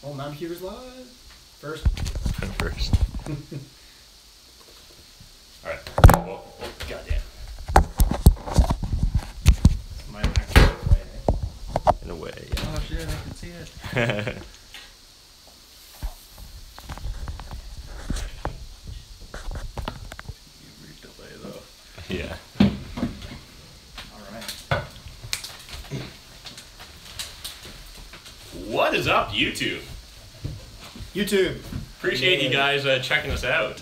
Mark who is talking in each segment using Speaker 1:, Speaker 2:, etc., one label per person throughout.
Speaker 1: Oh, Matt McKeever's live. First.
Speaker 2: First. Alright. Well, goddamn.
Speaker 1: My actual way, eh?
Speaker 2: In a way, yeah.
Speaker 3: Oh shit, I can see it. You delay though.
Speaker 2: Yeah.
Speaker 1: Alright.
Speaker 2: What is up, YouTube?
Speaker 1: YouTube.
Speaker 2: Appreciate you guys checking us out.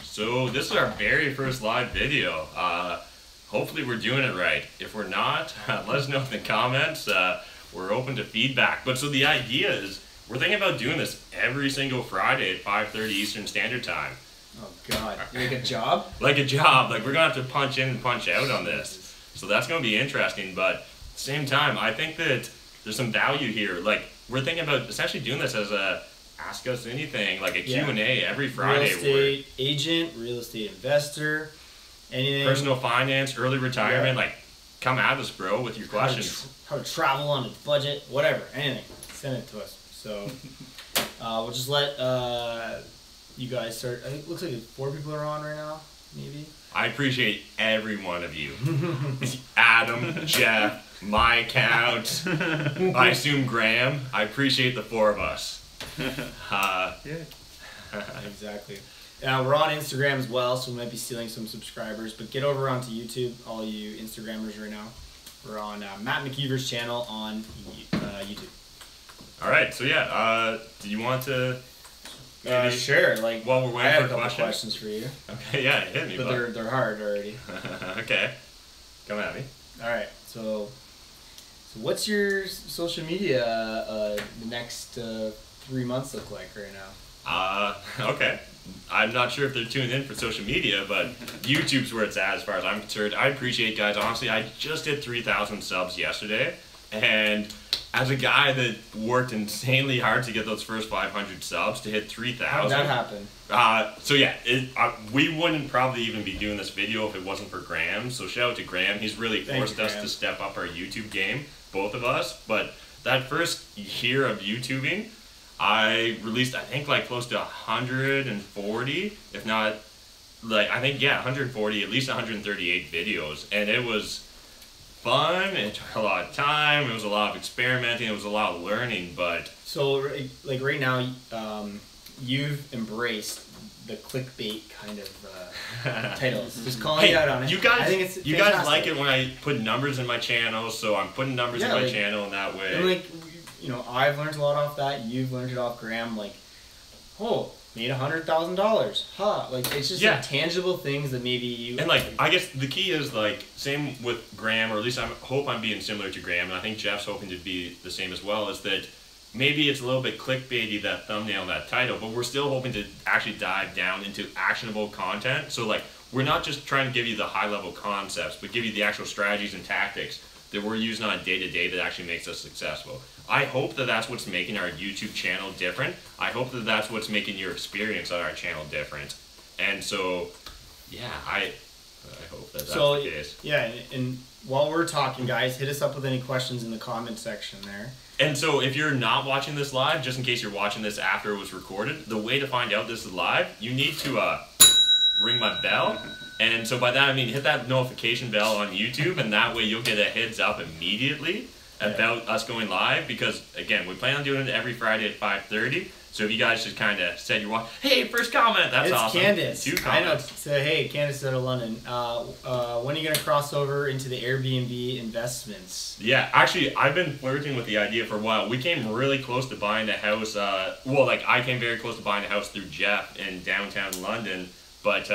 Speaker 2: So this is our very first live video. Hopefully we're doing it right. If we're not, let us know in the comments. We're open to feedback. But so the idea is, we're thinking about doing this every single Friday at 5:30 Eastern Standard Time.
Speaker 1: Oh God, like a job?
Speaker 2: Like a job. Like we're gonna have to punch in and punch out on this. So that's gonna be interesting. But at the same time, I think that there's some value here. Like we're thinking about essentially doing this as a ask us anything, like a Q&A every Friday.
Speaker 1: Real estate agent, real estate investor, anything.
Speaker 2: Personal finance, early retirement, like come at us, bro, with your questions.
Speaker 1: How to travel on a budget, whatever, anything. Send it to us. So we'll just let you guys start. I think it looks like 4 people are on right now, maybe.
Speaker 2: I appreciate every one of you. Adam, Jeff, my account, I assume Graham. I appreciate the 4 of us.
Speaker 3: Yeah.
Speaker 1: Exactly. We're on Instagram as well, so we might be stealing some subscribers. But get over onto YouTube, all you Instagrammers right now. We're on Matt McKeever's channel on YouTube.
Speaker 2: All right, so yeah, do you want to?
Speaker 1: Sure. Like
Speaker 2: while we're
Speaker 1: I have
Speaker 2: waiting
Speaker 1: a
Speaker 2: for
Speaker 1: couple
Speaker 2: questions
Speaker 1: for you,
Speaker 2: Okay, yeah, hit me.
Speaker 1: but they're hard already.
Speaker 2: Okay, come at me.
Speaker 1: All right, so what's your social media the next 3 months look like right now?
Speaker 2: Okay. I'm not sure if they're tuned in for social media, but YouTube's where it's at as far as I'm concerned. I appreciate, guys. Honestly, I just hit 3,000 subs yesterday, and as a guy that worked insanely hard to get those first 500 subs, to hit 3,000.
Speaker 1: How did that happen?
Speaker 2: So yeah, we wouldn't probably even be doing this video if it wasn't for Graham. So shout out to Graham. He's really forced us to step up our YouTube game, both of us. But that first year of YouTubing, I released, I think, like close to 140, if not, like, I think, yeah, 140, at least 138 videos. And it was fun. It took a lot of time. It was a lot of experimenting. It was a lot of learning, but...
Speaker 1: So, like, right now, you've embraced the clickbait kind of titles. Just calling you out on it.
Speaker 2: You guys,
Speaker 1: I think it's
Speaker 2: you
Speaker 1: fantastic.
Speaker 2: guys like it when I put numbers in my channel, so I'm putting numbers in my channel in that way.
Speaker 1: And like, you know, I've learned a lot off that. You've learned it off Graham. Like, oh, made $100,000. Huh? Like, it's just like tangible things that maybe you.
Speaker 2: And like, I guess the key is like, same with Graham, or at least I hope I'm being similar to Graham, and I think Jeff's hoping to be the same as well. Is that maybe it's a little bit clickbaity, that thumbnail, that title, but we're still hoping to actually dive down into actionable content. So like, we're not just trying to give you the high-level concepts, but give you the actual strategies and tactics that we're using on a day-to-day that actually makes us successful. I hope that that's what's making our YouTube channel different. I hope that that's what's making your experience on our channel different. And so, yeah, I hope that that's the case.
Speaker 1: Yeah, and while we're talking, guys, hit us up with any questions in the comment section there.
Speaker 2: And so if you're not watching this live, just in case you're watching this after it was recorded, the way to find out this is live, you need to ring my bell. And so by that I mean hit that notification bell on YouTube, and that way you'll get a heads up immediately about us going live, because again, we plan on doing it every Friday at 5:30. So if you guys just kind of said you're watching, hey, first comment, that's awesome.
Speaker 1: It's Candace.
Speaker 2: 2 comments.
Speaker 1: I know. So hey, Candace out of London. When are you gonna cross over into the Airbnb investments?
Speaker 2: Yeah, actually, I've been flirting with the idea for a while. We came really close to buying a house. Well, like I came very close to buying a house through Jeff in downtown London, but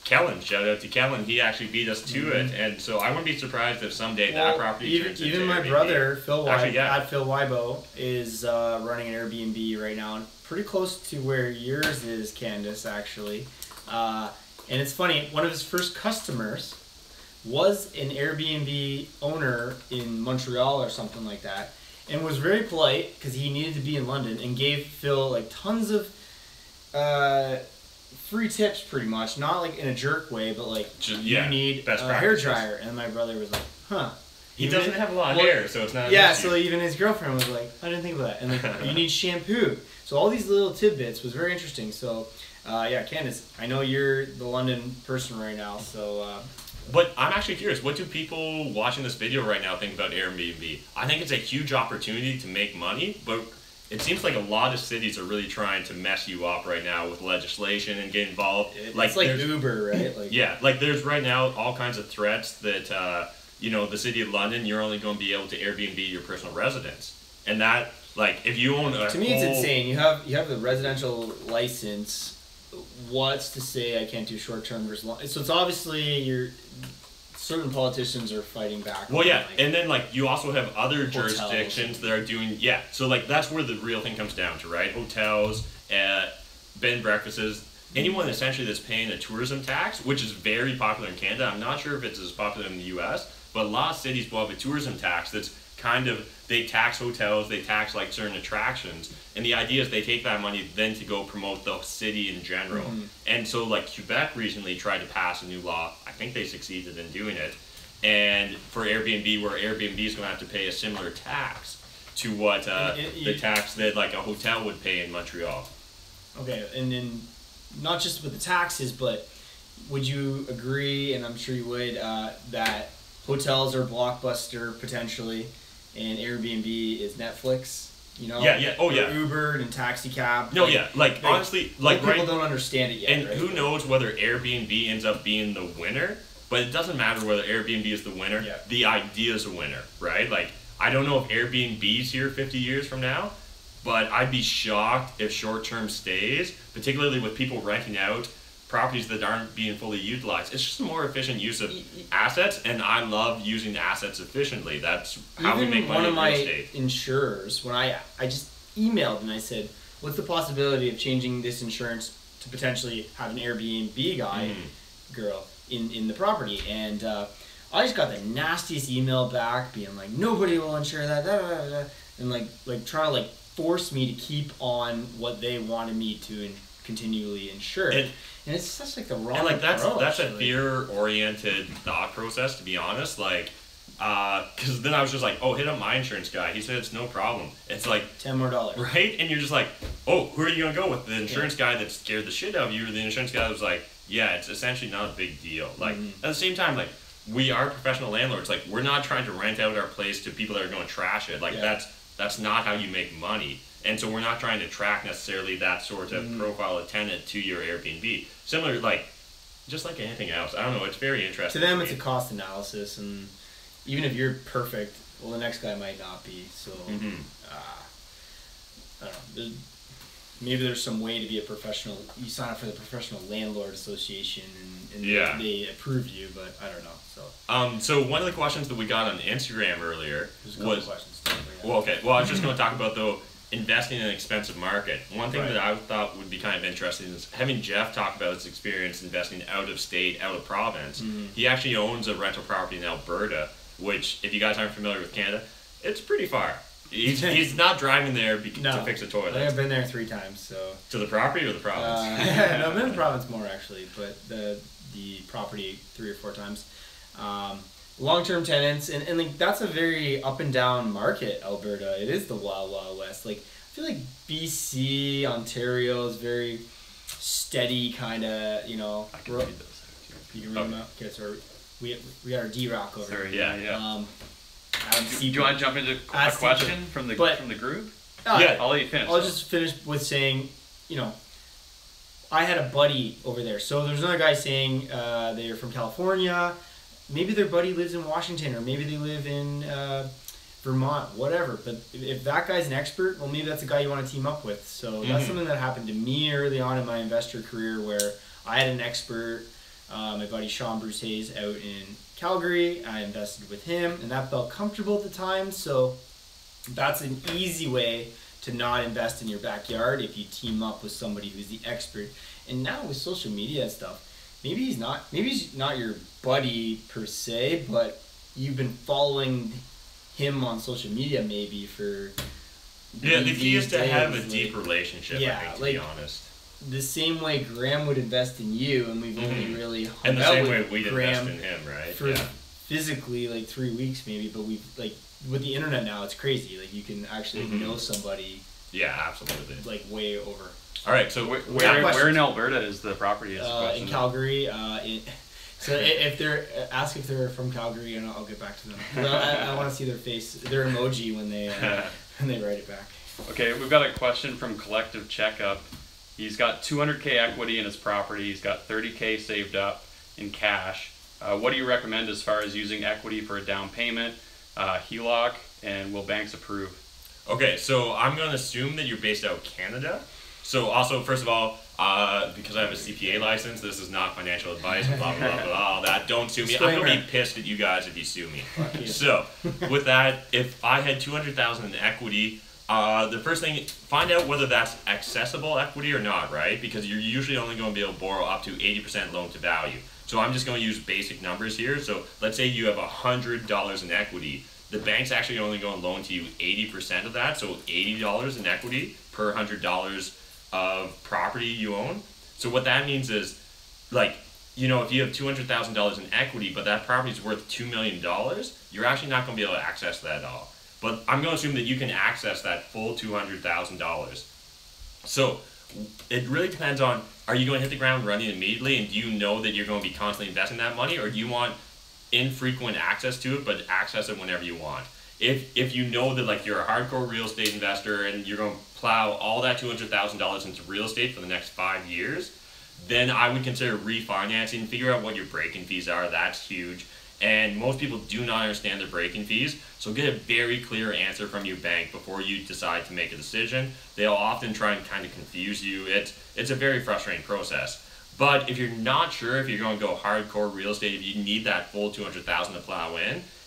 Speaker 2: Kellen, shout out to Kellen, he actually beat us to it, and so I wouldn't be surprised if someday that property turns into
Speaker 1: even my
Speaker 2: Airbnb.
Speaker 1: brother Phil
Speaker 2: Actually,
Speaker 1: Phil Wybo is running an Airbnb right now, and pretty close to where yours is, Candace, actually. And it's funny, one of his first customers was an Airbnb owner in Montreal or something like that, and was very polite because he needed to be in London, and gave Phil like tons of free tips, pretty much, not like in a jerk way, but like, you need a hair dryer. And my brother was like, huh.
Speaker 2: He doesn't have a lot of hair, so it's not.
Speaker 1: Yeah, so even his girlfriend was like, I didn't think of that, and like, you need shampoo. So all these little tidbits was very interesting. So, yeah, Candace, I know you're the London person right now, so.
Speaker 2: But I'm actually curious, what do people watching this video right now think about Airbnb? I think it's a huge opportunity to make money, but it seems like a lot of cities are really trying to mess you up right now with legislation and get involved.
Speaker 1: It's like Uber, right? Like,
Speaker 2: yeah, like there's right now all kinds of threats that, you know, the city of London, you're only going to be able to Airbnb your personal residence. And that, like, if you own a
Speaker 1: to me, it's insane. You have the residential license. What's to say I can't do short-term versus long? So it's obviously certain politicians are fighting back.
Speaker 2: Well, yeah,
Speaker 1: like,
Speaker 2: and then like you also have other
Speaker 1: hotels.
Speaker 2: jurisdictions that are doing so like that's where the real thing comes down to, right? Hotels, bed and breakfasts, anyone essentially that's paying a tourism tax, which is very popular in Canada. I'm not sure if it's as popular in the U.S., but a lot of cities will have a tourism tax that's kind of, they tax hotels, they tax like certain attractions, and the idea is they take that money then to go promote the city in general. And so like Quebec recently tried to pass a new law. I think they succeeded in doing it, and for Airbnb, where Airbnb is going to have to pay a similar tax to what the tax that like a hotel would pay in Montreal.
Speaker 1: Okay, and then not just with the taxes, but would you agree, and I'm sure you would, that hotels are Blockbuster potentially, and Airbnb is Netflix? You know?
Speaker 2: Yeah. Oh, yeah.
Speaker 1: Uber and taxi cab.
Speaker 2: No, yeah. Like honestly, like
Speaker 1: people don't understand it yet.
Speaker 2: And
Speaker 1: right?
Speaker 2: who knows whether Airbnb ends up being the winner? But it doesn't matter whether Airbnb is the winner.
Speaker 1: Yeah.
Speaker 2: The idea is a winner, right? Like I don't know if Airbnb's here 50 years from now, but I'd be shocked if short-term stays, particularly with people renting out properties that aren't being fully utilized. It's just a more efficient use of assets, and I love using assets efficiently. That's how we make money in real estate.
Speaker 1: One of my insurers, when I just emailed and I said, what's the possibility of changing this insurance to potentially have an Airbnb guy, girl, in the property? And I just got the nastiest email back being like, nobody will insure that, da, da, da, and like trying to like force me to keep on what they wanted me to continually insure. And it's such like the wrong
Speaker 2: and like that's
Speaker 1: approach.
Speaker 2: a fear-oriented thought process, to be honest. Like, because then I was just like, oh, hit up my insurance guy. He said it's no problem. It's like
Speaker 1: $10 more,
Speaker 2: right? And you're just like, oh, who are you gonna go with? The insurance guy that scared the shit out of you, or the insurance guy that was like, yeah, it's essentially not a big deal. Like at the same time, like we are professional landlords. Like we're not trying to rent out our place to people that are going to trash it. Like that's not how you make money. And so we're not trying to track necessarily that sort of profile of tenant to your Airbnb. Similar, like, just like anything else. I don't know, it's very interesting.
Speaker 1: To them, it's a cost analysis, and even if you're perfect, well, the next guy might not be. So, I don't know. Maybe there's some way to be a professional. You sign up for the Professional Landlord Association, and they approve you, but I don't know.
Speaker 2: So one of the questions that we got on Instagram earlier was...
Speaker 1: questions too,
Speaker 2: Well, okay. Well, I was just going to talk about, though, investing in an expensive market. One thing that I thought would be kind of interesting is having Jeff talk about his experience investing out of state, out of province. He actually owns a rental property in Alberta, which, if you guys aren't familiar with Canada, it's pretty far. He's not driving there to fix a toilet.
Speaker 1: I've been there 3 times. So
Speaker 2: to the property or the province?
Speaker 1: No, I've been in the province more actually, but the property 3 or 4 times. Long-term tenants, and like that's a very up and down market, Alberta. It is the wild, wild west. Like I feel like BC, Ontario is very steady kind of, you know.
Speaker 3: I can read those out too.
Speaker 1: You can read them out? Okay, so we got our D-Rock over
Speaker 3: Sorry,
Speaker 1: here.
Speaker 3: yeah.
Speaker 1: Do
Speaker 3: you want to jump into a question from the group?
Speaker 2: Yeah,
Speaker 3: I'll let you finish.
Speaker 1: I'll just finish with saying, you know, I had a buddy over there. So there's another guy saying they're from California. Maybe their buddy lives in Washington, or maybe they live in Vermont, whatever. But if that guy's an expert, well, maybe that's a guy you want to team up with. So that's something that happened to me early on in my investor career, where I had an expert, my buddy Sean Bruce Hayes, out in Calgary. I invested with him, and that felt comfortable at the time. So that's an easy way to not invest in your backyard if you team up with somebody who's the expert. And now with social media and stuff, maybe he's not your buddy per se, but you've been following him on social media maybe for
Speaker 2: the key is to have a deep relationship, I think, to be honest.
Speaker 1: The same way Graham would invest in you, and we've only really hung
Speaker 2: and the
Speaker 1: out
Speaker 2: same
Speaker 1: with
Speaker 2: way we'd
Speaker 1: Graham
Speaker 2: invest in him, right?
Speaker 1: for physically like 3 weeks maybe, but we've like with the internet now it's crazy. Like you can actually know somebody.
Speaker 2: Yeah, absolutely.
Speaker 1: Like way over.
Speaker 2: All right, so
Speaker 3: where in Alberta is the property?
Speaker 1: In Calgary. So if they're from Calgary, and I'll get back to them. I want to see their face, their emoji when they write it back.
Speaker 3: Okay, we've got a question from Collective Checkup. He's got 200K equity in his property. He's got 30K saved up in cash. What do you recommend as far as using equity for a down payment, HELOC, and will banks approve?
Speaker 2: Okay, so I'm going to assume that you're based out of Canada. So also, first of all, because I have a CPA license, this is not financial advice, blah, blah, blah, blah, all that. Don't sue me. I'm going to be pissed at you guys if you sue me. So with that, if I had $200,000 in equity, the first thing, find out whether that's accessible equity or not, right? Because you're usually only going to be able to borrow up to 80% loan to value. So I'm just going to use basic numbers here. So let's say you have $100 in equity. The bank's actually only going to loan to you 80% of that, so $80 in equity per $100 of property you own. So what that means is, like, you know, if you have $200,000 in equity, but that property is worth $2 million, you're actually not going to be able to access that at all. But I'm going to assume that you can access that full $200,000. So it really depends on, are you going to hit the ground running immediately, and do you know that you're going to be constantly investing that money, or do you want infrequent access to it, but access it whenever you want? If you know that like you're a hardcore real estate investor and you're going to plow all that $200,000 into real estate for the next 5 years, then I would consider refinancing, figure out what your break-in fees are. That's huge. And most people do not understand their break-in fees, so get a very clear answer from your bank before you decide to make a decision. They'll often try and kind of confuse you. It's a very frustrating process. But if you're not sure if you're going to go hardcore real estate, if you need that full $200,000 to plow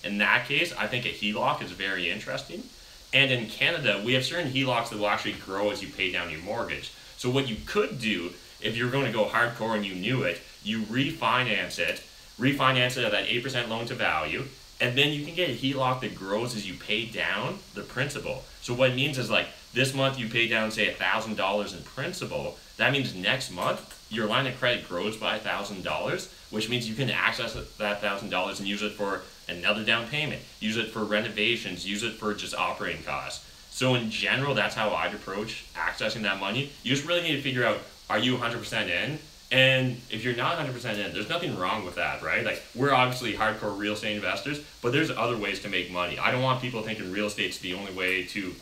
Speaker 2: in that case, I think a HELOC is very interesting. And in Canada, we have certain HELOCs that will actually grow as you pay down your mortgage. So what you could do, if you're going to go hardcore and you knew it, you refinance it at that 8% loan to value, and then you can get a HELOC that grows as you pay down the principal. So what it means is, like, this month you pay down, say, $1,000 in principal. That means next month your line of credit grows by $1,000, which means you can access that $1,000 and use it for another down payment, use it for renovations, use it for just operating costs. So in general, that's how I'd approach accessing that money. You just really need to figure out, are you 100% in? And if you're not 100% in, there's nothing wrong with that, right? Like, we're obviously hardcore real estate investors, but there's other ways to make money. I don't want people thinking real estate's the only way to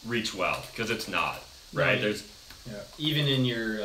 Speaker 2: reach wealth, because it's not, right?
Speaker 1: Even in your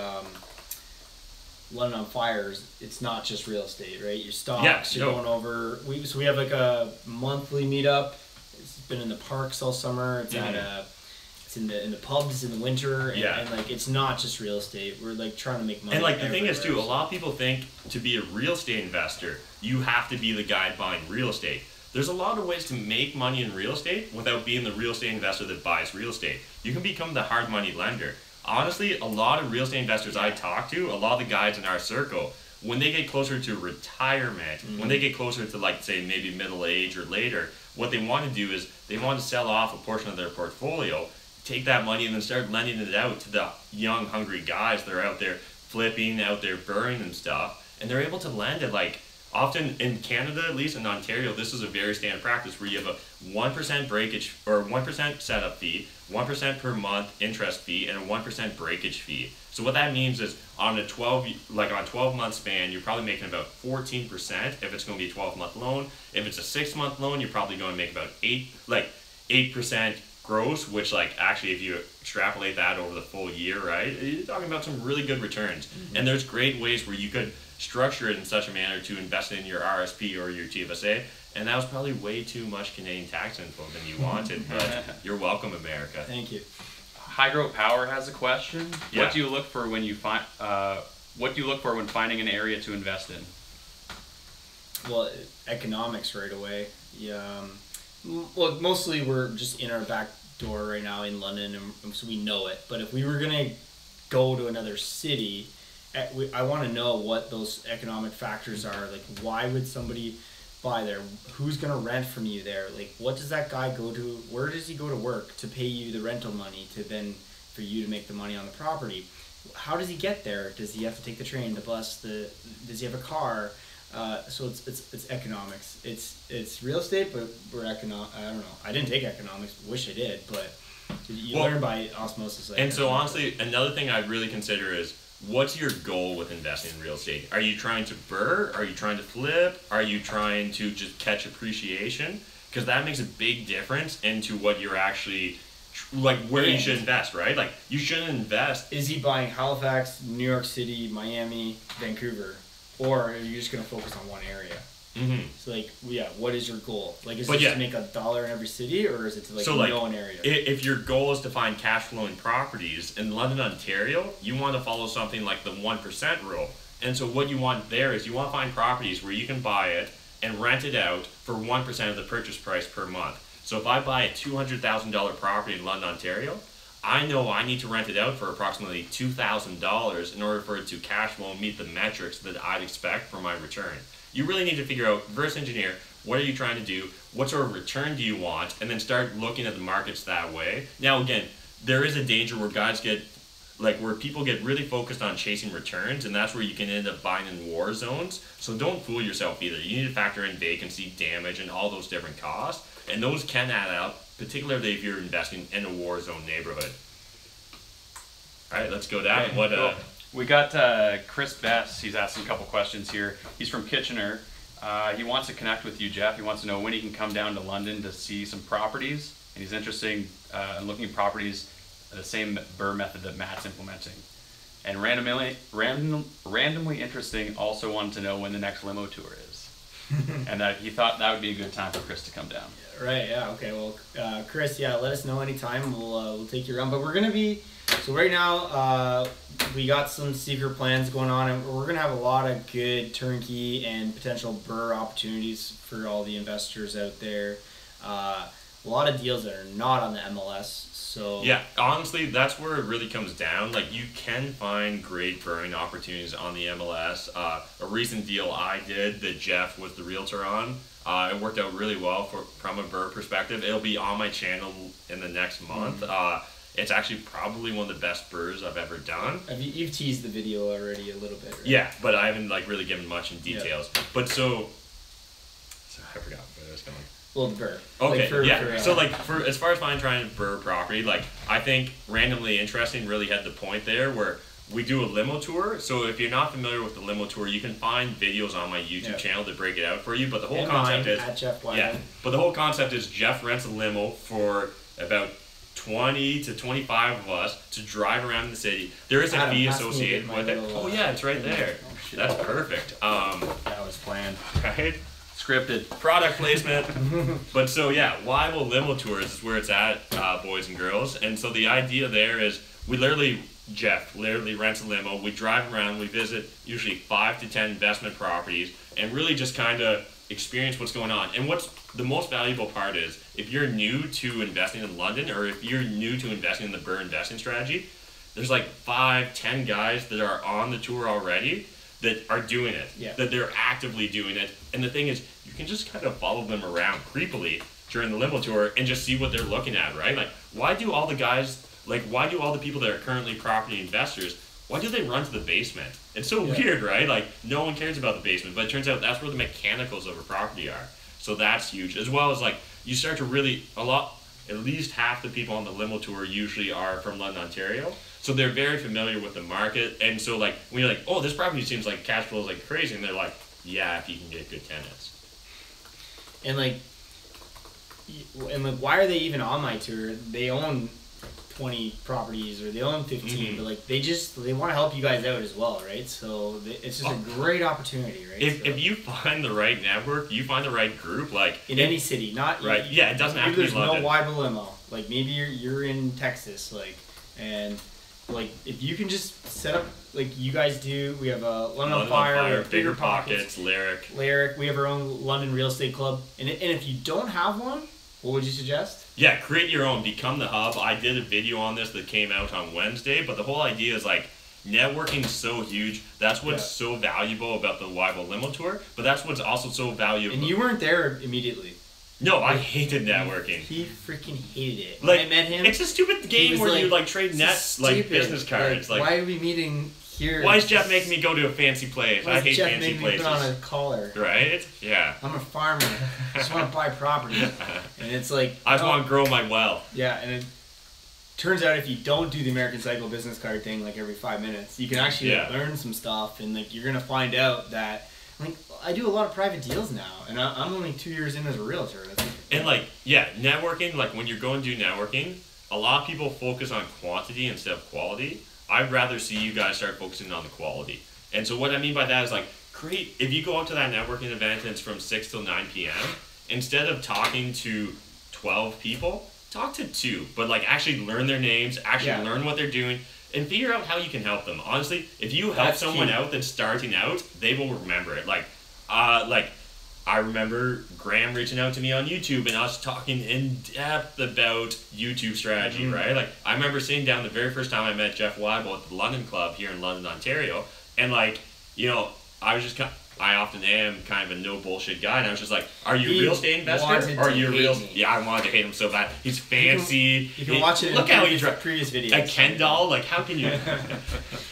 Speaker 1: London on Fires, it's not just real estate, right? Your stocks, you're going over. So we have like a monthly meetup. It's been in the parks all summer. It's it's in the pubs in the winter, and like it's not just real estate. We're like trying to make money.
Speaker 2: And like the thing is too, a lot of people think to be a real estate investor, you have to be the guy buying real estate. There's a lot of ways to make money in real estate without being the real estate investor that buys real estate. You can become the hard money lender. Honestly, a lot of real estate investors I talk to, a lot of the guys in our circle, when they get closer to retirement, when they get closer to, like, say, maybe middle age or later, what they want to do is they want to sell off a portion of their portfolio, take that money and then start lending it out to the young, hungry guys that are out there flipping, out there burning and stuff. And they're able to lend it, like, often in Canada, at least in Ontario, this is a very standard practice where you have a 1% breakage or 1% setup fee, 1% per month interest fee, and a 1% breakage fee. So what that means is on a 12-month span, you're probably making about 14% if it's going to be a 12-month loan. If it's a 6-month loan, you're probably going to make about 8% gross, which, like, actually if you extrapolate that over the full year, right, you're talking about some really good returns. And there's great ways where you could structure it in such a manner to invest in your RSP or your TFSA, and that was probably way too much Canadian tax info than you wanted, but you're welcome, America.
Speaker 1: Thank you.
Speaker 3: Hydro Power has a question.
Speaker 2: Yeah.
Speaker 3: What do you look for when you find? What do you look for when finding an area to invest in?
Speaker 1: Well, economics right away. Yeah. Well, mostly we're just in our back door right now in London, and so we know it. But if we were gonna go to another city, I want to know what those economic factors are. Like, why would somebody buy there? Who's going to rent from you there? Like, what does that guy go to? Where does he go to work to pay you the rental money to then for you to make the money on the property? How does he get there? Does he have to take the train, the bus? Does he have a car? So it's economics. It's real estate, but we're I don't know. I didn't take economics. Wish I did, but you learn by osmosis.
Speaker 2: And so honestly, another thing I really consider is, what's your goal with investing in real estate? Are you trying to BRRRR? Are you trying to flip? Are you trying to just catch appreciation? Because that makes a big difference into what you're actually, like, where you should invest, right? Like, you shouldn't invest.
Speaker 1: Is he buying Halifax, New York City, Miami, Vancouver, or are you just going to focus on one area?
Speaker 2: Mm-hmm.
Speaker 1: So, like, what is your goal? Like, is it to make $1 in every city, or is it to, know an area?
Speaker 2: If your goal is to find cash flowing properties in London, Ontario, you want to follow something like the 1% rule. And so what you want there is you want to find properties where you can buy it and rent it out for 1% of the purchase price per month. So if I buy a $200,000 property in London, Ontario, I know I need to rent it out for approximately $2,000 in order for it to cash flow and meet the metrics that I'd expect for my return. You really need to figure out, reverse engineer, what are you trying to do? What sort of return do you want? And then start looking at the markets that way. Now, again, there is a danger where where people get really focused on chasing returns, and that's where you can end up buying in war zones. So don't fool yourself either. You need to factor in vacancy, damage, and all those different costs. And those can add up, particularly if you're investing in a war zone neighborhood. All right, let's go down.
Speaker 3: Okay, cool. We got Chris Bess. He's asking a couple questions here. He's from Kitchener. He wants to connect with you, Jeff. He wants to know when he can come down to London to see some properties. And he's interested in looking at properties the same BRRRR method that Matt's implementing. And randomly interesting, also wanted to know when the next limo tour is. And that he thought that would be a good time for Chris to come down.
Speaker 1: Right, yeah, okay. Well, Chris, let us know anytime. We'll take you around. But we're going to be... So right now, we got some secret plans going on, and we're going to have a lot of good turnkey and potential BRRRR opportunities for all the investors out there. A lot of deals that are not on the MLS. So
Speaker 2: yeah, honestly, that's where it really comes down. Like, you can find great BRRRRing opportunities on the MLS. A recent deal I did that Jeff was the realtor on, it worked out really well from a BRRRR perspective. It'll be on my channel in the next month. It's actually probably one of the best BRRRRs I've ever done.
Speaker 1: You've teased the video already a little bit, right?
Speaker 2: Yeah, but I haven't really given much in details. Yeah. But so I forgot where I was going.
Speaker 1: Well, BRRRR.
Speaker 2: Okay, so for as far as trying to BRRRR property, I think Randomly Interesting really had the point there where we do a limo tour. So if you're not familiar with the limo tour, you can find videos on my YouTube channel to break it out for you. But the whole concept is
Speaker 1: at Jeff Wybo.
Speaker 2: Yeah. But the whole concept is Jeff rents a limo for about 20 to 25 of us to drive around the city. There is a fee associated with it. Oh yeah, it's right there. That's perfect.
Speaker 3: That was planned.
Speaker 2: Right?
Speaker 3: Scripted.
Speaker 2: Product placement. But so yeah, Wybo Limo Tours is where it's at, boys and girls. And so the idea there is Jeff literally rents a limo. We drive around, we visit usually 5 to 10 investment properties and really just kind of experience what's going on. And what's the most valuable part is, if you're new to investing in London, or if you're new to investing in the BRRRR investing strategy, there's 5-10 guys that are on the tour already that are doing it, that they're actively doing it. And the thing is, you can just kind of follow them around creepily during the limo tour and just see what they're looking at, right? Why do all the people that are currently property investors, why do they run to the basement? It's so weird, right? No one cares about the basement, but it turns out that's where the mechanicals of a property are. So that's huge. As well as you start to at least half the people on the limo tour usually are from London, Ontario. So they're very familiar with the market. And so when you're like, oh, this property seems like cash flows like crazy. And they're like, yeah, if you can get good tenants.
Speaker 1: And why are they even on my tour? They own 20 properties or they own 15, but they want to help you guys out as well, right? So it's just a great opportunity, right?
Speaker 2: If you find the right network, you find the right group,
Speaker 1: in any city, not
Speaker 2: right. Yeah, it doesn't have to be London.
Speaker 1: There's no Wybo limo. Maybe you're in Texas, and if you can just set up you guys do. We have a London Fire,
Speaker 2: Bigger Pockets, Lyric.
Speaker 1: We have our own London real estate club, and if you don't have one, what would you suggest?
Speaker 2: Yeah, create your own. Become the hub. I did a video on this that came out on Wednesday, but the whole idea is networking is so huge. That's what's so valuable about the Wybo Limo Tour, but that's what's also so valuable.
Speaker 1: And you weren't there immediately.
Speaker 2: No, I hated networking.
Speaker 1: He freaking hated it. When I met him,
Speaker 2: it's a stupid game where you trade business cards.
Speaker 1: Why are we meeting here.
Speaker 2: Why is Jeff making me go to a fancy place? I hate
Speaker 1: Jeff
Speaker 2: fancy
Speaker 1: making
Speaker 2: places.
Speaker 1: me put on a collar?
Speaker 2: Right? Yeah.
Speaker 1: I'm a farmer. I just want to buy property. And it's like...
Speaker 2: I just want to grow my wealth.
Speaker 1: Yeah, and it turns out if you don't do the American Cycle business card thing like every 5 minutes, you can actually learn some stuff, and like you're gonna find out that like I do a lot of private deals now, and I'm only 2 years in as a realtor.
Speaker 2: And like networking, like when you're going to do networking, a lot of people focus on quantity instead of quality. I'd rather see you guys start focusing on the quality. And so what I mean by that is like, great, if you go out to that networking event and it's from 6 till 9 p.m., instead of talking to 12 people, talk to 2, but like actually learn their names, actually learn what they're doing, and figure out how you can help them. Honestly, if you help someone out that's starting out, they will remember it. Like I remember Graham reaching out to me on YouTube and us talking in depth about YouTube strategy, right? Like I remember sitting down the very first time I met Jeff Wybo at the London Club here in London, Ontario, and like, you know, I often am kind of a no bullshit guy, and I was just like, "Are you a real estate investor? Or are you a real?" Yeah, I wanted to hate him so bad. He's fancy.
Speaker 1: You can watch it.
Speaker 2: Look how he drives.
Speaker 1: Previous videos.
Speaker 2: A Ken doll, like how can you?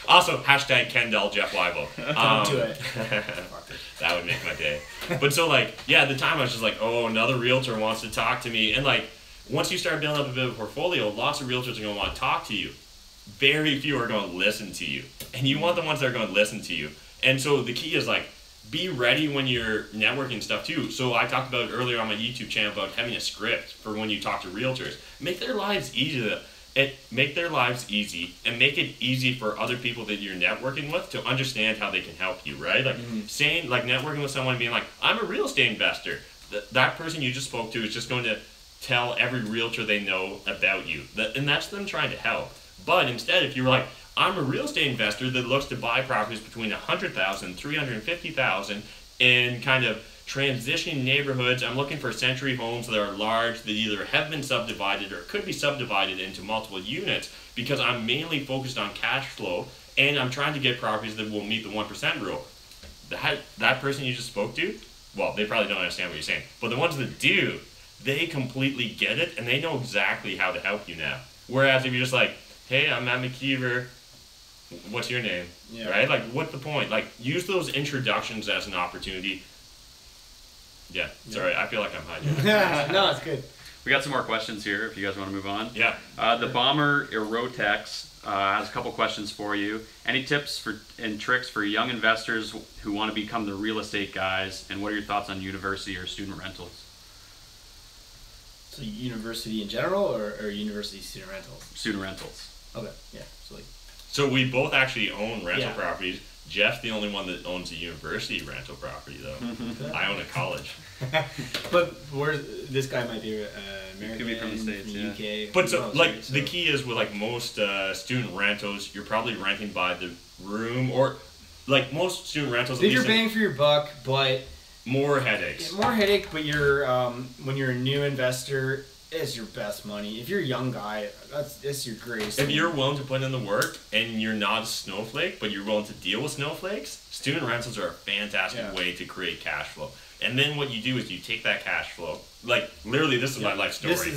Speaker 2: Also, hashtag Ken doll Jeff Wybo.
Speaker 1: Don't do it.
Speaker 2: That would make my day. But so like, yeah, at the time I was just like, oh, another realtor wants to talk to me, and like, once you start building up a bit of a portfolio, lots of realtors are going to want to talk to you. Very few are going to listen to you, and you want the ones that are going to listen to you. And so the key is like, be ready when you're networking stuff too. So I talked about earlier on my YouTube channel about having a script for when you talk to realtors. Make their lives easy. Make their lives easy, and make it easy for other people that you're networking with to understand how they can help you, right? Like saying, like networking with someone, being like, I'm a real estate investor. That person you just spoke to is just going to tell every realtor they know about you, and that's them trying to help. But instead, if you were like, I'm a real estate investor that looks to buy properties between $100,000 and $350,000 in kind of transitioning neighborhoods. I'm looking for century homes that are large, that either have been subdivided or could be subdivided into multiple units, because I'm mainly focused on cash flow, and I'm trying to get properties that will meet the 1% rule. That person you just spoke to, well, they probably don't understand what you're saying, but the ones that do, they completely get it, and they know exactly how to help you now. Whereas if you're just like, hey, I'm Matt McKeever, what's your name? Yeah. Right? Like, what's the point? Like, use those introductions as an opportunity. Yeah, sorry, I feel like I'm hiding.
Speaker 1: No, it's good.
Speaker 3: We got some more questions here if you guys want to move on.
Speaker 2: Yeah.
Speaker 3: The Bomber Erotex has a couple questions for you. Any tips and tricks for young investors who want to become the real estate guys, and what are your thoughts on university or student rentals?
Speaker 1: So university in general, or university student rentals?
Speaker 3: Student rentals.
Speaker 1: Okay, yeah.
Speaker 2: So we both actually own rental properties. Jeff's the only one that owns a university rental property, though. I own a college.
Speaker 1: But this guy might be American,
Speaker 3: could be from the States,
Speaker 1: from the UK.
Speaker 2: But so, like, the key is with like most student rentals, you're probably renting by the room, or like most student rentals.
Speaker 1: If you're paying for your buck, but
Speaker 2: more headaches.
Speaker 1: More headache, but you're when you're a new investor, it's your best money. If you're a young guy, it's your grace.
Speaker 2: If you're willing to put in the work and you're not a snowflake, but you're willing to deal with snowflakes, student rentals are a fantastic way to create cash flow. And then what you do is you take that cash flow, like literally this is my life story.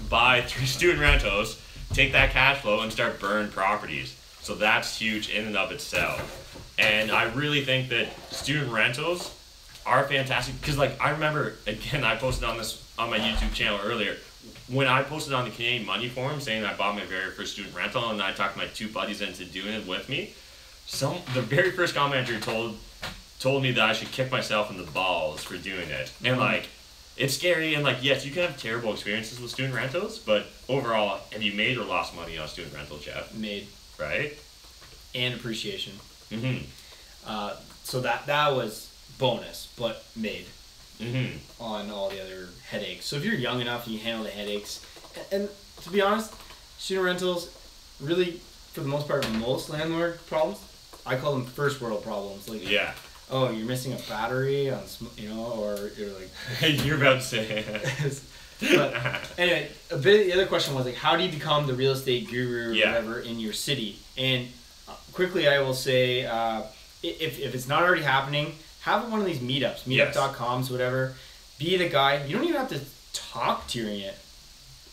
Speaker 2: Buy 3 student rentals, take that cash flow and start burn properties. So that's huge in and of itself. And I really think that student rentals are fantastic, because like I remember, again, I posted on my YouTube channel earlier, when I posted on the Canadian Money Forum saying I bought my very first student rental, and I talked my 2 buddies into doing it with me, the very first commenter told me that I should kick myself in the balls for doing it. And like, it's scary, and like, yes, you can have terrible experiences with student rentals, but overall, have you made or lost money on student rental, Jeff?
Speaker 1: Made.
Speaker 2: Right?
Speaker 1: And appreciation. So that was bonus, but made. On all the other headaches. So if you're young enough and you handle the headaches, and to be honest, student rentals, really, for the most part, most landlord problems, I call them first world problems. Like, oh, you're missing a battery on, or you're like,
Speaker 2: you're about to say.
Speaker 1: But anyway, a bit of the other question was like, how do you become the real estate guru or whatever in your city? And quickly, I will say, if it's not already happening, have one of these meetups, meetup.coms, whatever. Be the guy. You don't even have to talk during it.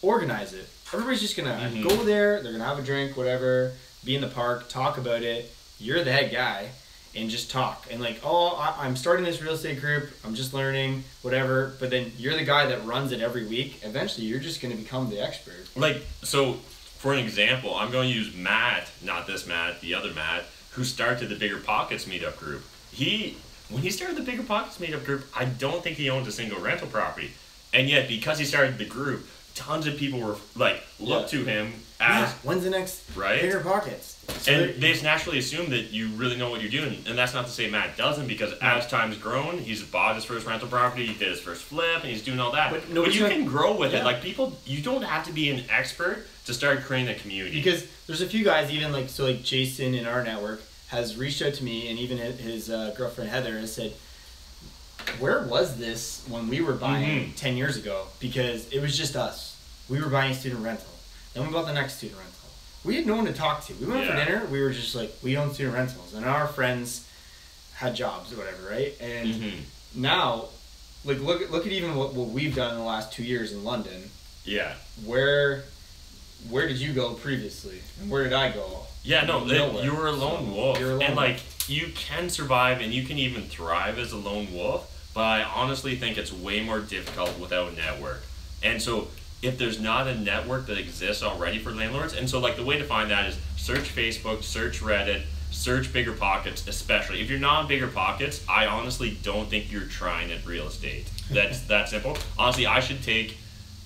Speaker 1: Organize it. Everybody's just going to go there. They're going to have a drink, whatever. be in the park, talk about it. You're the head guy, and just talk. And like, I'm starting this real estate group. I'm just learning, whatever. But then you're the guy that runs it every week. Eventually, you're just going to become the expert.
Speaker 2: Like, so for an example, I'm going to use Matt, not this Matt, the other Matt, who started the Bigger Pockets meetup group. When he started the Bigger Pockets meetup group, I don't think he owned a single rental property. And yet, because he started the group, tons of people were like, look to him as,
Speaker 1: when's the next
Speaker 2: right?
Speaker 1: Bigger Pockets? So
Speaker 2: and they just naturally assume that you really know what you're doing. And that's not to say Matt doesn't, because as time's grown, he's bought his first rental property, he did his first flip, and he's doing all that. But you can grow with it. Like, people, you don't have to be an expert to start creating a community.
Speaker 1: Because there's a few guys, even like, so like Jason in our network has reached out to me, and even his girlfriend Heather has said, where was this when we were buying 10 years ago? Because it was just us. We were buying student rental. Then we bought the next student rental. We had no one to talk to. We went out for dinner. We were just like, we own student rentals. And our friends had jobs or whatever, right? And now, like, look at even what we've done in the last 2 years in London.
Speaker 2: Yeah.
Speaker 1: Where did you go previously? And where did I go?
Speaker 2: Yeah, no, you were a lone wolf.
Speaker 1: You're a lone
Speaker 2: and,
Speaker 1: wolf.
Speaker 2: like, you can survive and you can even thrive as a lone wolf. But I honestly think it's way more difficult without a network. And so if there's not a network that exists already for landlords, and so like the way to find that is search Facebook, search Reddit, search Bigger Pockets, especially. If you're not on Bigger Pockets, I honestly don't think you're trying at real estate. That's that simple. Honestly, I should take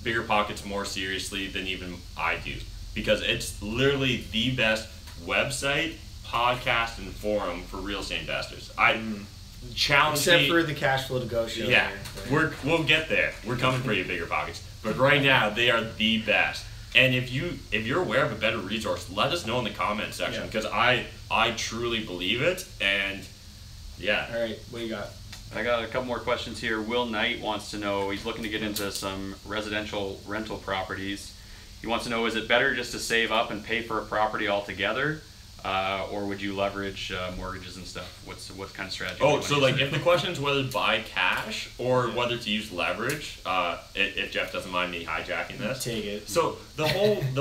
Speaker 2: Bigger Pockets more seriously than even I do, because it's literally the best website, podcast, and forum for real estate investors. Challenge
Speaker 1: Except
Speaker 2: me.
Speaker 1: for the cash flow to go show.
Speaker 2: Yeah,
Speaker 1: here,
Speaker 2: we'll get there. We're coming for you, Bigger Pockets. But right now, they are the best. And if you're aware of a better resource, let us know in the comment section, because I truly believe it. And yeah.
Speaker 1: All right, what do you got?
Speaker 3: I got a couple more questions here. Will Knight wants to know, he's looking to get into some residential rental properties. He wants to know, is it better just to save up and pay for a property altogether? Or would you leverage mortgages and stuff? What kind of strategy?
Speaker 2: Oh, so like if the question is whether to buy cash or whether to use leverage, if Jeff doesn't mind me hijacking this,
Speaker 1: take it.
Speaker 2: So the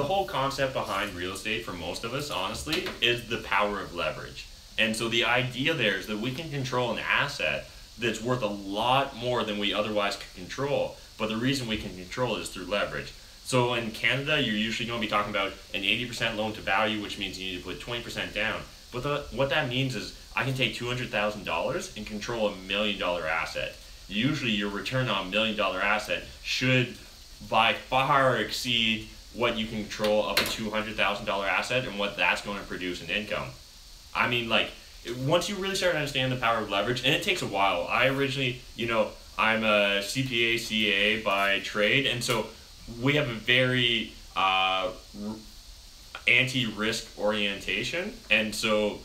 Speaker 2: whole concept behind real estate for most of us, honestly, is the power of leverage. And so the idea there is that we can control an asset that's worth a lot more than we otherwise could control. But the reason we can control it is through leverage. So in Canada, you're usually going to be talking about an 80% loan to value, which means you need to put 20% down. But what that means is I can take $200,000 and control $1 million asset. Usually your return on $1 million asset should by far exceed what you can control of a $200,000 asset and what that's going to produce in income. I mean, like, once you really start to understand the power of leverage, and it takes a while. I originally, I'm a CPA, CA by trade, and so we have a very anti-risk orientation, and so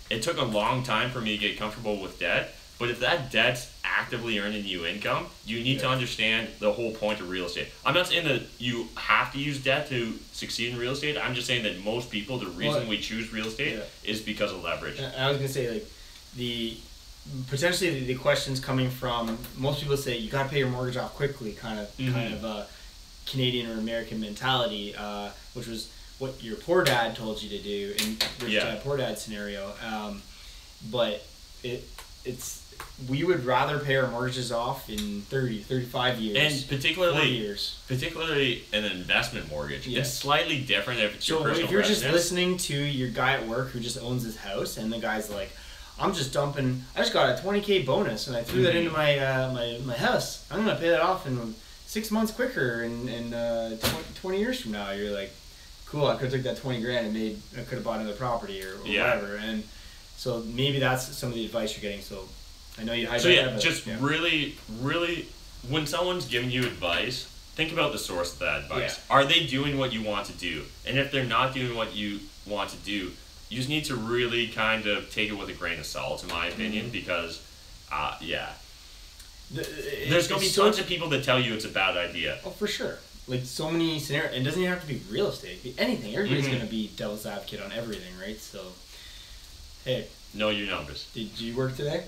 Speaker 2: it took a long time for me to get comfortable with debt. But if that debt's actively earning you income, you need to understand the whole point of real estate. I'm not saying that you have to use debt to succeed in real estate. I'm just saying that most people, the reason we choose real estate is because of leverage.
Speaker 1: I was gonna say, like, potentially the questions coming from most people say you gotta pay your mortgage off quickly, kind of Canadian or American mentality, which was what your poor dad told you to do in rich dad poor dad scenario. But we would rather pay our mortgages off in 30, 35 years.
Speaker 2: And particularly
Speaker 1: 40 years.
Speaker 2: Particularly an investment mortgage. It's slightly different if it's your personal
Speaker 1: if you're
Speaker 2: residence.
Speaker 1: just listening to your guy at work who just owns his house, and the guy's like, I just got a 20K bonus and I threw that into my house. I'm gonna pay that off in 6 months quicker and 20 years from now. You're like, cool, I could have took that 20 grand and I could have bought another property or whatever. And so maybe that's some of the advice you're getting. So I know you hijacked that, but
Speaker 2: really, really, when someone's giving you advice, think about the source of that advice. Are they doing what you want to do? And if they're not doing what you want to do, you just need to really kind of take it with a grain of salt, in my opinion, because, there's going to be tons of people that tell you it's a bad idea.
Speaker 1: Oh, for sure. Like, so many scenarios. It doesn't even have to be real estate. It could be anything. Everybody's going to be devil's advocate on everything, right? So, hey.
Speaker 2: Know your numbers.
Speaker 1: Did you work today?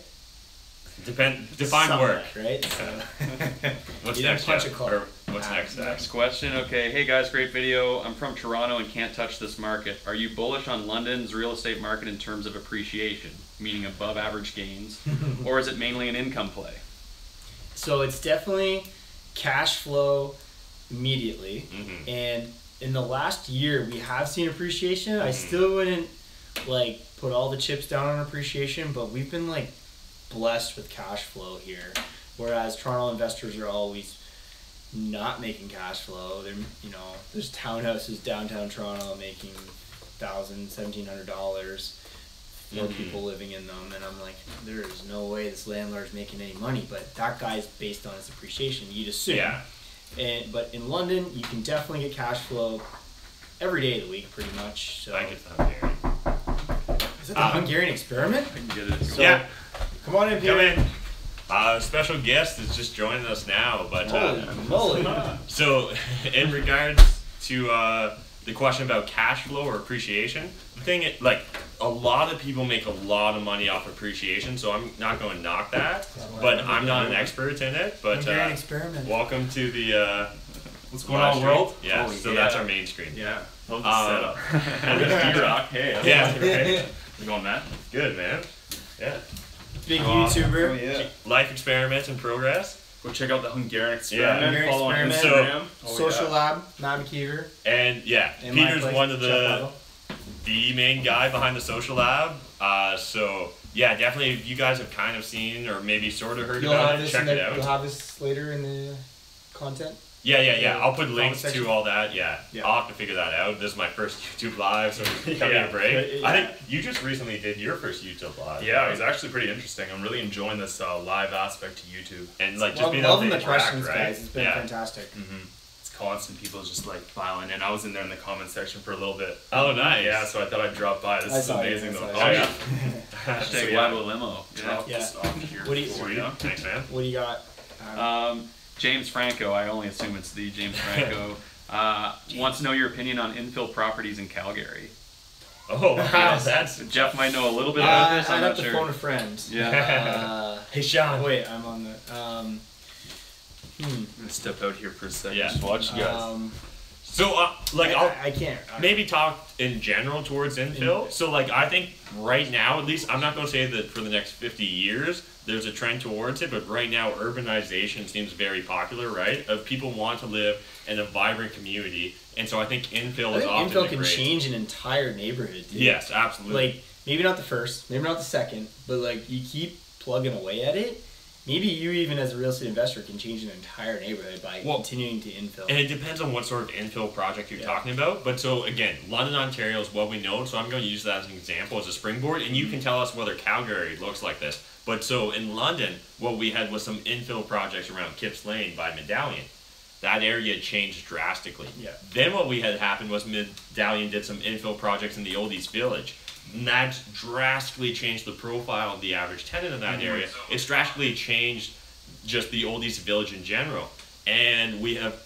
Speaker 2: Define work.
Speaker 1: Right? So
Speaker 2: What's next?
Speaker 1: Punch a clock.
Speaker 2: What's next?
Speaker 3: Next question. Okay, hey guys, great video. I'm from Toronto and can't touch this market. Are you bullish on London's real estate market in terms of appreciation, meaning above average gains, or is it mainly an income play?
Speaker 1: So it's definitely cash flow immediately, and in the last year we have seen appreciation. I still wouldn't like put all the chips down on appreciation, but we've been like blessed with cash flow here, whereas Toronto investors are always not making cash flow. They're, you know, there's townhouses downtown Toronto making $1,700 for people living in them, and I'm like, there is no way this landlord's making any money. But that guy's based on his appreciation, you'd assume.
Speaker 2: Yeah.
Speaker 1: But in London, you can definitely get cash flow every day of the week, pretty much. So.
Speaker 2: I get the Hungarian.
Speaker 1: Is it the Hungarian experiment?
Speaker 3: I can get it.
Speaker 1: So,
Speaker 2: Yeah.
Speaker 1: Come on in,
Speaker 2: Come
Speaker 1: Peter.
Speaker 2: in. Special guest is just joining us now, but
Speaker 1: Holy moly.
Speaker 2: so in regards to the question about cash flow or appreciation, the thing is, like, a lot of people make a lot of money off appreciation, so I'm not going to knock that, but I'm not an expert in it. But
Speaker 1: Hungarian experiment.
Speaker 2: welcome to the
Speaker 4: What's going on,
Speaker 2: stream.
Speaker 4: world?
Speaker 2: Yeah,
Speaker 4: Oh,
Speaker 2: so
Speaker 4: yeah.
Speaker 2: that's our main screen.
Speaker 4: Yeah. Love the setup. And this D-Rock. Hey. How's
Speaker 2: Yeah.
Speaker 4: it going, Matt?
Speaker 2: Good, man. Yeah.
Speaker 1: Big
Speaker 4: Oh,
Speaker 1: YouTuber.
Speaker 4: yeah.
Speaker 2: Life experiments in progress.
Speaker 4: Go check out the Hungarian experiment.
Speaker 1: Hungarian
Speaker 4: Follow on
Speaker 1: experiment.
Speaker 4: Instagram.
Speaker 1: Social Lab, Matt McKeever.
Speaker 2: And yeah,
Speaker 1: In my
Speaker 2: Peter's
Speaker 1: place,
Speaker 2: one of
Speaker 1: Chef
Speaker 2: the main guy behind the social lab. So yeah, definitely if you guys have kind of seen or maybe sort of heard
Speaker 1: You'll
Speaker 2: about
Speaker 1: have
Speaker 2: it,
Speaker 1: this.
Speaker 2: check it out.
Speaker 1: You'll have this later in the content.
Speaker 2: Yeah. I'll put
Speaker 1: Comment
Speaker 2: links
Speaker 1: section.
Speaker 2: to all that. Yeah.
Speaker 1: Yeah.
Speaker 2: I'll have to figure that out. This is my first YouTube live, so we're coming a break.
Speaker 1: Yeah.
Speaker 2: I think you just recently did your first YouTube live.
Speaker 4: Yeah,
Speaker 2: right?
Speaker 4: it was actually pretty interesting. I'm really enjoying this live aspect to YouTube.
Speaker 2: And like just
Speaker 1: Well,
Speaker 2: being
Speaker 1: I'm
Speaker 2: able
Speaker 1: loving
Speaker 2: to
Speaker 1: the
Speaker 2: interact,
Speaker 1: questions,
Speaker 2: right?
Speaker 1: guys. It's been
Speaker 2: Yeah.
Speaker 1: fantastic.
Speaker 4: It's constant people just like filing in. I was in there in the comment section for a little bit.
Speaker 2: Oh, nice.
Speaker 4: Yeah, so I thought I'd drop by. This
Speaker 1: I
Speaker 4: is
Speaker 1: saw you,
Speaker 4: amazing
Speaker 1: I
Speaker 4: though.
Speaker 1: saw
Speaker 4: Oh
Speaker 1: you.
Speaker 4: yeah.
Speaker 3: Hashtag
Speaker 4: yeah.
Speaker 3: Wybo limo.
Speaker 4: Drop
Speaker 1: Yeah.
Speaker 4: this off here
Speaker 1: What do you-
Speaker 4: for you.
Speaker 2: Thanks, man.
Speaker 1: What do you got?
Speaker 3: James Franco, I only assume it's the James Franco, wants to know your opinion on infill properties in Calgary.
Speaker 2: Oh wow, that's
Speaker 3: Jeff might know a little bit about this.
Speaker 1: I'd
Speaker 3: I'm
Speaker 1: have
Speaker 3: not
Speaker 1: to
Speaker 3: sure.
Speaker 1: phone a friend.
Speaker 3: Yeah.
Speaker 2: Hey Sean.
Speaker 1: Wait, I'm on the.
Speaker 4: I'm gonna step out here for a second.
Speaker 2: Yeah.
Speaker 4: Just watch you guys.
Speaker 2: So like
Speaker 1: I can't.
Speaker 2: maybe talk in general towards infill. So like I think right now, at least, I'm not going to say that for the next 50 years there's a trend towards it, but right now urbanization seems very popular, right? Of people want to live in a vibrant community, and so I think infill
Speaker 1: I
Speaker 2: is
Speaker 1: think
Speaker 2: often
Speaker 1: infill
Speaker 2: the
Speaker 1: can
Speaker 2: great.
Speaker 1: change an entire neighborhood. Dude.
Speaker 2: Yes, absolutely.
Speaker 1: Like maybe not the first, maybe not the second, but like you keep plugging away at it. Maybe you even as a real estate investor can change an entire neighborhood by continuing to infill.
Speaker 2: And it depends on what sort of infill project you're talking about. But so again, London, Ontario is what we know, so I'm going to use that as an example, as a springboard, and you can tell us whether Calgary looks like this. But so in London, what we had was some infill projects around Kipps Lane by Medallion. That area changed drastically.
Speaker 1: Yeah.
Speaker 2: Then what we had happened was Medallion did some infill projects in the Old East Village. And that drastically changed the profile of the average tenant in that area. It's drastically changed just the Old East Village in general. And we have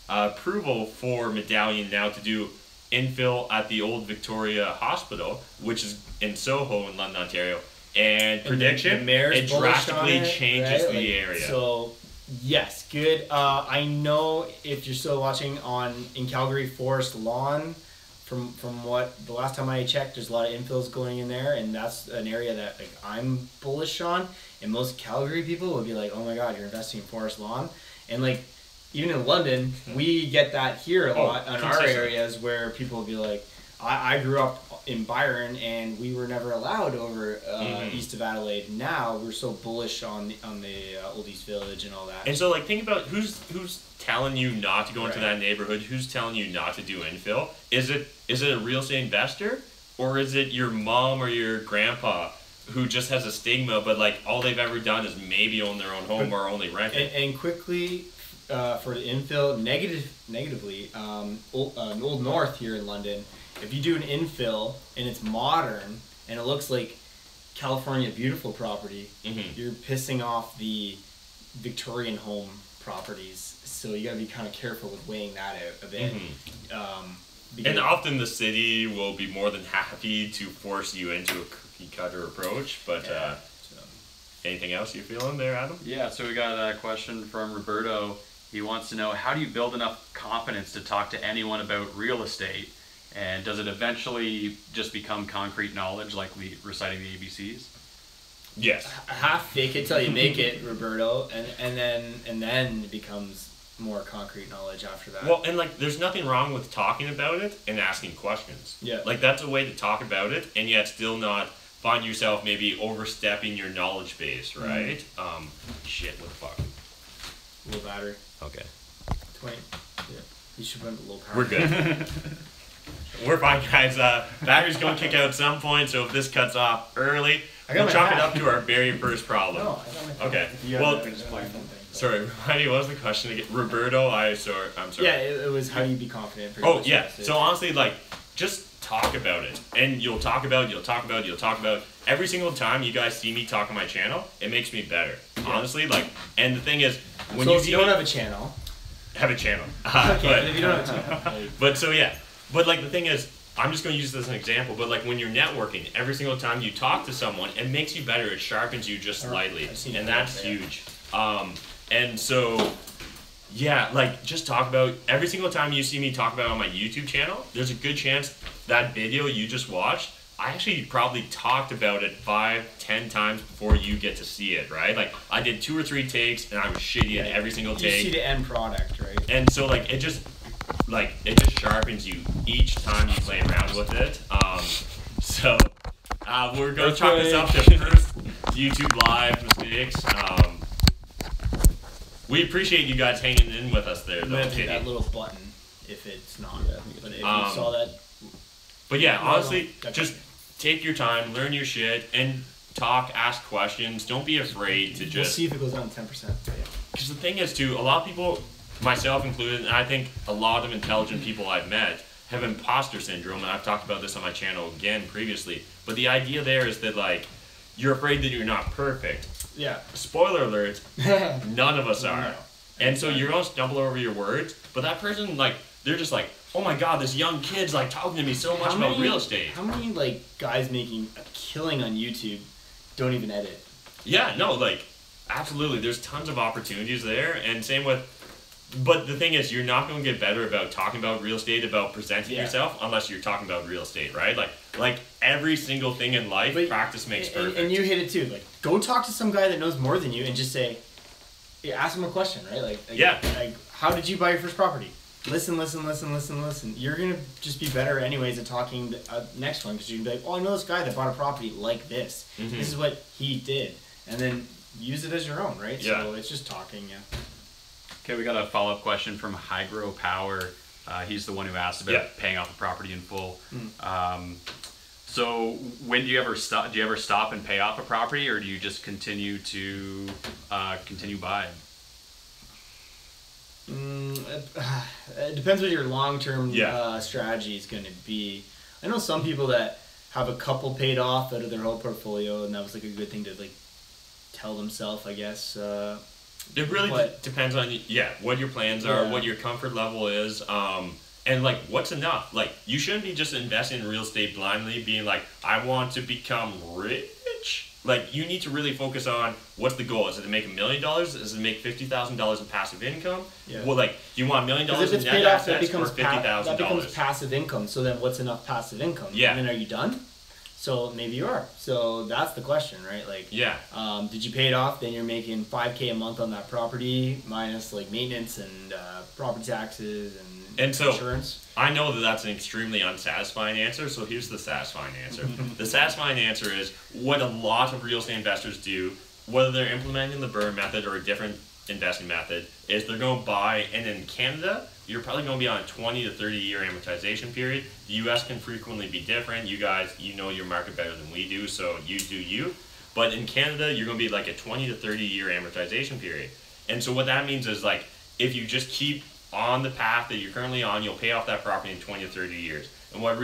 Speaker 2: approval for Medallion now to do infill at the Old Victoria Hospital, which is in Soho in London, Ontario. And prediction,
Speaker 1: the mayor's
Speaker 2: it
Speaker 1: bullish
Speaker 2: drastically
Speaker 1: on it,
Speaker 2: changes
Speaker 1: right?
Speaker 2: the
Speaker 1: Like,
Speaker 2: area.
Speaker 1: So, yes, good. I know if you're still watching in Calgary Forest Lawn, from what the last time I checked, there's a lot of infills going in there, and that's an area that like I'm bullish on. And most Calgary people would be like, "Oh my God, you're investing in Forest Lawn," and like even in London, we get that here a lot in our areas where people will be like, I grew up in Byron and we were never allowed over east of Adelaide. Now we're so bullish on the Old East Village and all that.
Speaker 2: And so, like, think about who's telling you not to go into that neighborhood. Who's telling you not to do infill? Is it a real estate investor, or is it your mom or your grandpa who just has a stigma, but like all they've ever done is maybe own their own home or only rent it?
Speaker 1: And quickly for the infill, negatively, Old North here in London. If you do an infill and it's modern and it looks like California beautiful property, you're pissing off the Victorian home properties. So you gotta be kind of careful with weighing that out a bit.
Speaker 2: And often the city will be more than happy to force you into a cookie cutter approach. But anything else you feeling there, Adam?
Speaker 3: Yeah, so we got a question from Roberto. He wants to know, how do you build enough confidence to talk to anyone about real estate? And does it eventually just become concrete knowledge, like reciting the ABCs?
Speaker 2: Yes.
Speaker 1: Half fake it till you make it, Roberto, and then it becomes more concrete knowledge after that.
Speaker 2: Well, and like, there's nothing wrong with talking about it and asking questions.
Speaker 1: Yeah.
Speaker 2: Like, that's a way to talk about it, and yet still not find yourself maybe overstepping your knowledge base, right? Shit, what the fuck?
Speaker 1: Low battery.
Speaker 2: Okay.
Speaker 1: 20. Yeah. You should run the low power.
Speaker 2: We're good. We're fine, guys. Battery's going to kick out at some point, so if this cuts off early, we'll chalk it up to our very first problem.
Speaker 1: No, I got my phone.
Speaker 2: Okay.
Speaker 1: You
Speaker 2: Well,
Speaker 1: have just plug something.
Speaker 2: sorry, remind me, what was the question again? Roberto, I'm sorry.
Speaker 1: Yeah, it was how do you be confident?
Speaker 2: Oh, yeah. So honestly, like, just talk about it. And you'll talk about it. Every single time you guys see me talk on my channel, it makes me better. Honestly, like, and the thing is, when
Speaker 1: so
Speaker 2: you
Speaker 1: if
Speaker 2: see
Speaker 1: you don't
Speaker 2: me,
Speaker 1: have a channel.
Speaker 2: have a channel.
Speaker 1: Okay, but if you don't have a channel. Like,
Speaker 2: But so yeah, but like the thing is, I'm just going to use this as an example, but like when you're networking, every single time you talk to someone, it makes you better, it sharpens you just slightly, and that's huge. And so, yeah, like just talk about, every single time you see me talk about it on my YouTube channel, there's a good chance that video you just watched, I actually probably talked about it 5-10 times before you get to see it, right? Like I did 2 or 3 takes and I was shitty at every single
Speaker 1: you
Speaker 2: take.
Speaker 1: see the end product, right?
Speaker 2: And so like it just sharpens you each time you play around with it. So we're gonna chalk this up to first YouTube live mistakes. We appreciate you guys hanging in with us there,
Speaker 1: I'm
Speaker 2: though.
Speaker 1: gonna hit that little button if it's not. But if you saw that.
Speaker 2: But yeah,
Speaker 1: No,
Speaker 2: honestly,
Speaker 1: no,
Speaker 2: just take your time, learn your shit, and talk, ask questions. Don't be afraid to
Speaker 1: We'll
Speaker 2: just.
Speaker 1: see if it goes down to 10%.
Speaker 2: Because the thing is, too, a lot of people, myself included, and I think a lot of intelligent people I've met have imposter syndrome, and I've talked about this on my channel again previously. But the idea there is that, like, you're afraid that you're not perfect.
Speaker 1: Yeah.
Speaker 2: Spoiler alert, none of us are.
Speaker 1: No.
Speaker 2: And so you're going to stumble over your words, but that person, like, they're just like, oh my god, this young kid's, like, talking to me so much about real estate.
Speaker 1: How many, like, guys making a killing on YouTube don't even edit?
Speaker 2: Yeah, no, like, absolutely. There's tons of opportunities there, and same with, but the thing is, you're not going to get better about talking about real estate, about presenting yourself, unless you're talking about real estate, right? Like every single thing in life, practice makes perfect.
Speaker 1: And you hit it too. Like, go talk to some guy that knows more than you and just say, ask him a question, right? Like, how did you buy your first property? Listen. You're going to just be better anyways at talking the next one, because you're going to be like, oh, I know this guy that bought a property like this.
Speaker 2: Mm-hmm.
Speaker 1: This is what he did. And then use it as your own, right?
Speaker 2: Yeah.
Speaker 1: So it's just talking,
Speaker 3: Okay, we got a follow-up question from Hydro Power. He's the one who asked about paying off the property in full. So when do you ever stop? Do you ever stop and pay off a property, or do you just continue to continue buying?
Speaker 1: It depends what your long-term strategy is going to be. I know some people that have a couple paid off out of their whole portfolio, and that was like a good thing to like tell themselves, I guess.
Speaker 2: It really depends on what your plans are, what your comfort level is, and like what's enough. Like you shouldn't be just investing in real estate blindly, being like, I want to become rich. Like you need to really focus on what's the goal. Is it to make $1 million? Is it to make $50,000 in passive income? Yeah. Well, like do you want $1 million in net assets or $50,000?
Speaker 1: That becomes passive income. So then, what's enough passive income?
Speaker 2: Yeah.
Speaker 1: And then, are you done? So maybe you are. So that's the question, right? Like, did you pay it off? Then you're making $5,000 a month on that property, minus like maintenance and property taxes and
Speaker 2: so
Speaker 1: insurance.
Speaker 2: I know that that's an extremely unsatisfying answer. So here's the satisfying answer. The satisfying answer is what a lot of real estate investors do, whether they're implementing the BRRRR method or a different investing method, is they're going to buy. And in Canada, you're probably going to be on a 20 to 30 year amortization period. The US can frequently be different. You guys, you know your market better than we do, so you do you. But in Canada, you're going to be like a 20 to 30 year amortization period. And so what that means is like, if you just keep on the path that you're currently on, you'll pay off that property in 20 to 30 years. And what a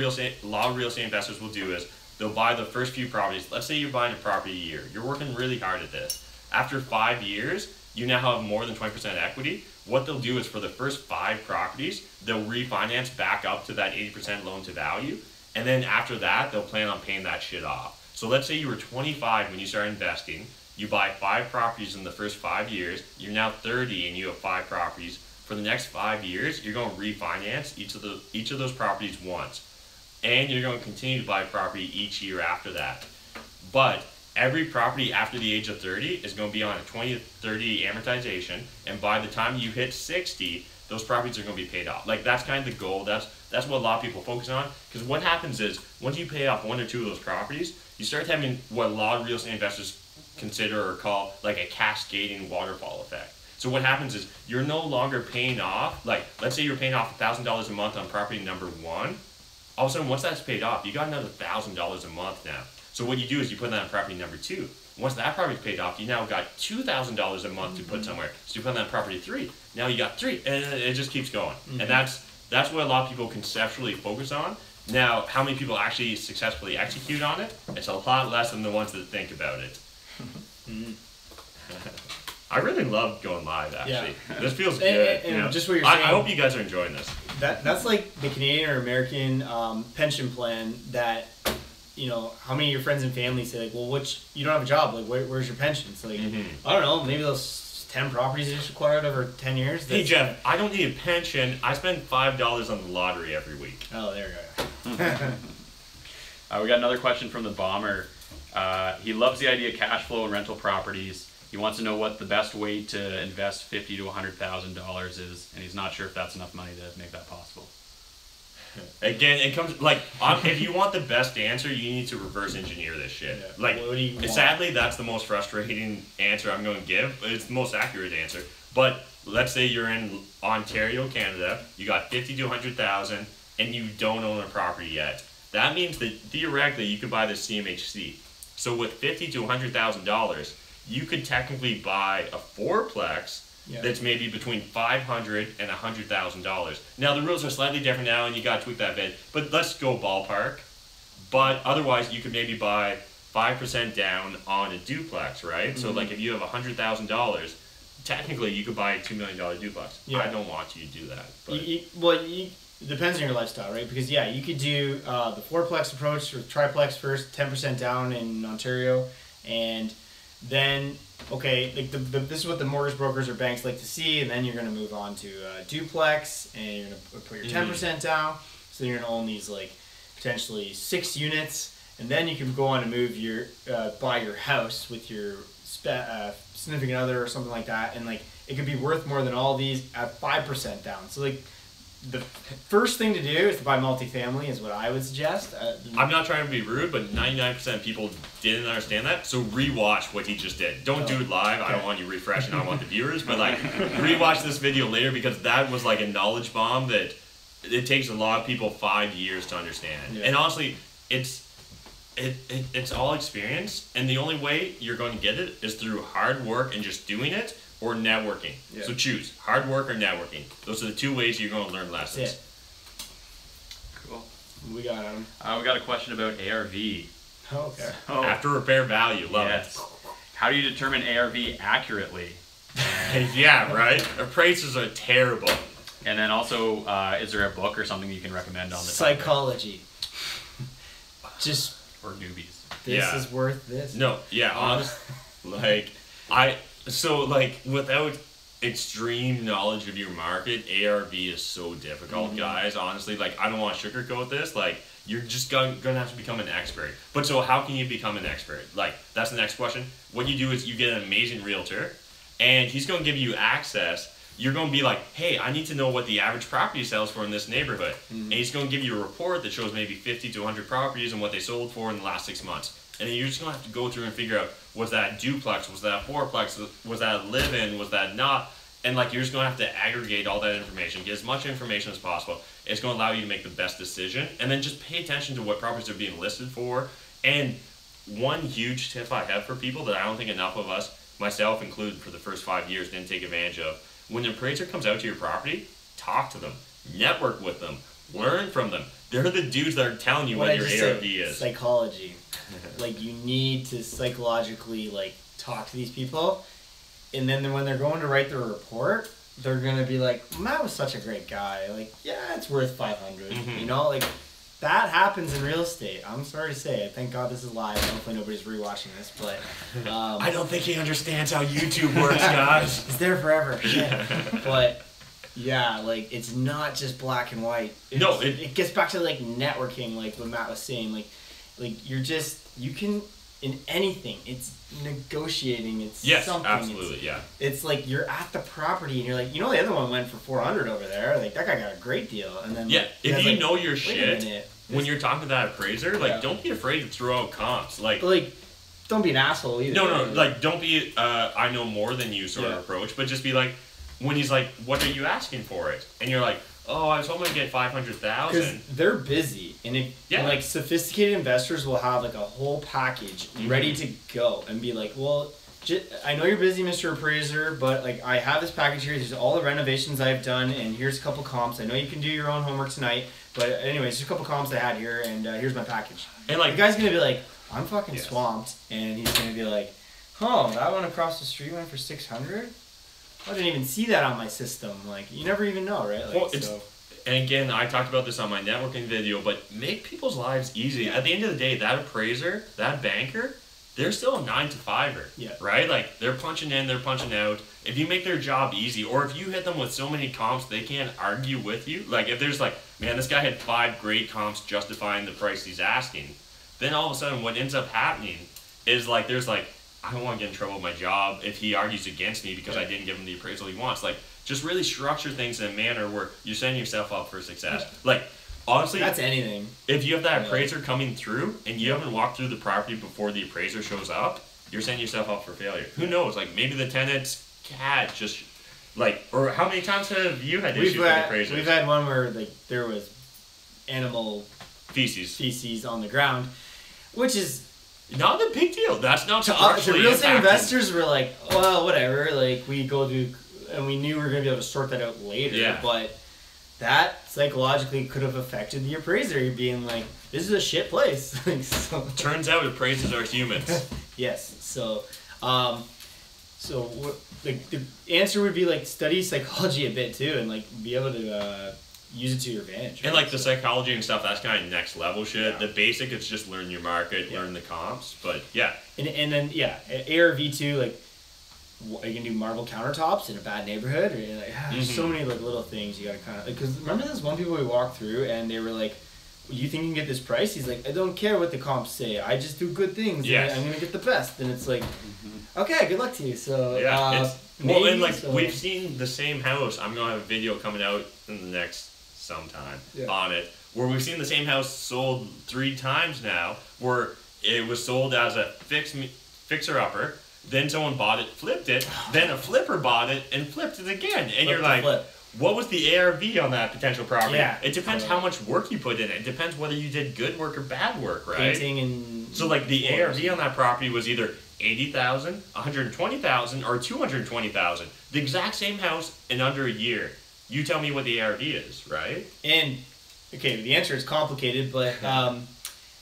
Speaker 2: lot of real estate investors will do is they'll buy the first few properties. Let's say you're buying a property a year. You're working really hard at this. After 5 years, you now have more than 20% equity. What they'll do is for the first 5 properties, they'll refinance back up to that 80% loan to value. And then after that, they'll plan on paying that shit off. So let's say you were 25 when you started investing. You buy 5 properties in the first 5 years. You're now 30 and you have 5 properties. For the next 5 years, you're going to refinance each of those properties once. And you're going to continue to buy property each year after that. But every property after the age of 30 is going to be on a 20 to 30 amortization. And by the time you hit 60, those properties are going to be paid off. Like, that's kind of the goal. That's what a lot of people focus on. Because what happens is, once you pay off 1 or 2 of those properties, you start having what a lot of real estate investors consider or call like a cascading waterfall effect. So what happens is, you're no longer paying off, like, let's say you're paying off $1,000 a month on property number 1. All of a sudden, once that's paid off, you got another $1,000 a month now. So what you do is you put that on property number 2. Once that property's paid off, you now got $2,000 a month to put somewhere. So you put that on property 3. Now you got 3, and it just keeps going. And that's what a lot of people conceptually focus on. Now, how many people actually successfully execute on it? It's a lot less than the ones that think about it. I really love going live, actually. Yeah. This feels good.
Speaker 1: And just what you're saying,
Speaker 2: I hope you guys are enjoying this.
Speaker 1: That's like the Canadian or American pension plan that, you know, how many of your friends and family say, like, well, you don't have a job, like, where's your pension? It's like, I don't know, maybe those 10 properties you just acquired over 10 years.
Speaker 2: Hey, Jeff, I don't need a pension. I spend $5 on the lottery every week.
Speaker 1: Oh, there you
Speaker 3: go. We got another question from the Bomber. He loves the idea of cash flow and rental properties. He wants to know what the best way to invest $50,000 to $100,000 is, and he's not sure if that's enough money to make that possible.
Speaker 2: Again, it comes like if you want the best answer, you need to reverse engineer this shit. Yeah. Like, what do you want? Sadly, that's the most frustrating answer I'm going to give, but it's the most accurate answer. But let's say you're in Ontario, Canada, you got $50,000 to $100,000, and you don't own a property yet. That means that theoretically you could buy the CMHC. So with $50,000 to $100,000, you could technically buy a fourplex that's maybe between $500,000 and $100,000. Now the rules are slightly different now, and you got to tweak that bit. But let's go ballpark. But otherwise, you could maybe buy 5% down on a duplex, right? So like if you have $100,000, technically you could buy a $2 million duplex. Yeah. I don't want you to do that. But
Speaker 1: it depends on your lifestyle, right? Because you could do the fourplex approach or triplex first, 10% down in Ontario, and then like this is what the mortgage brokers or banks like to see, and then you're going to move on to duplex, and you're going to put your 10% down. So you're going to own these like potentially 6 units, and then you can go on and move your buy your house with your significant other or something like that, and like it could be worth more than all these at 5% down. So like, the first thing to do is to buy multifamily is what I would suggest.
Speaker 2: I'm not trying to be rude, but 99% of people didn't understand that. So rewatch what he just did. Don't do it live. Okay. I don't want you refreshing. I want the viewers, but like rewatch this video later, because that was like a knowledge bomb that it takes a lot of people 5 years to understand. Yeah. And honestly, it's all experience, and the only way you're going to get it is through hard work and just doing it, or networking. Yeah. So choose hard work or networking. Those are the 2 ways you're going to learn lessons.
Speaker 3: Cool.
Speaker 1: We got Adam.
Speaker 3: We got a question about ARV.
Speaker 1: Oh, okay.
Speaker 3: So,
Speaker 2: after repair value, love it.
Speaker 3: How do you determine ARV accurately?
Speaker 2: Yeah, right. Appraisals are terrible.
Speaker 3: And then also, is there a book or something you can recommend on the
Speaker 1: psychology? Just
Speaker 3: for newbies.
Speaker 1: This is worth this.
Speaker 2: No, yeah, honestly, So, like, without extreme knowledge of your market, ARV is so difficult, guys. Honestly, like, I don't want to sugarcoat this. Like, you're just going to have to become an expert. But so how can you become an expert? Like, that's the next question. What you do is you get an amazing realtor, and he's going to give you access. You're going to be like, hey, I need to know what the average property sells for in this neighborhood. And he's going to give you a report that shows maybe 50 to 100 properties and what they sold for in the last 6 months. And then you're just going to have to go through and figure out, was that duplex, was that fourplex, was that a live-in, was that not? And like, you're just going to have to aggregate all that information, get as much information as possible. It's going to allow you to make the best decision. And then just pay attention to what properties are being listed for. And one huge tip I have for people that I don't think enough of us, myself included for the first 5 years, didn't take advantage of. When an appraiser comes out to your property, talk to them, network with them, learn from them. They're the dudes that are telling you what your ARV is.
Speaker 1: Psychology. Like, you need to psychologically like talk to these people, and then when they're going to write their report, they're gonna be like, Matt was such a great guy. Like, yeah, it's worth 500. You know, like, that happens in real estate. I'm sorry to say. Thank God this is live. Hopefully nobody's rewatching this, but
Speaker 2: I don't think he understands how YouTube works, guys.
Speaker 1: it's there forever. Shit. But yeah, like it's not just black and white. It gets back to like networking, like what Matt was saying. Like you can in anything. It's negotiating. It's something.
Speaker 2: Absolutely,
Speaker 1: It's like you're at the property and you're like, the other one went for 400 over there. Like that guy got a great deal. And then
Speaker 2: if you know your shit when you're talking to that appraiser, like don't be afraid to throw out comps. Like
Speaker 1: don't be an asshole either.
Speaker 2: No, like don't be I know more than you sort of approach, but just be like when he's like, what are you asking for it? And you're like, oh, I was hoping to get 500,000.
Speaker 1: Because they're busy, and like sophisticated investors will have like a whole package ready to go and be like, well, I know you're busy, Mr. Appraiser, but like I have this package here. There's all the renovations I've done, and here's a couple comps. I know you can do your own homework tonight, but anyways, there's a couple comps I had here, and here's my package. And like the guy's gonna be like, I'm fucking swamped, and he's gonna be like, oh, that one across the street went for 600. I didn't even see that on my system. Like, you never even know, right? Like,
Speaker 2: and again, I talked about this on my networking video, but make people's lives easy. At the end of the day, that appraiser, that banker, they're still a 9-to-5er, right? Like, they're punching in, they're punching out. If you make their job easy, or if you hit them with so many comps they can't argue with you, like if there's like, man, this guy had 5 great comps justifying the price he's asking, then all of a sudden what ends up happening is like, there's like, I don't want to get in trouble with my job if he argues against me because I didn't give him the appraisal he wants. Like, just really structure things in a manner where you're setting yourself up for success. Like, honestly,
Speaker 1: that's anything.
Speaker 2: If you have that appraiser coming through and you haven't walked through the property before the appraiser shows up, you're setting yourself up for failure. Who knows? Like, maybe the tenant's cat just, like, or how many times have you had issues with appraisers?
Speaker 1: We've had one where, like, there was animal feces on the ground, which is
Speaker 2: not a big deal. That's not
Speaker 1: to real estate investors were like, well, whatever. Like we go to, and we knew we were gonna be able to sort that out later. Yeah. But that psychologically could have affected the appraiser, being like, "This is a shit place." So,
Speaker 2: turns out appraisers are humans.
Speaker 1: Yes. So, the answer would be like study psychology a bit too, and like be able to use it to your advantage. Right?
Speaker 2: And like the psychology and stuff, that's kind of next level shit. Yeah. The basic, it's just learn your market, learn the comps. But yeah.
Speaker 1: And then ARV too, like you can do marble countertops in a bad neighborhood, or like so many like little things you gotta kind of like. Because remember this one people we walked through and they were like, "You think you can get this price?" He's like, "I don't care what the comps say. I just do good things. Yes. And I'm gonna get the best." And it's like, okay, good luck to you. So
Speaker 2: and like we've seen the same house. I'm gonna have a video coming out in the next sometime on it, where we've seen the same house sold 3 times now, where it was sold as a fixer-upper, then someone bought it, flipped it, then a flipper bought it and flipped it again, and you're like, what was the ARV on that potential property? Yeah. It depends how much work you put in it. It depends whether you did good work or bad work, right?
Speaker 1: Painting and
Speaker 2: so like the ARV on that property was either 80,000, 120,000, or 220,000. The exact same house in under a year. You tell me what the ARV is, right?
Speaker 1: And, okay, the answer is complicated, but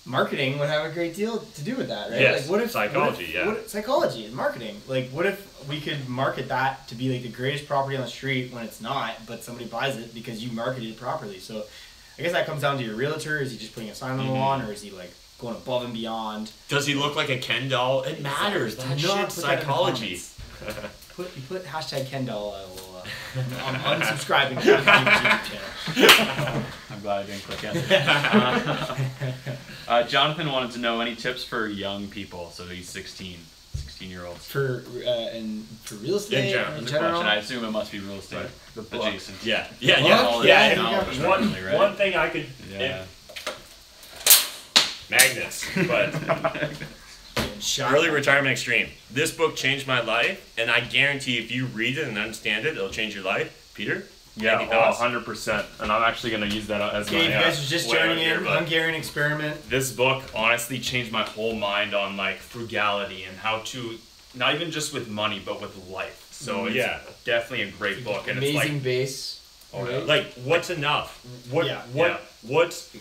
Speaker 1: marketing would have a great deal to do with that, right?
Speaker 2: Yes,
Speaker 1: like, what if,
Speaker 2: psychology,
Speaker 1: psychology and marketing. Like, what if we could market that to be, like, the greatest property on the street when it's not, but somebody buys it because you marketed it properly? So, I guess that comes down to your realtor. Is he just putting a sign on the lawn, or is he, like, going above and beyond?
Speaker 2: Does he look like a Ken doll? It matters. That shit's psychology.
Speaker 1: You put hashtag Ken doll, I'm unsubscribing to your YouTube channel.
Speaker 3: I'm glad I didn't click in. Jonathan wanted to know any tips for young people. So he's 16-year-olds.
Speaker 1: For real estate in general?
Speaker 3: I assume it must be real estate adjacent.
Speaker 2: One thing I could magnets, but Early Retirement Extreme. This book changed my life, and I guarantee if you read it and understand it, it'll change your life. Peter?
Speaker 4: Yeah, 100%. And I'm actually going to use that as my...
Speaker 1: you guys are just joining in. Hungarian experiment.
Speaker 4: This book honestly changed my whole mind on like frugality and how to, not even just with money, but with life. So it's definitely a great book. And
Speaker 1: amazing
Speaker 4: it's like,
Speaker 1: base.
Speaker 2: Right? Like, what's enough? What's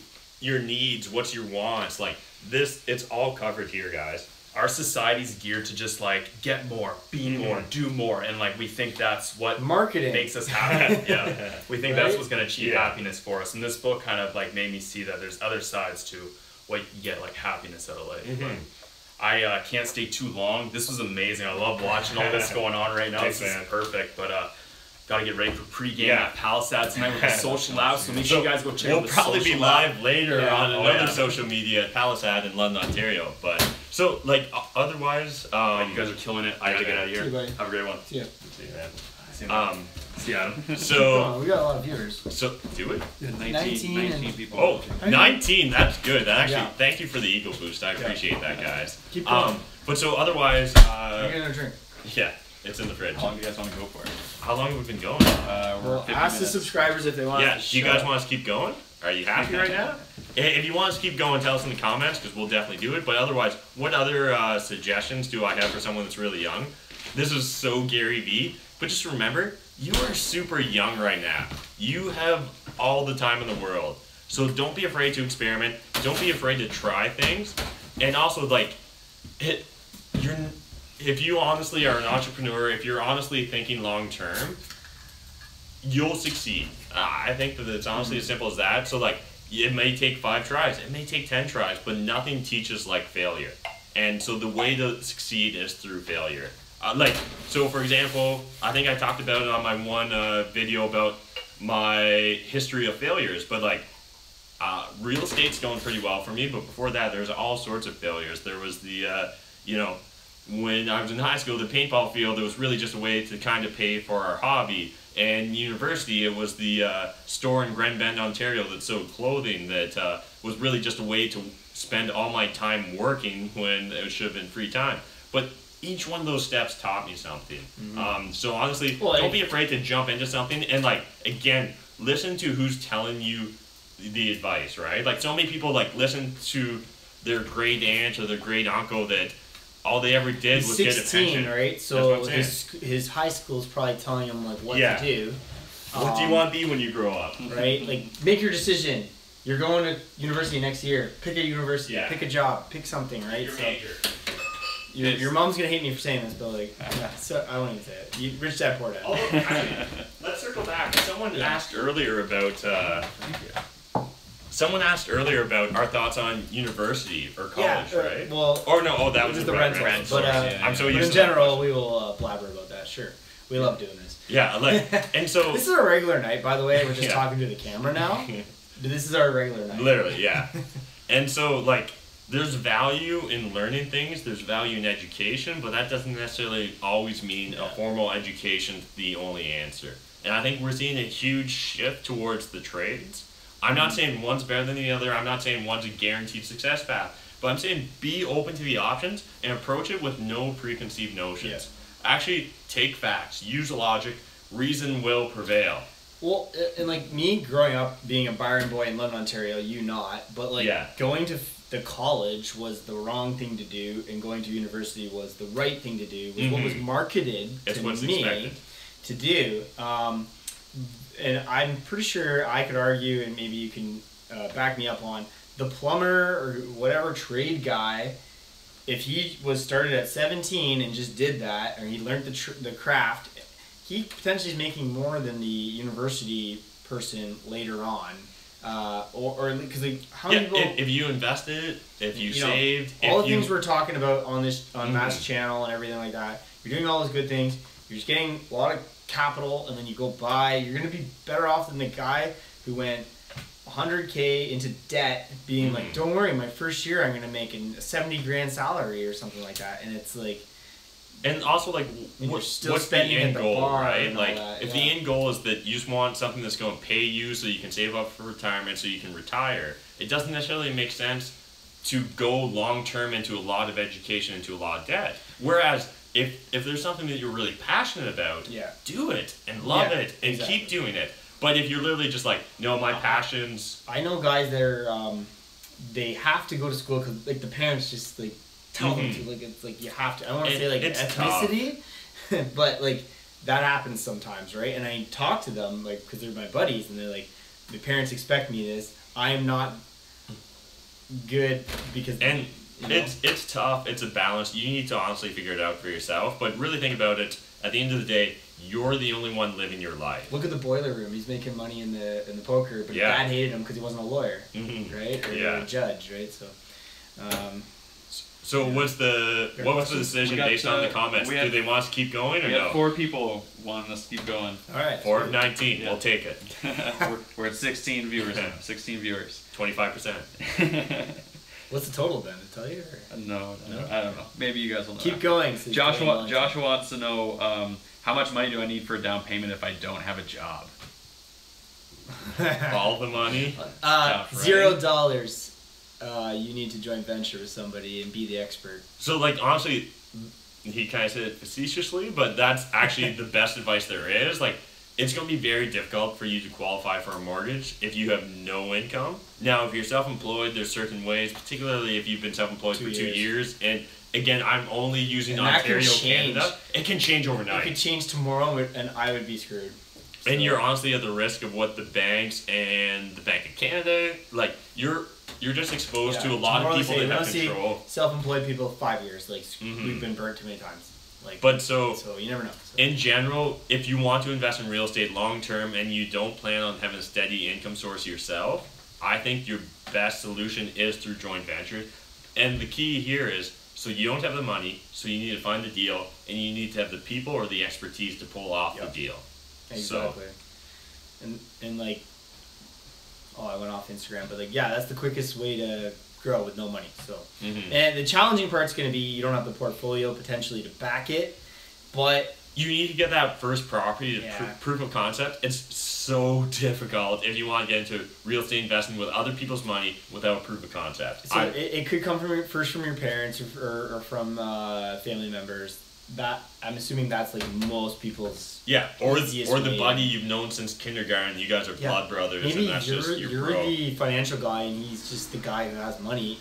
Speaker 2: your needs? What's your wants? Like, this, it's all covered here, guys.
Speaker 4: our society's geared to just like get more, be more, do more, and like we think that's what
Speaker 1: marketing
Speaker 4: makes us happy. Yeah, we think that's what's gonna achieve
Speaker 2: Yeah.
Speaker 4: happiness for us. And this book kind of like made me see that there's other sides to what you get like happiness out of life. But I can't stay too long. This was amazing. I love watching all this going on right now.
Speaker 2: Thanks,
Speaker 4: This is
Speaker 2: man.
Speaker 4: perfect. But got to get ready for pregame
Speaker 2: Yeah.
Speaker 4: at Palisade tonight with the social lab. So make sure you guys go check out
Speaker 2: We'll
Speaker 4: the
Speaker 2: probably be
Speaker 4: social lab.
Speaker 2: live later
Speaker 1: Yeah.
Speaker 2: on
Speaker 4: Oh,
Speaker 2: another
Speaker 4: yeah.
Speaker 2: social media at Palisade in London, Ontario. But so like otherwise,
Speaker 4: You guys are killing it. I gotta get out of here.
Speaker 1: See you, buddy.
Speaker 4: Have a great one.
Speaker 1: See ya.
Speaker 2: see you, man.
Speaker 4: See you, see you, Adam.
Speaker 1: Come
Speaker 2: So
Speaker 1: on, we got a lot of viewers.
Speaker 2: do it.
Speaker 3: 19
Speaker 1: and-
Speaker 3: people.
Speaker 2: Oh,
Speaker 1: Okay.
Speaker 2: 19, that's good. That actually,
Speaker 1: Yeah.
Speaker 2: thank you for the ego boost. I appreciate that, guys.
Speaker 1: Keep going.
Speaker 2: But so otherwise,
Speaker 1: I'm getting a drink.
Speaker 2: yeah, it's in the fridge.
Speaker 3: How long do you guys want to go for?
Speaker 2: How long have we been going?
Speaker 3: We're
Speaker 1: Well,
Speaker 3: 50
Speaker 1: ask the
Speaker 3: minutes.
Speaker 1: subscribers if they want.
Speaker 2: Yeah,
Speaker 1: us to
Speaker 2: do you
Speaker 1: shut
Speaker 2: guys
Speaker 1: up.
Speaker 2: want us to keep going? Are you happy right now? If you want us to keep going, tell us in the comments because we'll definitely do it. But otherwise, what other suggestions do I have for someone that's really young? This is so Gary Vee, but just remember, you are super young right now. You have all the time in the world. So don't be afraid to experiment. Don't be afraid to try things. And also, like, if you honestly are an entrepreneur, if you're honestly thinking long term, you'll succeed. I think that it's honestly as simple as that. So like, it may take 5 tries, it may take 10 tries, but nothing teaches like failure. And so the way to succeed is through failure. So for example, I think I talked about it on my one video about my history of failures, but like, real estate's going pretty well for me, but before that, there's all sorts of failures. There was the, when I was in high school, the paintball field, it was really just a way to kind of pay for our hobby. And university, it was the store in Grand Bend, Ontario that sold clothing that was really just a way to spend all my time working when it should have been free time. But each one of those steps taught me something. So honestly, don't be afraid to jump into something. And like, again, listen to who's telling you the advice, right? Like so many people like listen to their great aunt or their great uncle that all they ever did was get
Speaker 1: 16,
Speaker 2: attention.
Speaker 1: right? So his high school's probably telling him like what to do.
Speaker 2: What do you want to be when you grow up?
Speaker 1: Right? Like make your decision. You're going to university next year. Pick a university.
Speaker 2: Yeah.
Speaker 1: Pick a job. Pick something, right?
Speaker 2: Your
Speaker 1: So
Speaker 2: major.
Speaker 1: your mom's gonna hate me for saying this, but like, so I won't even say it. Rich Dad Poor Dad.
Speaker 2: Although, actually, let's circle back. Someone asked earlier about our thoughts on university or college, right?
Speaker 1: Well,
Speaker 2: Or no, oh, that was
Speaker 1: the rentals.
Speaker 2: rent.
Speaker 1: But
Speaker 2: I'm so
Speaker 1: but
Speaker 2: used
Speaker 1: in
Speaker 2: to
Speaker 1: general, we will blabber about that. Sure, we love doing this.
Speaker 2: Yeah, like, and so
Speaker 1: This is our regular night, by the way. We're just
Speaker 2: Yeah.
Speaker 1: talking to the camera now. This is our regular night.
Speaker 2: literally, yeah. And so, like, there's value in learning things. There's value in education, but that doesn't necessarily always mean a formal education's the only answer. And I think we're seeing a huge shift towards the trades. I'm not saying one's better than the other. I'm not saying one's a guaranteed success path. But I'm saying be open to the options and approach it with no preconceived notions. Actually, take facts. Use logic. Reason will prevail.
Speaker 1: Well, and like me growing up being a Byron boy in London, Ontario, you not, but like going to the college was the wrong thing to do, and going to university was the right thing to do. Was what was marketed
Speaker 2: It's
Speaker 1: to
Speaker 2: what's
Speaker 1: me
Speaker 2: expected.
Speaker 1: to do. And I'm pretty sure I could argue, and maybe you can back me up on the plumber or whatever trade guy. If he was started at 17 and just did that, or he learned the craft, he potentially is making more than the university person later on. Or because like, how many people...
Speaker 2: If you invested, if you saved...
Speaker 1: all the things we're talking about on Matt's channel and everything like that, you're doing all those good things, you're just getting a lot of capital, and then you go buy, you're going to be better off than the guy who went 100K into debt being like, don't worry, my first year I'm going to make a 70 grand salary or something like that. And it's like...
Speaker 2: And also, like,
Speaker 1: what's the
Speaker 2: end goal, right?
Speaker 1: and
Speaker 2: Like,
Speaker 1: all that,
Speaker 2: if the end goal is that you just want something that's going to pay you so you can save up for retirement so you can retire, it doesn't necessarily make sense to go long-term into a lot of education, into a lot of debt. Whereas, if there's something that you're really passionate about, do it and love it and keep doing it. But if you're literally just like, no, my passions...
Speaker 1: I know guys that are, they have to go to school because, like, the parents just, like, tell them to, like, it's like you have to. I don't want to say like ethnicity, but like that happens sometimes, right? And I talk to them like because they're my buddies, and they're like, the parents expect me this. I am not good because You know?
Speaker 2: It's tough. It's a balance. You need to honestly figure it out for yourself. But really think about it. At the end of the day, you're the only one living your life.
Speaker 1: Look at the boiler room. He's making money in the poker, but his dad hated him because he wasn't a lawyer, right? Or a judge, right?
Speaker 2: So what was the decision based on the comments? Do they want us to keep going or no?
Speaker 3: We have 4 people wanting us to keep going.
Speaker 1: All right.
Speaker 2: 4 of 19. Yeah. We'll take it.
Speaker 3: we're at 16 viewers now. 16 viewers.
Speaker 2: 25%.
Speaker 1: What's the total then? To tell you? Or?
Speaker 3: No, I don't know. Maybe you guys will know.
Speaker 1: Keep going. So
Speaker 3: Joshua wants to know how much money do I need for a down payment if I don't have a job?
Speaker 2: All the money?
Speaker 3: Tough, right?
Speaker 1: $0. You need to joint venture with somebody and be the expert.
Speaker 2: So, like, honestly, he kind of said it facetiously, but that's actually the best advice there is. Like, it's going to be very difficult for you to qualify for a mortgage if you have no income. Now, if you're self-employed, there's certain ways, particularly if you've been self-employed for 2 years. And again, I'm only using Ontario, Canada. It can change overnight.
Speaker 1: It could change tomorrow, and I would be screwed. So.
Speaker 2: And you're honestly at the risk of what the banks and the Bank of Canada, like, you're just exposed to a lot of people that have control.
Speaker 1: Self-employed people, 5 years. Like, we've been burnt too many times. Like,
Speaker 2: but
Speaker 1: so you never know. So.
Speaker 2: In general, if you want to invest in real estate long term and you don't plan on having a steady income source yourself, I think your best solution is through joint ventures. And the key here is, so you don't have the money, so you need to find the deal, and you need to have the people or the expertise to pull off the deal.
Speaker 1: Exactly. So, and like, I went off Instagram, but like, yeah, that's the quickest way to grow with no money. So, and the challenging part's going to be you don't have the portfolio potentially to back it, but
Speaker 2: you need to get that first property to proof of concept. It's so difficult if you want to get into real estate investing with other people's money without proof of concept.
Speaker 1: So it could come from your parents or from family members. That I'm assuming that's like most people's
Speaker 2: or the buddy you've known since kindergarten. You guys are blood brothers.
Speaker 1: Maybe
Speaker 2: and that's
Speaker 1: you're the financial guy and he's just the guy who has money.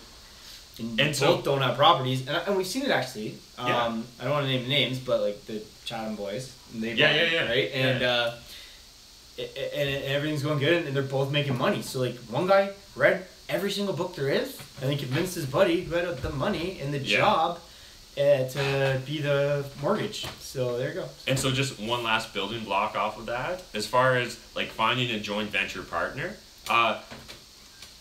Speaker 1: And so both don't have properties, and we've seen it actually. I don't want to name names, but like the Chatham boys, they right, and and everything's going good, and they're both making money. So like one guy read every single book there is, and he convinced his buddy who had the money and the job to be the mortgage. So there you go. And
Speaker 2: so just one last building block off of that, as far as like finding a joint venture partner.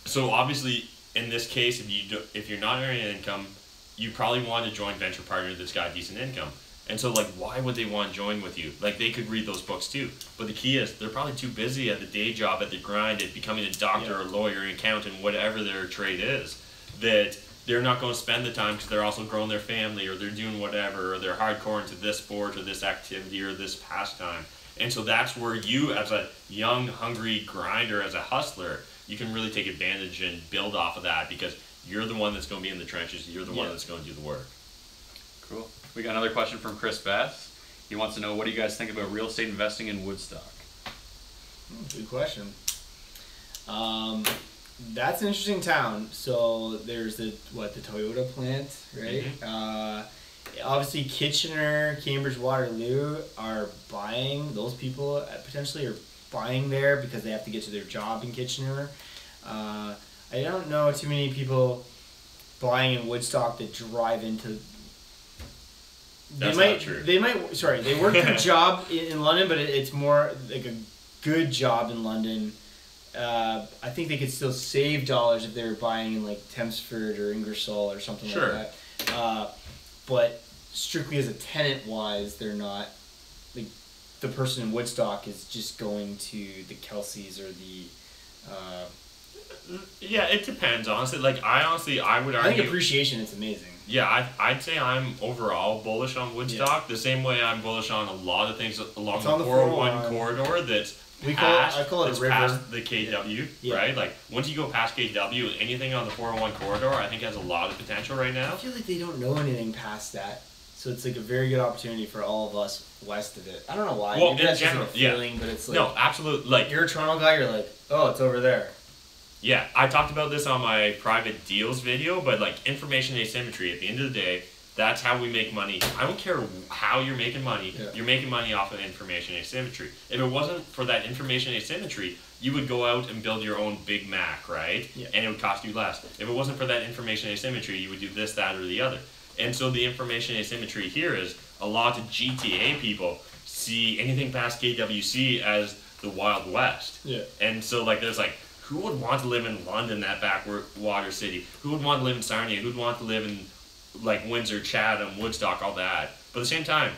Speaker 2: So obviously, in this case, if you're not earning income, you probably want a joint venture partner that's got decent income. And so, like, why would they want to join with you? Like, they could read those books too. But the key is, they're probably too busy at the day job, at the grind, at becoming a doctor or lawyer, an accountant, whatever their trade is, that they're not going to spend the time because they're also growing their family, or they're doing whatever, or they're hardcore into this sport or this activity or this pastime. And so that's where you, as a young, hungry grinder, as a hustler, you can really take advantage and build off of that, because you're the one that's going to be in the trenches. You're the one that's going to do the work.
Speaker 3: Cool. We got another question from Chris Bass. He wants to know, what do you guys think about real estate investing in Woodstock?
Speaker 1: Good question. That's an interesting town. So there's the Toyota plant, right? Obviously Kitchener, Cambridge, Waterloo are buying. Those people potentially are buying there because they have to get to their job in Kitchener. I don't know too many people buying in Woodstock that drive into.
Speaker 2: That's not true.
Speaker 1: They work a job in London, but it's more like a good job in London. I think they could still save dollars if they were buying in like Thamesford or Ingersoll or something like that. But strictly as a tenant wise, they're not. Like, the person in Woodstock is just going to the Kelseys or the.
Speaker 2: It depends, honestly. Like, I would argue.
Speaker 1: I think appreciation is amazing.
Speaker 2: Yeah, I'd say I'm overall bullish on Woodstock, the same way I'm bullish on a lot of things along the 401 corridor that's
Speaker 1: I call it a river.
Speaker 2: Past the KW, right? Like, once you go past KW, anything on the 401 corridor, I think has a lot of potential right now.
Speaker 1: I feel like they don't know anything past that. So it's like a very good opportunity for all of us west of it. I don't know why.
Speaker 2: Well,
Speaker 1: maybe that's just a feeling, but it's like...
Speaker 2: No, absolutely. Like,
Speaker 1: you're a Toronto guy, you're like, oh, it's over there.
Speaker 2: Yeah, I talked about this on my private deals video, but like information asymmetry, at the end of the day, That's how we make money. I don't care how you're making money.
Speaker 1: Yeah.
Speaker 2: You're making money off of information asymmetry. If it wasn't for that information asymmetry, you would go out and build your own Big Mac, right?
Speaker 1: Yeah.
Speaker 2: And it would cost you less. If it wasn't for that information asymmetry, you would do this, that, or the other. And so the information asymmetry here is a lot of GTA people see anything past KWC as the Wild West.
Speaker 1: Yeah.
Speaker 2: And so like there's like, who would want to live in London, that backwater city? Who would want to live in Sarnia? Who'd want to live in like Windsor, Chatham, Woodstock, all that? But at the same time,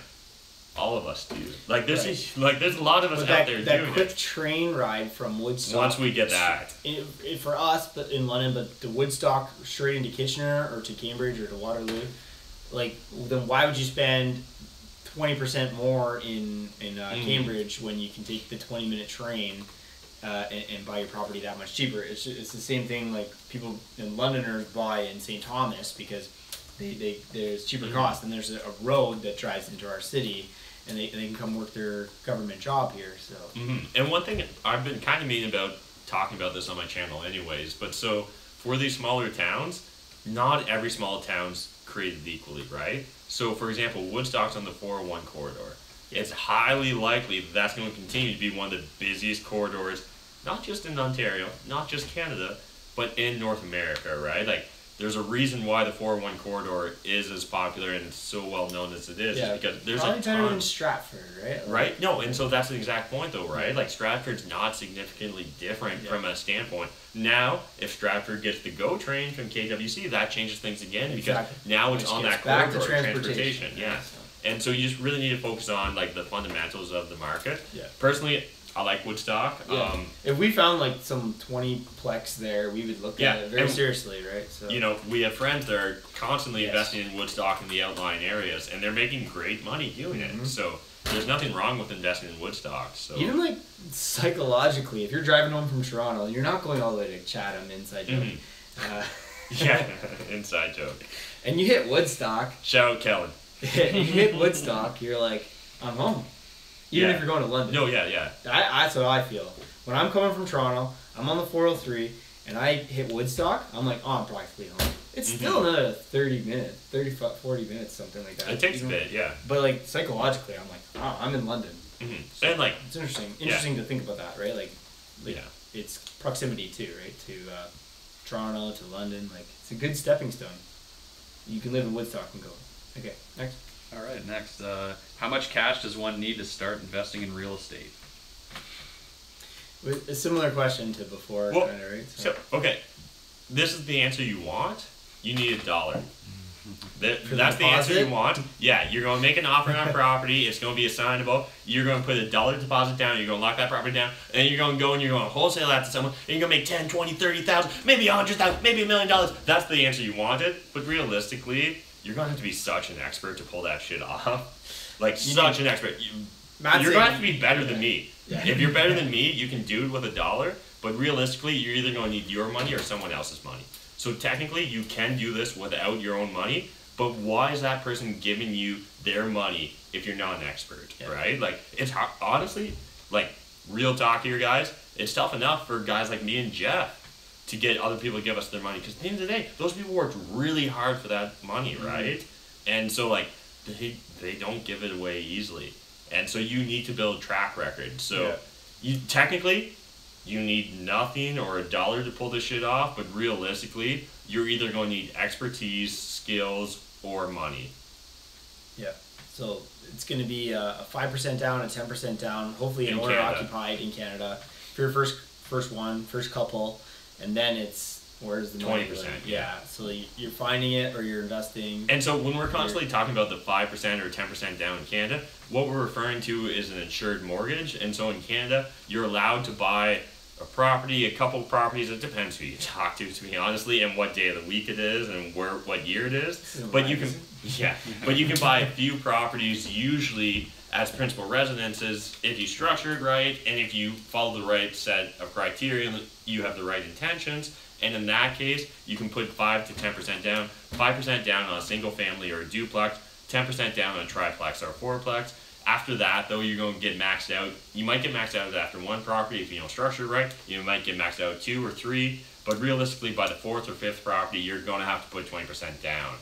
Speaker 2: all of us do. Like there's there's a lot of us out there
Speaker 1: that
Speaker 2: doing
Speaker 1: quick
Speaker 2: it.
Speaker 1: train ride from Woodstock.
Speaker 2: Once we get that,
Speaker 1: For us, but in London, but the Woodstock straight into Kitchener or to Cambridge or to Waterloo, like then why would you spend 20% more in Cambridge when you can take the 20-minute train and buy your property that much cheaper? It's the same thing like people in Londoners buy in St. Thomas because there's cheaper cost, and there's a road that drives into our city, and they can come work their government job here. So
Speaker 2: And one thing I've been kind of mean about talking about this on my channel anyways, but so for these smaller towns, not every small town's created equally, right? So for example, Woodstock's on the 401 corridor. It's highly likely that's going to continue to be one of the busiest corridors, not just in Ontario, not just Canada, but in North America, right? Like, there's a reason why the 401 corridor is as popular and so well known as it is.
Speaker 1: yeah,
Speaker 2: Because there's
Speaker 1: probably
Speaker 2: a
Speaker 1: better
Speaker 2: ton,
Speaker 1: than Stratford, right?
Speaker 2: right? No, and so that's the exact point though, right? Like Stratford's not significantly different from a standpoint. Now, if Stratford gets the GO train from KWC, that changes things again because now it's
Speaker 1: Which
Speaker 2: on
Speaker 1: gets
Speaker 2: that
Speaker 1: back to
Speaker 2: corridor,
Speaker 1: transportation.
Speaker 2: yeah.
Speaker 1: So.
Speaker 2: And so you just really need to focus on like the fundamentals of the market.
Speaker 1: Yeah.
Speaker 2: Personally, I like Woodstock.
Speaker 1: Yeah. If we found like some 20-plex there, we would look at it very seriously, right? So
Speaker 2: You know, we have friends that are constantly
Speaker 1: Yes.
Speaker 2: investing in Woodstock in the outlying areas, and they're making great money doing it. So there's nothing wrong with investing in Woodstock. So
Speaker 1: even like psychologically, if you're driving home from Toronto, you're not going all the way to Chatham, inside joke.
Speaker 2: yeah, inside joke.
Speaker 1: And you hit Woodstock.
Speaker 2: Shout out Kellen.
Speaker 1: You hit Woodstock, you're like, I'm home. Even if you're going to London.
Speaker 2: No, yeah.
Speaker 1: That's what I feel. When I'm coming from Toronto, I'm on the 403, and I hit Woodstock, I'm like, oh, I'm practically home. It's still another 30 minutes, 40 minutes, something like that.
Speaker 2: It takes a bit, yeah.
Speaker 1: But like psychologically, I'm like, oh, I'm in London. So
Speaker 2: And like,
Speaker 1: it's interesting to think about that, right? Like it's proximity too, right? To Toronto, to London. Like it's a good stepping stone. You can live in Woodstock and go. Okay, next.
Speaker 3: All right, next. How much cash does one need to start investing in real estate?
Speaker 1: A similar question to before,
Speaker 2: well,
Speaker 1: kind of, right?
Speaker 2: so okay, this is the answer you want. You need $1. That's the answer you want. Yeah, you're going to make an offer on a property. It's going to be assignable. You're going to put $1 deposit down. You're going to lock that property down. And then you're going to go and you're going to wholesale that to someone. And you're going to make 10, 20, 30,000, maybe 100,000, maybe $1 million. That's the answer you wanted. But realistically, you're going to have to be such an expert to pull that shit off. Like, such an expert. You're going to have to be better than me.
Speaker 1: Yeah.
Speaker 2: If you're better than me, you can do it with $1. But realistically, you're either going to need your money or someone else's money. So technically, you can do this without your own money, but why is that person giving you their money if you're not an expert, right? Like, it's hard, honestly, like, real talk here, guys, it's tough enough for guys like me and Jeff to get other people to give us their money, because at the end of the day, those people worked really hard for that money, right? And so, like, they don't give it away easily. And so you need to build a track record. So you technically, you need nothing or $1 to pull this shit off, but realistically, you're either going to need expertise, skills, or money.
Speaker 1: Yeah. So it's going to be a 5% down, a 10% down, hopefully an owner occupied in Canada for your first couple, and then it's where's the
Speaker 2: 20%.
Speaker 1: Yeah. So you're finding it or you're investing.
Speaker 2: And so when we're constantly talking about the 5% or 10% down in Canada, what we're referring to is an insured mortgage. And so in Canada, you're allowed to buy a property, a couple of properties. It depends who you talk to be honestly, and what day of the week it is, and what year it is. But you can buy a few properties usually as principal residences if you structure it right, and if you follow the right set of criteria, and you have the right intentions. And in that case, you can put 5 to 10% down, 5% down on a single family or a duplex, 10% down on a triplex or a fourplex. After that, though, you're going to get maxed out. You might get maxed out after one property if you don't structure it right. You might get maxed out 2 or 3. But realistically, by the 4th or 5th property, you're going to have to put 20% down.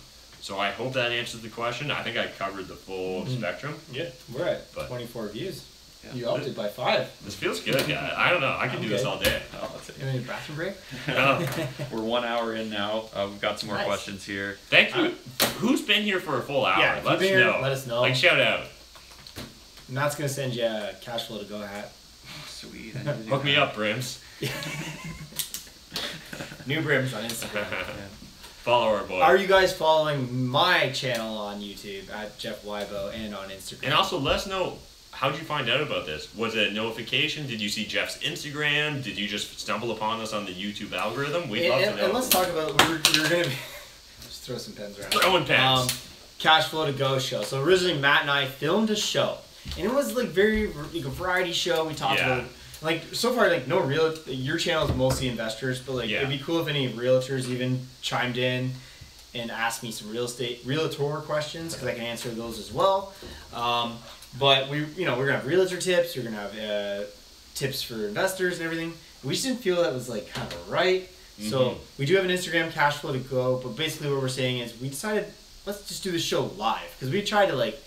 Speaker 2: So I hope that answers the question. I think I covered the full spectrum.
Speaker 1: Yeah, we're at
Speaker 2: But-
Speaker 1: 24 views.
Speaker 3: Yeah.
Speaker 1: You upped it by 5.
Speaker 2: This feels good, guys. I don't know. I could do this
Speaker 1: Okay.
Speaker 2: all day.
Speaker 3: Oh, that's it.
Speaker 1: You need a bathroom break?
Speaker 3: We're 1 hour in now. We've got some more
Speaker 1: Nice.
Speaker 3: questions here.
Speaker 2: Thank you. Who's been here for a full hour?
Speaker 1: Yeah, if you've
Speaker 2: Let's
Speaker 1: been here,
Speaker 2: know.
Speaker 1: let us know.
Speaker 2: Like, shout out.
Speaker 1: Matt's gonna send you a cash flow to go hat.
Speaker 3: Sweet.
Speaker 2: Hook me up, Brims.
Speaker 1: New brims on Instagram.
Speaker 2: Follow our boy.
Speaker 1: Are you guys following my channel on YouTube at Jeff Wybo and on Instagram?
Speaker 2: And also, let us know, how did you find out about this? Was it a notification? Did you see Jeff's Instagram? Did you just stumble upon us on the YouTube algorithm? We'd love to know.
Speaker 1: And let's talk about, we were going to be, just throw some pens around.
Speaker 2: Throwing pens.
Speaker 1: Cash Flow to Go show. So originally Matt and I filmed a show. And it was like very, like a variety show. We talked
Speaker 2: Yeah.
Speaker 1: about, like so far, like no real, your channel is mostly investors, but like
Speaker 2: Yeah.
Speaker 1: it'd be cool if any realtors even chimed in and asked me some realtor questions, because I can answer those as well. But we're gonna have realtor tips. We're gonna have tips for investors and everything. We just didn't feel that was like kind of right. So we do have an Instagram, Cash Flow to Go. But basically, what we're saying is we decided let's just do the show live, because we tried to like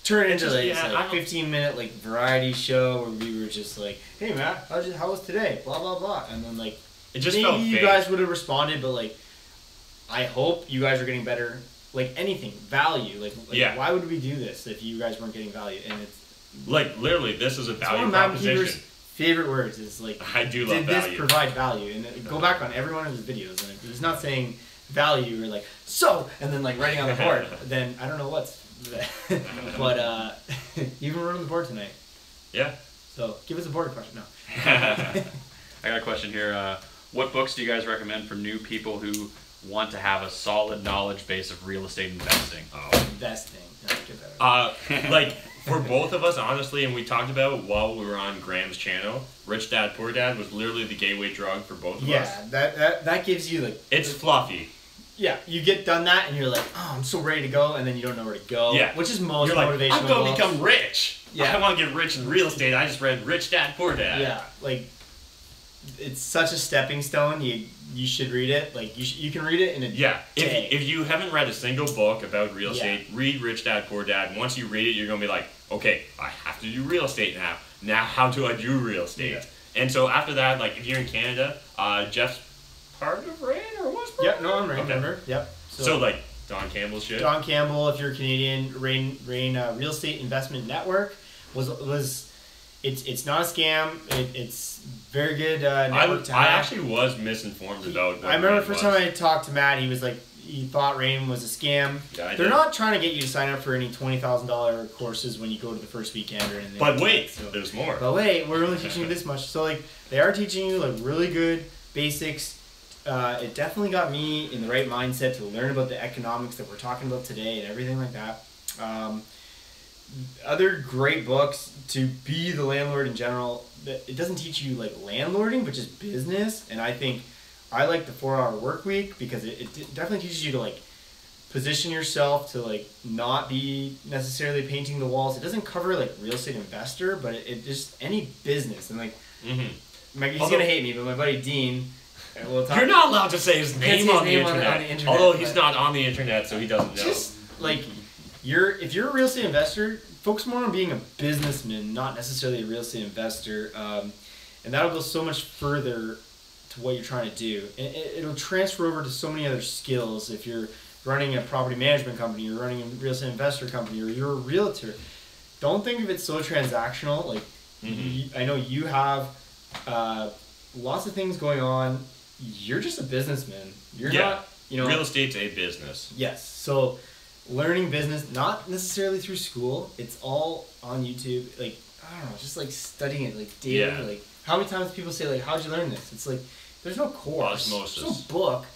Speaker 1: turn it into
Speaker 2: just-
Speaker 1: like
Speaker 2: yeah,
Speaker 1: this, like 15-minute like variety show where we were just like, hey Matt, how was today? Blah blah blah, and then like
Speaker 2: It just
Speaker 1: maybe
Speaker 2: felt
Speaker 1: you
Speaker 2: fake.
Speaker 1: guys would have responded, but like I hope you guys are getting better. Like anything, value. Like
Speaker 2: Yeah.
Speaker 1: why would we do this if you guys weren't getting value? And it's
Speaker 2: Like, literally, this is a
Speaker 1: one
Speaker 2: value
Speaker 1: of Matt
Speaker 2: proposition.
Speaker 1: McKeever's favorite words is like,
Speaker 2: I do love
Speaker 1: did this
Speaker 2: value.
Speaker 1: provide value? And go back on every one of his videos, and he's not saying value or like so, and then like writing on the board. Then I don't know what's, but you even wrote on the board tonight.
Speaker 2: Yeah.
Speaker 1: So give us a board question. No.
Speaker 3: I got a question here. What books do you guys recommend for new people who want to have a solid knowledge base of real estate investing?
Speaker 1: Investing. No, get that.
Speaker 2: Like, for both of us, honestly, and we talked about while we were on Graham's channel, Rich Dad, Poor Dad was literally the gateway drug for both of us.
Speaker 1: Yeah, that gives you like,
Speaker 2: It's fluffy.
Speaker 1: yeah, you get done that and you're like, oh, I'm so ready to go, and then you don't know where to go.
Speaker 2: Yeah.
Speaker 1: Which is most
Speaker 2: You're like,
Speaker 1: motivational
Speaker 2: I'm going to
Speaker 1: books.
Speaker 2: become rich.
Speaker 1: Yeah.
Speaker 2: I want to get rich in real estate. I just read Rich Dad, Poor Dad.
Speaker 1: Yeah, like it's such a stepping stone. You should read it. Like you can read it in a
Speaker 2: Yeah.
Speaker 1: day.
Speaker 2: If you haven't read a single book about real
Speaker 1: Yeah.
Speaker 2: estate, read Rich Dad, Poor Dad. Once you read it, you're going to be like, okay, I have to do real estate now. Now, how do I do real estate?
Speaker 1: Yeah.
Speaker 2: And so after that, like, if you're in Canada, Jeff's part of Rain or was part
Speaker 1: Yep,
Speaker 2: of
Speaker 1: no, I'm right.
Speaker 2: Okay.
Speaker 1: Remember? Yep.
Speaker 2: So, like, Don Campbell's shit.
Speaker 1: Don Campbell, if you're Canadian, Rain Real Estate Investment Network was it's not a scam. It's very good network to
Speaker 2: I
Speaker 1: have.
Speaker 2: actually was misinformed about what
Speaker 1: I remember
Speaker 2: Rain
Speaker 1: the first
Speaker 2: was.
Speaker 1: time I talked to Matt, he was like, he thought Rain was a scam.
Speaker 2: Yeah, I
Speaker 1: They're
Speaker 2: did.
Speaker 1: not trying to get you to sign up for any $20,000 courses when you go to the first weekend or anything.
Speaker 2: But
Speaker 1: like
Speaker 2: wait,
Speaker 1: that, so.
Speaker 2: there's more.
Speaker 1: But wait, we're only teaching you this much. So like, they are teaching you like really good basics. It definitely got me in the right mindset to learn about the economics that we're talking about today and everything like that. Other great books to be the landlord in general. It doesn't teach you like landlording, but just business. And I think I like the 4-Hour Work Week because it definitely teaches you to like position yourself to like not be necessarily painting the walls. It doesn't cover like real estate investor, but it just any business and like.
Speaker 2: Mm-hmm.
Speaker 1: He's gonna hate me, but my buddy Dean. We'll talk,
Speaker 2: You're not allowed to say his
Speaker 1: Can't
Speaker 2: name,
Speaker 1: say his
Speaker 2: on,
Speaker 1: name
Speaker 2: the
Speaker 1: on the
Speaker 2: internet,
Speaker 1: internet,
Speaker 2: although he's
Speaker 1: but-
Speaker 2: not on the internet, so he doesn't know.
Speaker 1: just like if you're a real estate investor, focus more on being a businessman, not necessarily a real estate investor, and that'll go so much further to what you're trying to do. And it'll transfer over to so many other skills. If you're running a property management company, you're running a real estate investor company, or you're a realtor, don't think of it so transactional. Like I know you have lots of things going on. You're just a businessman. You're not,
Speaker 2: real estate's a business.
Speaker 1: Yes. So learning business, not necessarily through school. It's all on YouTube. Like, I don't know, just like studying it like daily.
Speaker 2: Yeah.
Speaker 1: Like, how many times people say like, how'd you learn this? It's like, there's no course.
Speaker 2: Osmosis.
Speaker 1: There's no book.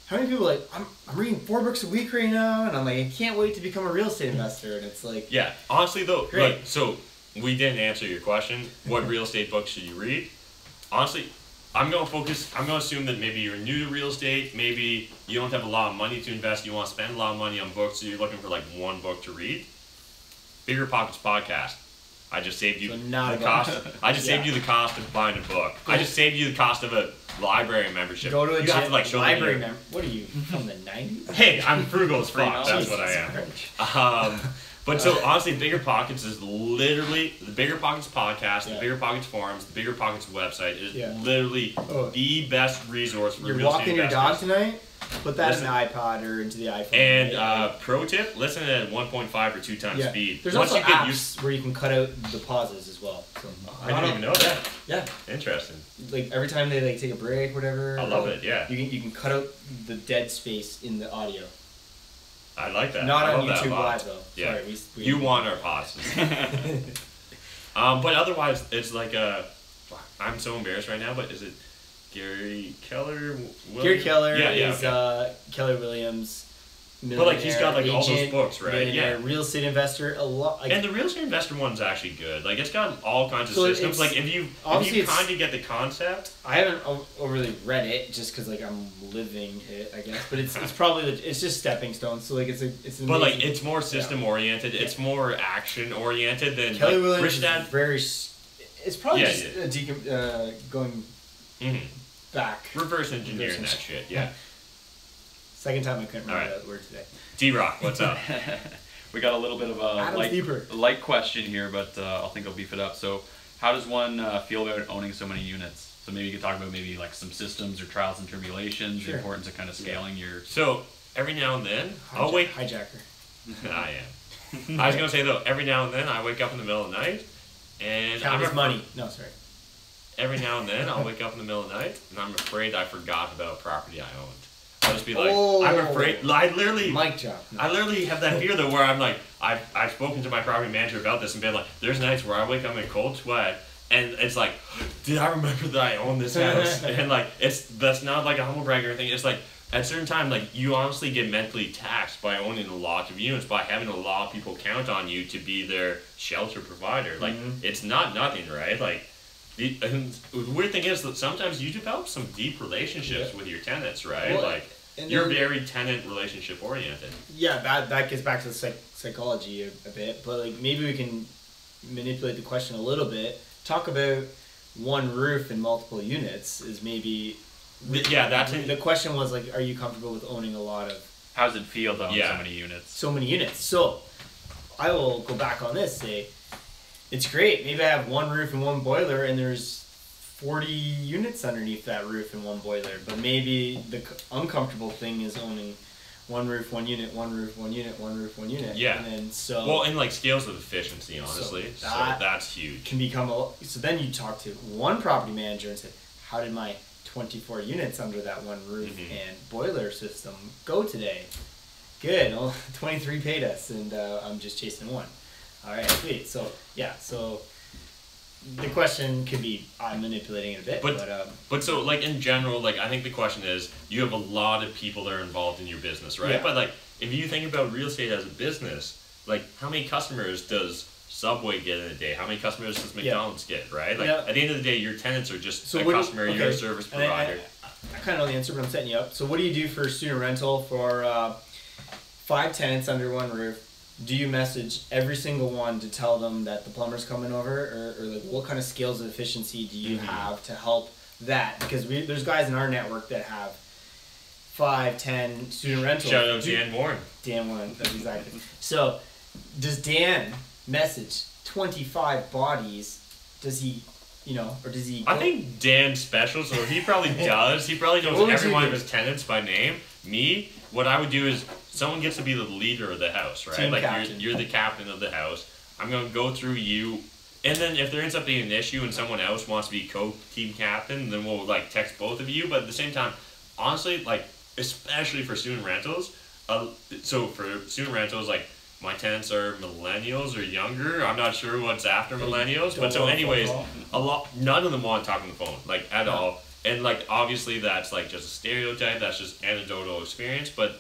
Speaker 1: How many people are like, I'm reading 4 books a week right now, and I'm like, I can't wait to become a real estate investor. And it's like,
Speaker 2: Yeah, honestly though,
Speaker 1: Great.
Speaker 2: like, so we didn't answer your question. What real estate books should you read? Honestly, I'm going to assume that maybe you're new to real estate, maybe you don't have a lot of money to invest, you want to spend a lot of money on books, so you're looking for like one book to read. Bigger Pockets Podcast. I just saved you
Speaker 1: So not
Speaker 2: the
Speaker 1: a
Speaker 2: cost.
Speaker 1: bunch.
Speaker 2: I just saved you the cost of buying a book. I just saved you the cost of a library membership.
Speaker 1: Go to a
Speaker 2: you have to like show
Speaker 1: library
Speaker 2: them
Speaker 1: member. What are you from the 90s?
Speaker 2: Hey, I'm frugal as fuck. That's
Speaker 1: Jesus
Speaker 2: what I am.
Speaker 1: Christ.
Speaker 2: But so honestly, Bigger Pockets is literally the Bigger Pockets podcast,
Speaker 1: Yeah.
Speaker 2: the Bigger Pockets forums, the Bigger Pockets website is
Speaker 1: Yeah.
Speaker 2: literally
Speaker 1: Oh.
Speaker 2: the best resource for
Speaker 1: You're
Speaker 2: real estate
Speaker 1: walking your dog
Speaker 2: investors.
Speaker 1: tonight? Put that
Speaker 2: Listen.
Speaker 1: in the iPod or into the iPhone.
Speaker 2: And pro tip: listen at 1.5 or 2 times
Speaker 1: yeah.
Speaker 2: speed.
Speaker 1: There's
Speaker 2: Once
Speaker 1: also
Speaker 2: you get
Speaker 1: apps
Speaker 2: used,
Speaker 1: where you can cut out the pauses as well. So,
Speaker 2: I didn't even know that.
Speaker 1: Yeah.
Speaker 2: Interesting.
Speaker 1: Like every time they like take a break, whatever.
Speaker 2: I love it. Yeah,
Speaker 1: You can cut out the dead space in the audio.
Speaker 2: I like that.
Speaker 1: Not
Speaker 2: I
Speaker 1: on
Speaker 2: love that a
Speaker 1: YouTube
Speaker 2: lot.
Speaker 1: Live though.
Speaker 2: Yeah.
Speaker 1: Sorry, we
Speaker 2: You want our pauses. But otherwise, it's like I'm so embarrassed right now. But is it Gary Keller?
Speaker 1: Gary Keller is
Speaker 2: okay.
Speaker 1: Keller Williams.
Speaker 2: But like he's got like all those
Speaker 1: agent,
Speaker 2: books, right? Yeah.
Speaker 1: Real estate investor, a lot. Like,
Speaker 2: And the real estate investor one's actually good. Like it's got all kinds of
Speaker 1: So
Speaker 2: systems.
Speaker 1: it's-
Speaker 2: Like if you
Speaker 1: obviously it's-
Speaker 2: kind of get the concept,
Speaker 1: I haven't overly read it just because like I'm living it, I guess. But it's probably it's just stepping stones. So like it's an
Speaker 2: but like
Speaker 1: amazing-
Speaker 2: it's more system oriented. It's more action oriented than
Speaker 1: Kelly
Speaker 2: like,
Speaker 1: Williams
Speaker 2: Rich
Speaker 1: is
Speaker 2: Dad.
Speaker 1: very. It's probably
Speaker 2: Yeah,
Speaker 1: just going
Speaker 2: Mhm.
Speaker 1: back.
Speaker 2: Reverse engineering
Speaker 1: Reverse
Speaker 2: that shit. Yeah.
Speaker 1: Second time I couldn't remember
Speaker 2: Alright.
Speaker 1: that word today.
Speaker 2: D-Rock, what's up?
Speaker 3: We got a little bit of
Speaker 1: Adam's
Speaker 3: a
Speaker 1: deeper.
Speaker 3: light question here, but I think I'll beef it up. So, how does one feel about owning so many units? So maybe you could talk about maybe like some systems or trials and tribulations,
Speaker 1: Sure.
Speaker 3: the importance of kind of scaling your.
Speaker 2: So every now and then, I'll wake.
Speaker 1: Hijacker.
Speaker 2: I am. I was gonna say though, every now and then I wake up in the middle of the night, and
Speaker 1: Count his
Speaker 2: afraid-
Speaker 1: money. No, sorry.
Speaker 2: Every now and then I'll wake up in the middle of the night, and I'm afraid I forgot about a property I owned. I'll just be like,
Speaker 1: Oh.
Speaker 2: I'm afraid. I literally.
Speaker 1: Mic drop. No.
Speaker 2: I literally have that fear though, where I'm like, I've spoken to my property manager about this and been like, there's nights where I wake up in a cold sweat, and it's like, did I remember that I own this house? And like, that's not like a humble brag or anything. It's like at a certain time, like you honestly get mentally taxed by owning a lot of units, by having a lot of people count on you to be their shelter provider. Like it's not nothing, right? Like. And the weird thing is that sometimes you develop some deep relationships with your tenants, right?
Speaker 1: Well,
Speaker 2: like
Speaker 1: and
Speaker 2: you're
Speaker 1: then-
Speaker 2: very tenant relationship oriented.
Speaker 1: Yeah, that gets back to the psychology a bit, but like maybe we can manipulate the question a little bit. Talk about one roof and multiple units is maybe.
Speaker 2: Yeah, that's it.
Speaker 1: The question was like, are you comfortable with owning a lot of
Speaker 3: How does it feel to own
Speaker 2: Yeah.
Speaker 3: so many units?
Speaker 1: so many units? So, I will go back on this. Say, it's great. Maybe I have one roof and one boiler, and there's 40 units underneath that roof and one boiler. But maybe the uncomfortable thing is owning one roof, one unit, one roof, one unit, one roof, one unit.
Speaker 2: Yeah.
Speaker 1: And then so
Speaker 2: Well, and like scales of efficiency, honestly. So,
Speaker 1: that
Speaker 2: that's huge.
Speaker 1: can become so then you talk to one property manager and say, how did my 24 units under that one roof and boiler system go today? Good. Well, 23 paid us, and I'm just chasing one. All right, sweet. So yeah, so the question could be, I'm manipulating it a bit,
Speaker 2: But so like in general, like I think the question is, you have a lot of people that are involved in your business, right?
Speaker 1: Yeah.
Speaker 2: But like if you think about real estate as a business, like how many customers does Subway get in a day? How many customers does McDonald's get, right? Like at the end of the day, your tenants are just a customer, you're a service
Speaker 1: And
Speaker 2: provider.
Speaker 1: I kind of know the answer, but I'm setting you up. So what do you do for student rental for 5 tenants under one roof? Do you message every single one to tell them that the plumber's coming over, or like what kind of scales of efficiency do you have to help that? Because there's guys in our network that have 5, 10 student rentals.
Speaker 2: Shout out Dan Warren.
Speaker 1: Dan Warren, that's exactly. So, does Dan message 25 bodies? Does he, or does he?
Speaker 2: I think Dan's special, so he probably does. He probably knows
Speaker 1: What would
Speaker 2: every
Speaker 1: you
Speaker 2: one
Speaker 1: do?
Speaker 2: of his tenants by name. Me, what I would do is someone gets to be the leader of the house, right?
Speaker 1: Team
Speaker 2: like
Speaker 1: captain.
Speaker 2: you're the captain of the house. I'm gonna go through you, and then if there ends up being an issue and someone else wants to be co-team captain, then we'll like text both of you. But at the same time, honestly, like especially for student rentals, so for student rentals, like my tenants are millennials or younger. I'm not sure what's after millennials, but so anyways, none of them want to talk on the phone, like at all. And like obviously that's like just a stereotype, that's just anecdotal experience, but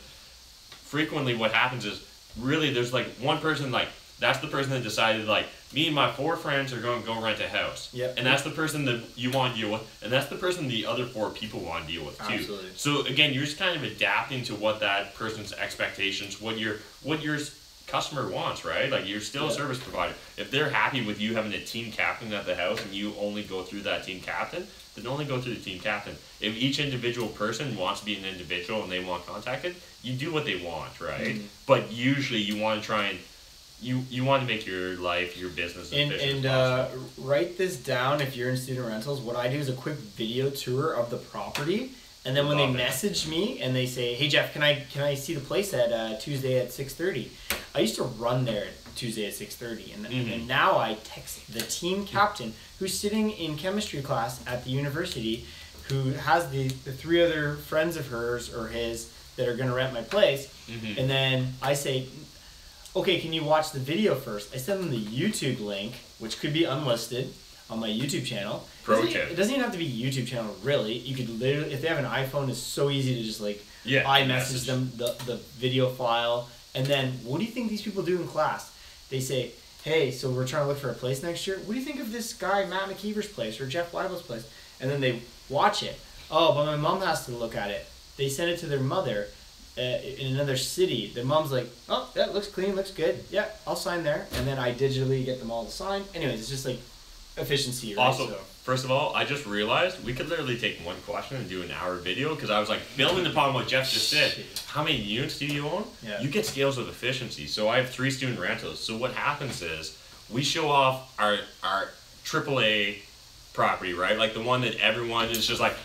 Speaker 2: frequently what happens is really there's like one person, like that's the person that decided like me and my 4 friends are going to go rent a house.
Speaker 1: Yep.
Speaker 2: And that's the person that you want to deal with, and that's the person the other 4 people want to deal with too.
Speaker 1: Absolutely.
Speaker 2: So again, you're just kind of adapting to what that person's expectations, what your customer wants, right? Like you're still a service provider. If they're happy with you having a team captain at the house and you only go through that team captain, then only go through the team captain. If each individual person wants to be an individual and they want contacted, you do what they want, right? But usually you want to try and you want to make your life, your business as efficient as possible.
Speaker 1: Write this down if you're in student rentals. What I do is a quick video tour of the property, and then when they message me and they say, "Hey Jeff, can I see the place at Tuesday at 6:30?" I used to run there Tuesday at 6:30, and now I text the team captain who's sitting in chemistry class at the university, who has the 3 other friends of hers or his that are going to rent my place, and then I say, "Okay, can you watch the video first?" I send them the YouTube link, which could be unlisted on my YouTube channel.
Speaker 2: Pro tip.
Speaker 1: It doesn't even have to be a YouTube channel, really. You could literally, if they have an iPhone, it's so easy to just like iMessage them the video file. And then, what do you think these people do in class? They say, "Hey, so we're trying to look for a place next year. What do you think of this guy, Matt McKeever's place, or Jeff Wybo's place?" And then they watch it. "Oh, but my mom has to look at it." They send it to their mother in another city. The mom's like, "Oh, that looks clean, looks good. Yeah, I'll sign there." And then I digitally get them all to sign. Anyways, it's just like efficiency. Right?
Speaker 2: Also, first of all, I just realized we could literally take one question and do an hour video, because I was like building upon what Jeff just said. How many units do you own?
Speaker 1: Yeah.
Speaker 2: You get scales of efficiency. So I have 3 student rentals. So what happens is we show off our AAA property, right? Like the one that everyone is just like,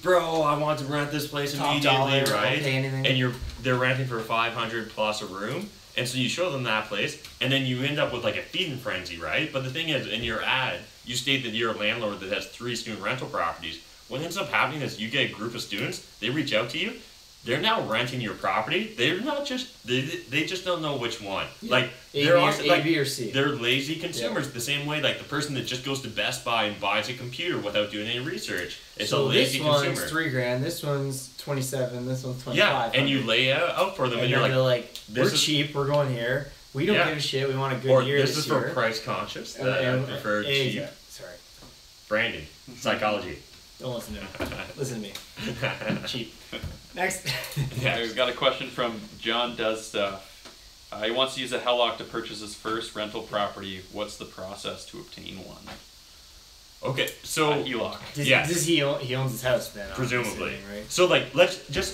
Speaker 2: "Bro, I want to rent this place
Speaker 1: Top
Speaker 2: immediately,"
Speaker 1: dollar,
Speaker 2: right?
Speaker 1: I'll pay anything.
Speaker 2: And they're renting for $500 plus a room. And so you show them that place, and then you end up with like a feeding frenzy, right? But the thing is, in your ad, you state that you're a landlord that has 3 student rental properties. What ends up happening is you get a group of students, they reach out to you, they're now renting your property. They're not just, they just don't know which one.
Speaker 1: Yeah.
Speaker 2: Like,
Speaker 1: A,
Speaker 2: they're
Speaker 1: B,
Speaker 2: also,
Speaker 1: A,
Speaker 2: like,
Speaker 1: B, or C.
Speaker 2: They're lazy consumers, the same way like the person that just goes to Best Buy and buys a computer without doing any research. It's a lazy consumer.
Speaker 1: This one's $3,000, this one's 27, this one's 25.
Speaker 2: Yeah, and you lay out for them, and you're
Speaker 1: they're like, "We're
Speaker 2: this is
Speaker 1: cheap, we're going here. We don't give a shit. We want a good year
Speaker 2: this is
Speaker 1: year."
Speaker 2: for price conscious. I prefer cheap.
Speaker 1: Sorry.
Speaker 2: Branding, psychology.
Speaker 1: Don't listen to me. Listen to me. Cheap. Next.
Speaker 3: Yeah, we've got a question from John Does Stuff. He wants to use a HELOC to purchase his first rental property. What's the process to obtain one?
Speaker 2: Okay, so
Speaker 3: HELOC.
Speaker 1: He owns his house then,
Speaker 2: presumably,
Speaker 1: right?
Speaker 2: So like,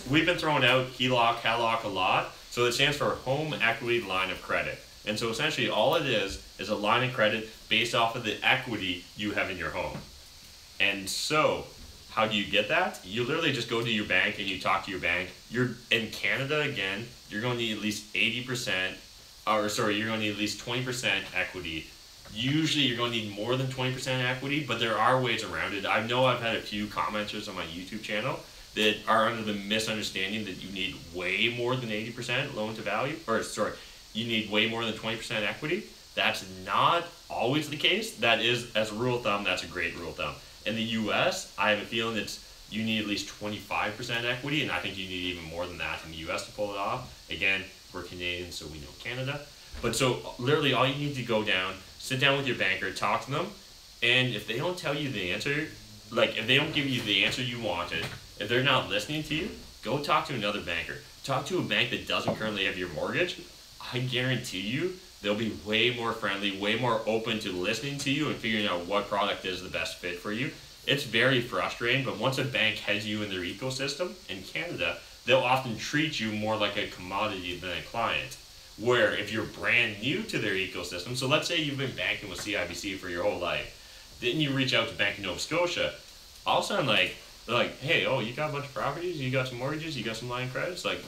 Speaker 2: we've been throwing out HELOC a lot. So it stands for Home Equity Line of Credit. And so essentially all it is a line of credit based off of the equity you have in your home. And so how do you get that? You literally just go to your bank and you talk to your bank. You're in Canada again, you're going to need at least 80%, you're going to need at least 20% equity. Usually you're going to need more than 20% equity, but there are ways around it. I know I've had a few commenters on my YouTube channel that are under the misunderstanding that you need way more than 80% loan to value, you need way more than 20% equity. That's not always the case. That is, as a rule of thumb, that's a great rule of thumb. In the US, I have a feeling that you need at least 25% equity, and I think you need even more than that in the US to pull it off. Again, we're Canadians, so we know Canada. But so literally all you need to go down, sit down with your banker, talk to them, and if they don't tell you the answer, like if they don't give you the answer you wanted, if they're not listening to you, go talk to another banker. Talk to a bank that doesn't currently have your mortgage. I guarantee you they'll be way more friendly, way more open to listening to you and figuring out what product is the best fit for you. It's very frustrating, but once a bank has you in their ecosystem in Canada, they'll often treat you more like a commodity than a client. Where if you're brand new to their ecosystem, so let's say you've been banking with CIBC for your whole life, then you reach out to Bank of Nova Scotia, all of a sudden they're like, "Hey, you got a bunch of properties, you got some mortgages, you got some line credits, like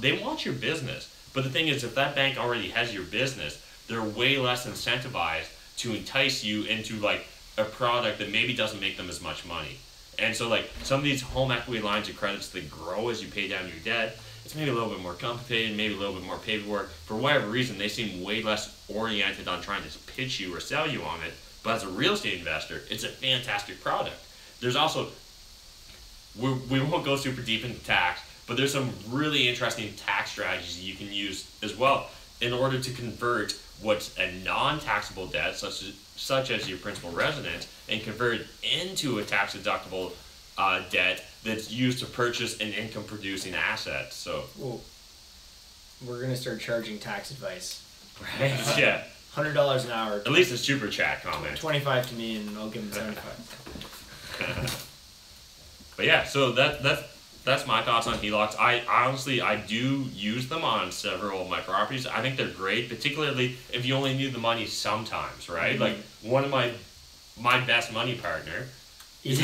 Speaker 2: they want your business." But the thing is, if that bank already has your business, they're way less incentivized to entice you into like a product that maybe doesn't make them as much money. And so like some of these home equity lines of credits that grow as you pay down your debt, it's maybe a little bit more complicated, maybe a little bit more paperwork. For whatever reason, they seem way less oriented on trying to pitch you or sell you on it. But as a real estate investor, it's a fantastic product. There's also, we won't go super deep into tax, but there's some really interesting tax strategies you can use as well in order to convert what's a non-taxable debt, such as your principal residence, and convert it into a tax-deductible debt that's used to purchase an income-producing asset. So,
Speaker 1: we're gonna start charging tax advice.
Speaker 2: Right? Yeah.
Speaker 1: $100 an hour.
Speaker 2: At least a super chat comment.
Speaker 1: 25 to me, and I'll give him 75.
Speaker 2: But yeah, so that's my thoughts on HELOCs. I honestly do use them on several of my properties. I think they're great, particularly if you only need the money sometimes, right?
Speaker 1: Mm-hmm.
Speaker 2: Like one of my best money partner.
Speaker 1: He's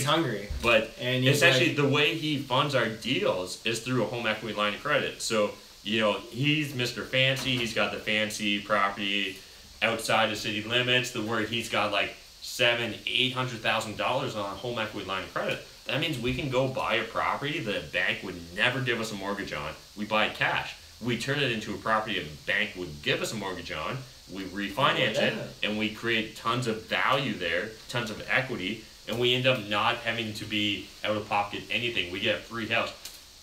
Speaker 1: hungry.
Speaker 2: But
Speaker 1: and he's
Speaker 2: essentially,
Speaker 1: like,
Speaker 2: the way he funds our deals is through a home equity line of credit. So, you know, he's Mr. Fancy. He's got the fancy property outside the city limits, where he's got like $700,000-800,000 on a home equity line of credit. That means we can go buy a property that a bank would never give us a mortgage on. We buy it cash. We turn it into a property a bank would give us a mortgage on. We refinance it, and we create tons of value there, tons of equity, and we end up not having to be out of pocket anything. We get a free house.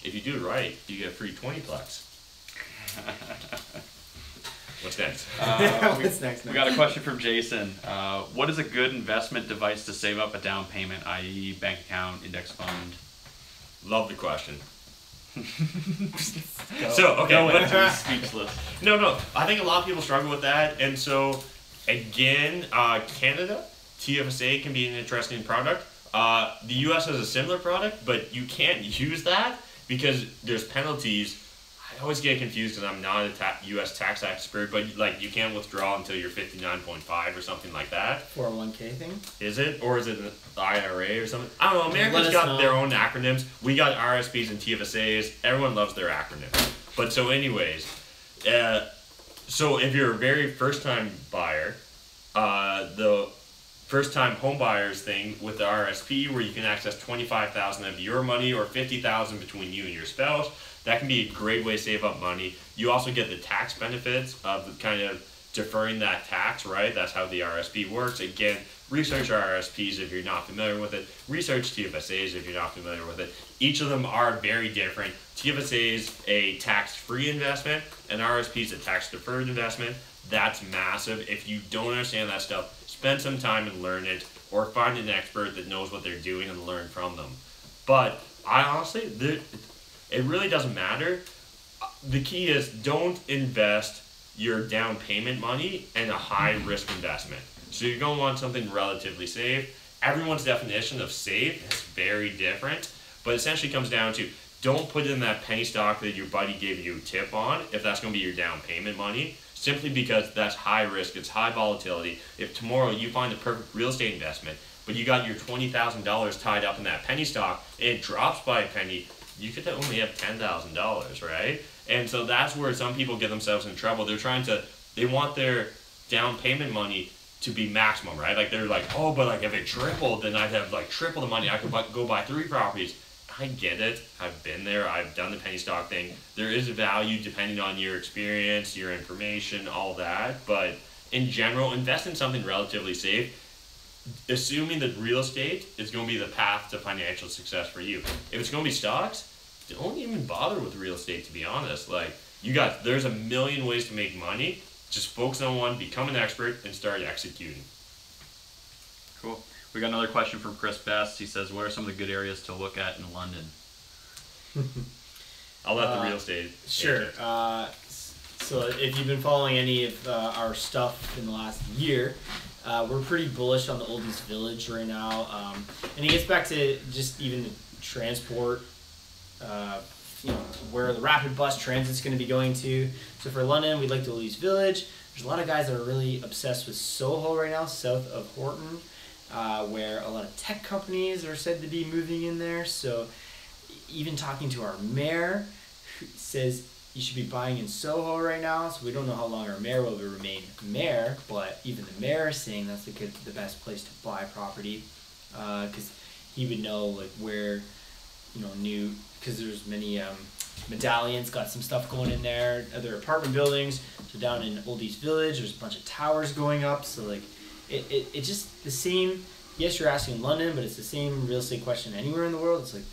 Speaker 2: If you do it right, you get a free 20-plex. What's next?
Speaker 1: What's next?
Speaker 3: We got a question from Jason. What is a good investment device to save up a down payment, i.e. bank account, index fund?
Speaker 2: Love the question. So, okay.
Speaker 3: Speechless.
Speaker 2: No. I think a lot of people struggle with that. And so, again, Canada, TFSA can be an interesting product. The US has a similar product, but you can't use that because there's penalties. I always get confused because I'm not a US tax expert, but like you can't withdraw until you're 59.5 or something like that.
Speaker 1: 401k thing?
Speaker 2: Is it? Or is it the IRA or something? I don't know. America's got their own acronyms. We got RSPs and TFSAs. Everyone loves their acronyms. But so anyways, so if you're a very first-time buyer, the first-time home buyers thing with the RSP, where you can access $25,000 of your money or $50,000 between you and your spouse, that can be a great way to save up money. You also get the tax benefits of kind of deferring that tax, right? That's how the RSP works. Again, research RSPs if you're not familiar with it. Research TFSAs if you're not familiar with it. Each of them are very different. TFSA is a tax-free investment, and RSP is a tax-deferred investment. That's massive. If you don't understand that stuff, spend some time and learn it, or find an expert that knows what they're doing and learn from them. But I honestly, it really doesn't matter. The key is don't invest your down payment money in a high risk investment. So you're going to want something relatively safe. Everyone's definition of safe is very different, but essentially comes down to don't put in that penny stock that your buddy gave you a tip on if that's going to be your down payment money, simply because that's high risk, it's high volatility. If tomorrow you find the perfect real estate investment, but you got your $20,000 tied up in that penny stock, and it drops by a penny, you could only have $10,000, right? And so that's where some people get themselves in trouble. They want their down payment money to be maximum, right? Like they're like, oh, but like if it tripled, then I'd have like triple the money. I could go buy 3 properties. I get it. I've been there. I've done the penny stock thing. There is a value depending on your experience, your information, all that. But in general, invest in something relatively safe, assuming that real estate is going to be the path to financial success for you. If it's going to be stocks, don't even bother with real estate, to be honest. Like there's a million ways to make money. Just focus on one, become an expert, and start executing.
Speaker 3: Cool. We got another question from Chris Best. He says, what are some of the good areas to look at in London?
Speaker 2: I'll let the real estate.
Speaker 1: Sure. So if you've been following any of our stuff in the last year, we're pretty bullish on the Oldies Village right now. And it gets back to just even the transport, where the rapid bus transit's going to be going to. So for London, we'd like the Oldies Village. There's a lot of guys that are really obsessed with Soho right now, south of Horton, where a lot of tech companies are said to be moving in there. So even talking to our mayor, who says you should be buying in Soho right now. So we don't know how long our mayor will remain mayor, but even the mayor is saying that's the best place to buy property, because he would know like where, because there's many medallions, got some stuff going in there, other apartment buildings. So down in Oldies Village, there's a bunch of towers going up. So like, it's just the same. Yes, you're asking London, but it's the same real estate question anywhere in the world. It's like,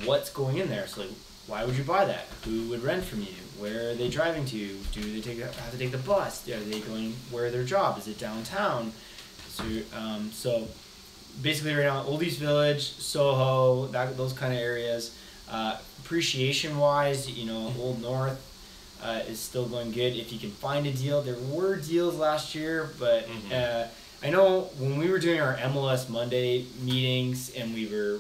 Speaker 1: what's going in there? So like, why would you buy that? Who would rent from you? Where are they driving to? Do they have to take the bus? Are they going where their job? Is it downtown? So basically right now, Oldies Village, Soho, those kind of areas. Appreciation wise, Old North, is still going good. If you can find a deal, there were deals last year, but I know when we were doing our MLS Monday meetings and we were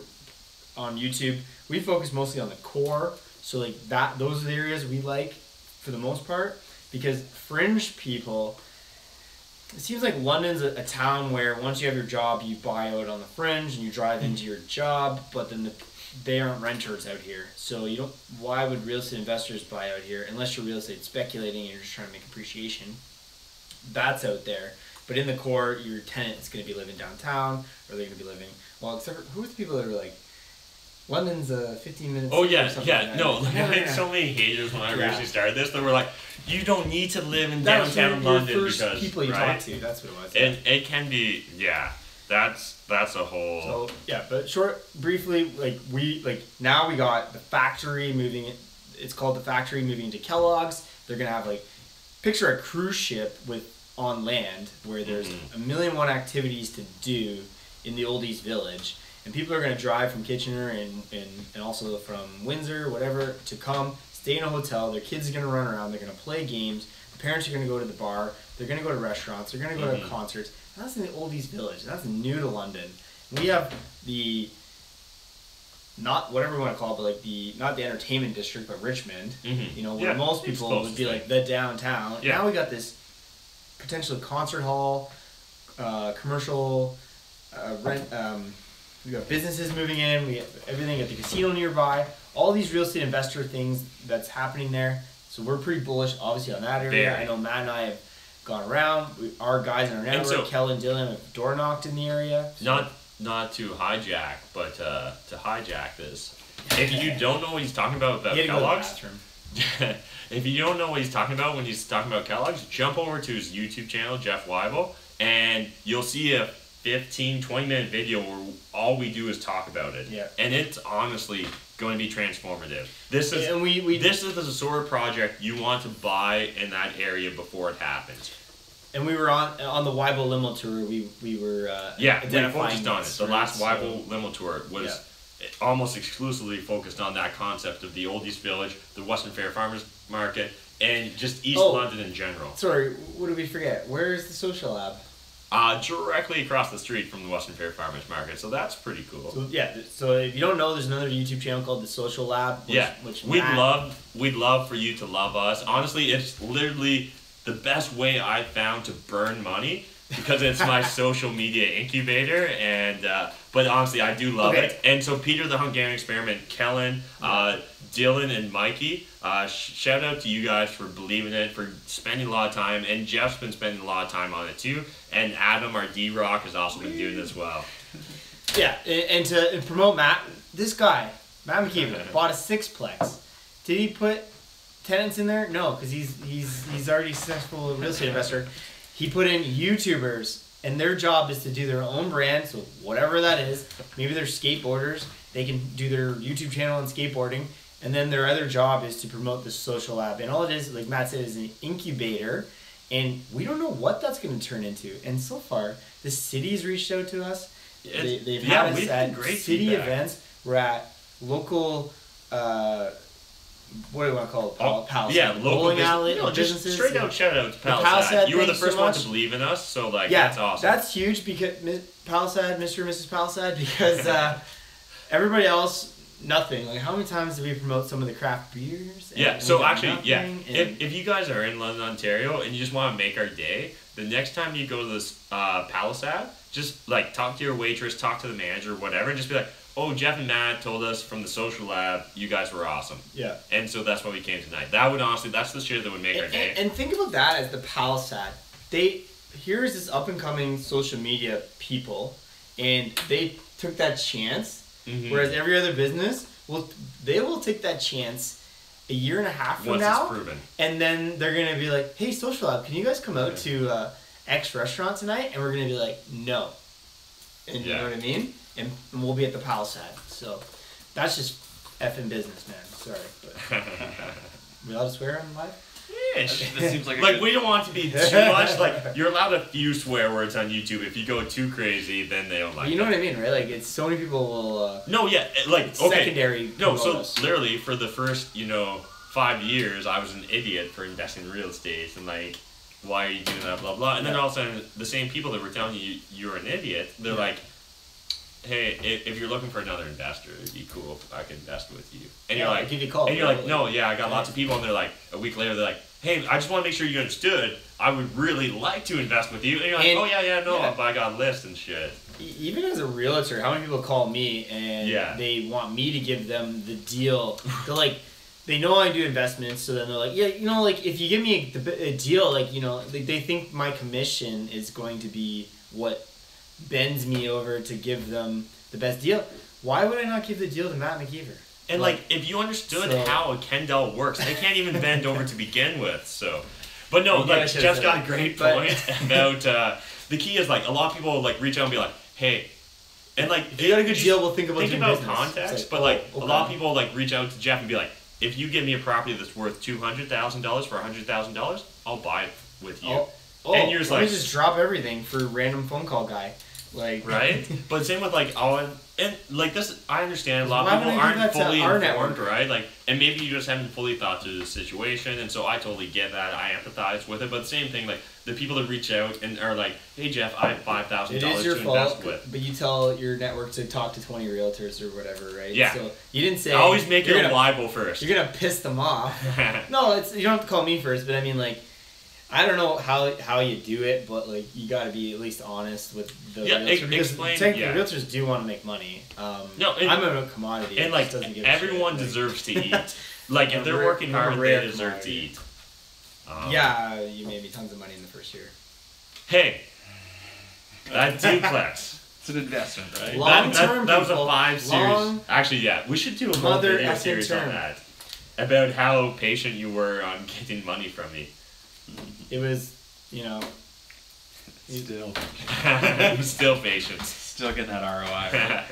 Speaker 1: on YouTube, we focused mostly on the core. So like that, those are the areas we like for the most part, because fringe people, it seems like London's a town where once you have your job, you buy out on the fringe and you drive into your job, but then they aren't renters out here. So you don't, why would real estate investors buy out here unless you're real estate speculating and you're just trying to make appreciation? That's out there. But in the core, your tenant is going to be living downtown, or they're going to be living, well, except for, who's the people that are like, London's 15 minutes.
Speaker 2: Oh yeah,
Speaker 1: like
Speaker 2: yeah.
Speaker 1: that.
Speaker 2: No, like, I had so many haters when I originally started this. They were like, "You don't need to live in downtown London
Speaker 1: first
Speaker 2: because
Speaker 1: people you
Speaker 2: right?
Speaker 1: talk to." That's what it was.
Speaker 2: And it can be, yeah. That's a whole.
Speaker 1: So yeah, but briefly, now we got the factory moving. It's called the factory moving to Kellogg's. They're gonna have picture a cruise ship on land where there's a million and one activities to do in the Oldies Village. And people are going to drive from Kitchener and also from Windsor, whatever, to come, stay in a hotel. Their kids are going to run around. They're going to play games. The parents are going to go to the bar. They're going to go to restaurants. They're going to go to concerts. And that's in the Oldies Village. That's new to London. We have not whatever you want to call it, but not the entertainment district, but Richmond. Where most people would be like the downtown. Yeah. Now we got this potential concert hall, commercial, rent. We got businesses moving in. We have everything at the casino nearby. All these real estate investor things that's happening there. So we're pretty bullish, obviously, on that area.
Speaker 2: Very.
Speaker 1: I know Matt and I have gone around. Our guys in our network, Kel and Dylan, have door knocked in the area. So.
Speaker 2: Not to hijack, but to hijack this. If you don't know what he's talking about Kellogg's, if you don't know what he's talking about when he's talking about Kellogg's, jump over to his YouTube channel, Jeff Wybo, and you'll see a 15-20 minute video where all we do is talk about it.
Speaker 1: Yeah.
Speaker 2: And it's honestly going to be transformative. This is this is the sort of project you want to buy in that area before it happens.
Speaker 1: And we were on the Wybo limo tour. We were
Speaker 2: we focused on it. The last Wybo limo tour was almost exclusively focused on that concept of the Oldies Village, the Western Fair Farmers Market, and just East London in general.
Speaker 1: Sorry, what did we forget? Where is the social lab?
Speaker 2: Directly across the street from the Western Fair Farmers Market, so that's pretty cool.
Speaker 1: So if you don't know, there's another YouTube channel called the Social Lab. Which
Speaker 2: we'd love for you to love us. Honestly, it's literally the best way I've found to burn money because it's my social media incubator, and but honestly, I do love it. And so Peter the Hungarian Experiment, Kellen, Dylan, and Mikey, shout out to you guys for believing it, for spending a lot of time, and Jeff's been spending a lot of time on it too, and Adam, our D-Rock, has also been doing it as well.
Speaker 1: Yeah, and to promote Matt, this guy, Matt McKeever, bought a sixplex. Did he put tenants in there? No, because he's already a successful real estate investor. He put in YouTubers, and their job is to do their own brand, so whatever that is. Maybe they're skateboarders. They can do their YouTube channel on skateboarding, and then their other job is to promote the social lab. And all it is, like Matt said, is an incubator, and we don't know what that's going to turn into. And so far, the city's reached out to us. They've had us at city events. We're at local, what do you want to call it? Palisade.
Speaker 2: Local
Speaker 1: bowling alley,
Speaker 2: just
Speaker 1: businesses.
Speaker 2: straight out shout out to Palisade. You were the first one to believe in us, so that's awesome.
Speaker 1: That's huge because Palisade, Mr. and Mrs. Palisade, because everybody else, nothing. Like, how many times do we promote some of the craft beers?
Speaker 2: So actually, if you guys are in London, Ontario, and you just want to make our day, the next time you go to this Palisade, just talk to your waitress, talk to the manager, whatever, and just be like, oh, Jeff and Matt told us from the social lab, you guys were awesome. Yeah. And so that's why we came tonight. That would honestly, that's the shit that would make our day.
Speaker 1: And think about that as the Palisade. Here's this up and coming social media people, and they took that chance. Mm-hmm. Whereas every other business, they will take that chance a year and a half from now.
Speaker 2: Once it's proven.
Speaker 1: And then they're gonna be like, hey, social lab, can you guys come out to X restaurant tonight? And we're gonna be like, no. And you know what I mean? And we'll be at the Palisade. So that's just effing business, man. Sorry, but we allowed to swear on live?
Speaker 2: That seems like we don't want to be too much. You're allowed a few swear words on YouTube. If you go too crazy, then they don't like.
Speaker 1: You know what I mean, right? It's so many people will.
Speaker 2: No, yeah,
Speaker 1: secondary.
Speaker 2: No, so literally for the first 5 years I was an idiot for investing in real estate and like, why are you doing that, blah blah. And then all of a sudden the same people that were telling you you're an idiot, they're like, hey, if you're looking for another investor, it'd be cool if I could invest with you. And you're like,
Speaker 1: give you a call,
Speaker 2: and you're like, no, yeah, I got lots of people, and they're like, a week later, they're like, hey, I just want to make sure you understood. I would really like to invest with you. And you're like, oh yeah, but I got lists and shit.
Speaker 1: Even as a realtor, how many people call me and they want me to give them the deal? They're like, they know I do investments, so then they're like, yeah, you know, like if you give me a deal, like, you know, they think my commission is going to be what bends me over to give them the best deal. Why would I not give the deal to Matt McKeever?
Speaker 2: And like if you understood how a Kendall works, they can't even bend over to begin with. So, but no, like Jeff's got a great point about the key is like a lot of people like reach out and be like, hey, and like
Speaker 1: if you got a good deal, we'll think about
Speaker 2: context. Like, but like a lot of people like reach out to Jeff and be like, if you give me a property that's worth $200,000 for $100,000, I'll buy it with you. And you're just
Speaker 1: let
Speaker 2: like,
Speaker 1: me just drop everything for a random phone call guy. Like,
Speaker 2: right? But same with like and like this, I understand a lot of people aren't fully informed, right? Like, and maybe you just haven't fully thought through the situation, and so I totally get that. I empathize with it, but same thing, like the people that reach out and are like, "Hey Jeff, I have $5,000 to invest with."
Speaker 1: But you tell your network to talk to 20 realtors or whatever, right?
Speaker 2: Yeah.
Speaker 1: So you didn't say.
Speaker 2: Always make it Wybo first.
Speaker 1: You're gonna piss them off. No, you don't have to call me first, but I mean like. I don't know how you do it, but like you got to be at least honest with the realtor, because technically realtors do want to make money. I'm a commodity,
Speaker 2: and like everyone deserves to eat. Like if they're working hard, they deserve to eat.
Speaker 1: You made me tons of money in the first year.
Speaker 2: Hey, that duplex.
Speaker 3: It's an investment, right?
Speaker 1: Long-term.
Speaker 2: That was a 5 series. Actually, we should do a whole video series on that about how patient you were on getting money from me.
Speaker 1: It was, you know,
Speaker 2: still patient.
Speaker 3: Still getting that ROI. Right?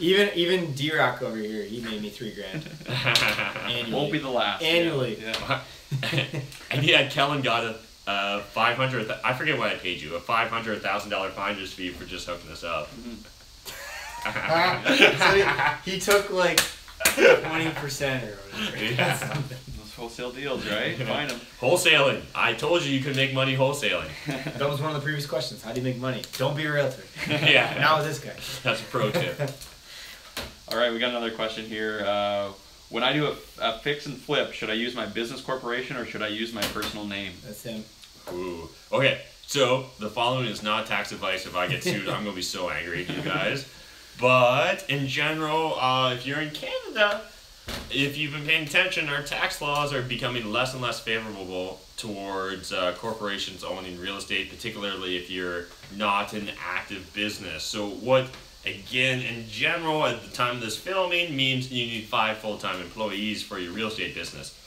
Speaker 1: even D-Rock over here, he made me $3,000 annually.
Speaker 3: Won't be the last.
Speaker 1: Annually.
Speaker 3: Yeah.
Speaker 2: And Kellen got a $500. I forget what I paid you. A $500,000 finder's fee for just hooking us up.
Speaker 1: So he took like 20% or whatever.
Speaker 2: Yeah.
Speaker 3: Wholesale deals, right? Find them.
Speaker 2: Wholesaling. I told you could make money wholesaling.
Speaker 1: That was one of the previous questions. How do you make money? Don't be a realtor.
Speaker 2: Yeah.
Speaker 1: Now this guy.
Speaker 2: That's a pro tip.
Speaker 3: All right, we got another question here. When I do a fix and flip, should I use my business corporation or should I use my personal name?
Speaker 1: That's him.
Speaker 2: Ooh. Okay, so the following is not tax advice. If I get sued, I'm going to be so angry at you guys. But in general, if you're in Canada, if you've been paying attention, our tax laws are becoming less and less favorable towards corporations owning real estate, particularly if you're not an active business. So what, again, in general, at the time of this filming, means you need 5 full-time employees for your real estate business.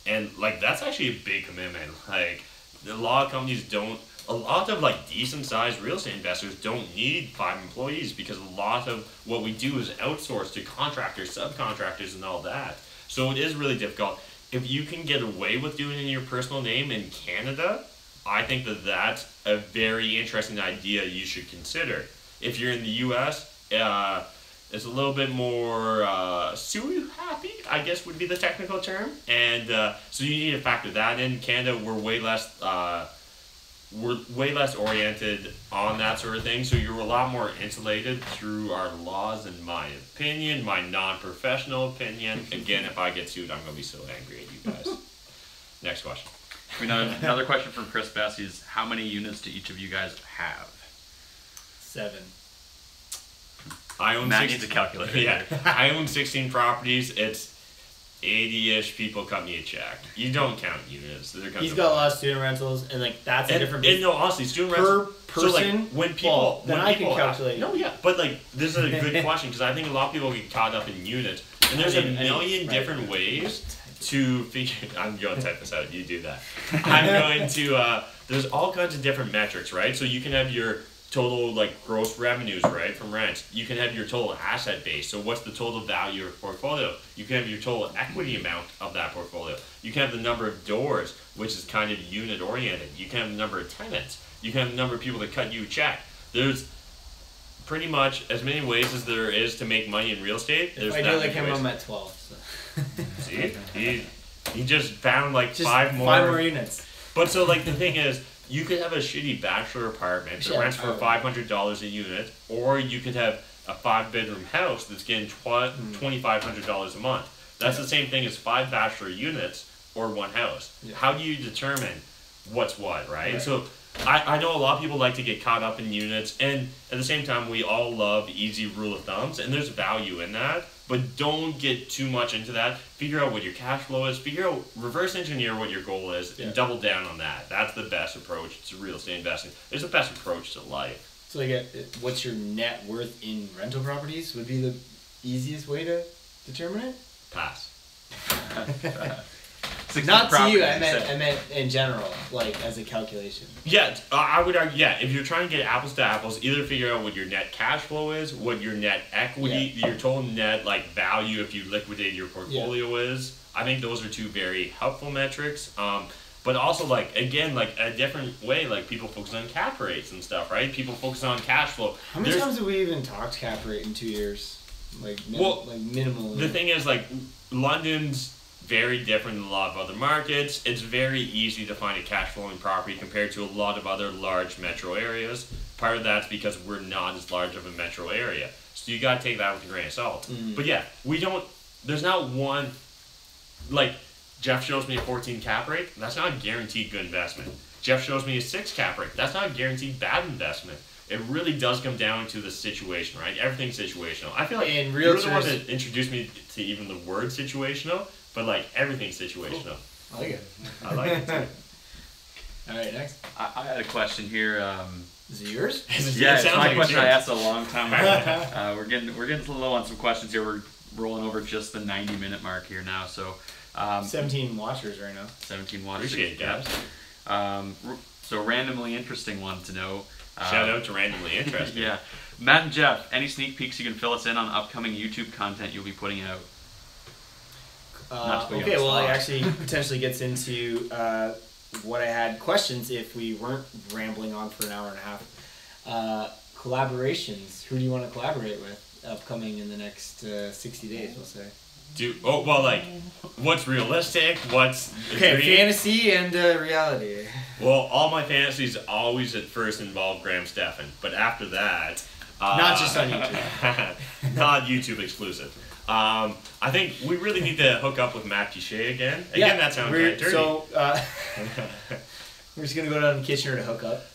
Speaker 2: And, like, that's actually a big commitment. Like, a lot of companies don't, a lot of, like, decent-sized real estate investors don't need 5 employees because a lot of what we do is outsourced to contractors, subcontractors, and all that. So it is really difficult. If you can get away with doing it in your personal name in Canada, I think that that's a very interesting idea you should consider. If you're in the U.S., it's a little bit more SUI happy, I guess would be the technical term. And so you need to factor that in. Canada, we're way less oriented on that sort of thing, so you're a lot more insulated through our laws, in my opinion, my non-professional opinion. Again, if I get sued, I'm going to be so angry at you guys. Next question.
Speaker 3: We know another question from Chris Bessie is, how many units do each of you guys have?
Speaker 1: 7.
Speaker 3: I own 16. Needs a calculator.
Speaker 2: Yeah, I own 16 properties. It's 80-ish people cut me a check. You don't count units.
Speaker 1: He's got a lot of student rentals, and like that's a different.
Speaker 2: And no, honestly, student rentals
Speaker 1: per person.
Speaker 2: So like when people,
Speaker 1: then I can calculate.
Speaker 2: No, yeah, but like this is a good question because I think a lot of people get caught up in units, and there's a million different ways to figure. I'm going to type this out. You do that. I'm going to. There's all kinds of different metrics, right? So you can have your total like gross revenues, right, from rents. You can have your total asset base. So what's the total value of your portfolio? You can have your total equity amount of that portfolio. You can have the number of doors, which is kind of unit oriented. You can have the number of tenants. You can have the number of people that cut you a check. There's pretty much as many ways as there is to make money in real estate. There's
Speaker 1: if I do like him, I'm at 12. So.
Speaker 2: See, He just found like
Speaker 1: Just
Speaker 2: 5 more.
Speaker 1: 5 more units.
Speaker 2: But so like the thing is, you could have a shitty bachelor apartment that rents for $500 a unit, or you could have a 5-bedroom house that's getting $2,500 a month. That's the same thing as 5 bachelor units or 1 house.
Speaker 1: Yeah.
Speaker 2: How do you determine what's what, right? So I know a lot of people like to get caught up in units, and at the same time, we all love easy rule of thumbs, and there's value in that. But don't get too much into that. Figure out what your cash flow is. Reverse engineer what your goal is, and double down on that. That's the best approach to real estate investing. It's the best approach to life.
Speaker 1: So like, what's your net worth in rental properties would be the easiest way to determine it?
Speaker 2: Pass.
Speaker 1: Not to you, I meant in general, like as a calculation.
Speaker 2: Yeah, I would argue, if you're trying to get apples to apples, either figure out what your net cash flow is, what your net equity, your total net like value if you liquidate your portfolio is. I think those are 2 very helpful metrics. But also, like, again, like a different way, like people focus on cap rates and stuff, right? People focus on cash flow.
Speaker 1: How many times have we even talked cap rate in 2 years? Like, minimally.
Speaker 2: The thing is, like, London's very different than a lot of other markets. It's very easy to find a cash flowing property compared to a lot of other large metro areas. Part of that's because we're not as large of a metro area. So you gotta take that with a grain of salt. But yeah, there's not one, like, Jeff shows me a 14 cap rate, that's not a guaranteed good investment. Jeff shows me a 6 cap rate, that's not a guaranteed bad investment. It really does come down to the situation, right? Everything's situational. I feel like you're the one that introduced me to even the word situational, but like everything's situational.
Speaker 1: Cool. I like it.
Speaker 2: I like it too.
Speaker 1: All right, next.
Speaker 3: I had a question here.
Speaker 1: Is it yours?
Speaker 3: Yeah, it's my question I asked a long time ago. We're getting a little low on some questions here. We're rolling over just the 90-minute mark here now. So
Speaker 1: 17 watchers right now.
Speaker 3: 17 watchers.
Speaker 2: Appreciate it, guys.
Speaker 3: So randomly interesting one to know.
Speaker 2: Shout out to randomly interesting.
Speaker 3: Yeah. Matt and Jeff, any sneak peeks you can fill us in on upcoming YouTube content you'll be putting out?
Speaker 1: Okay, well, it actually potentially gets into what I had questions if we weren't rambling on for an hour and a half. Collaborations. Who do you want to collaborate with upcoming in the next 60 days, we'll say?
Speaker 2: Like, what's realistic? What's dream?
Speaker 1: Fantasy and reality.
Speaker 2: Well, all my fantasies always at first involve Graham Stephan, but after that...
Speaker 1: not just on YouTube.
Speaker 2: Not YouTube exclusive. I think we really need to hook up with Matt McKeever again. Again, that sounds right dirty.
Speaker 1: So, we're just going to go down to Kitchener to hook up.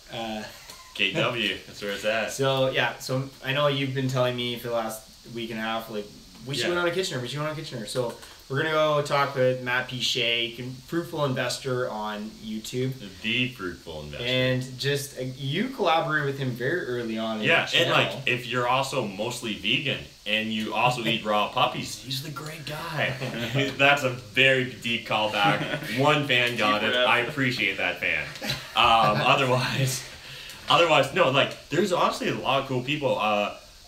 Speaker 2: KW, that's where it's at.
Speaker 1: So, so I know you've been telling me for the last week and a half, like, we should go down to Kitchener, So, we're going to go talk with Matt McKeever, fruitful investor on YouTube.
Speaker 2: The fruitful investor.
Speaker 1: And just, you collaborated with him very early on in the channel.
Speaker 2: And like, if you're also mostly vegan and you also eat raw puppies, he's the great guy. That's a very deep callback. One fan got it. I appreciate that fan. Otherwise, no, like, there's honestly a lot of cool people.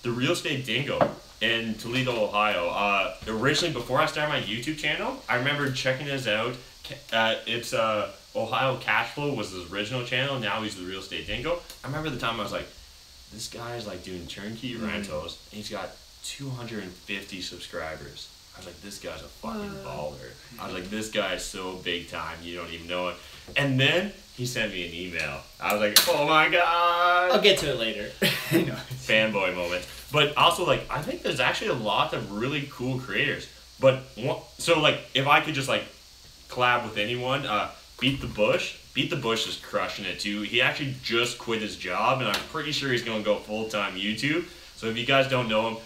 Speaker 2: The Real Estate Dingo in Toledo, Ohio. Originally, before I started my YouTube channel, I remember checking this out. It's Ohio Cashflow was his original channel. Now he's the Real Estate Dingo. I remember the time I was like, this guy's like doing turnkey rentals, and he's got 250 subscribers. I was like, this guy's a fucking baller. I was like, this guy's so big time, you don't even know it. And he sent me an email. I was like, oh my god.
Speaker 1: I'll get to it later.
Speaker 2: Fanboy moment. But also, like, I think there's actually a lot of really cool creators. But, so, like, if I could just, like, collab with anyone, Beat the Bush. Beat the Bush is crushing it, too. He actually just quit his job, and I'm pretty sure he's going to go full-time YouTube. So if you guys don't know him,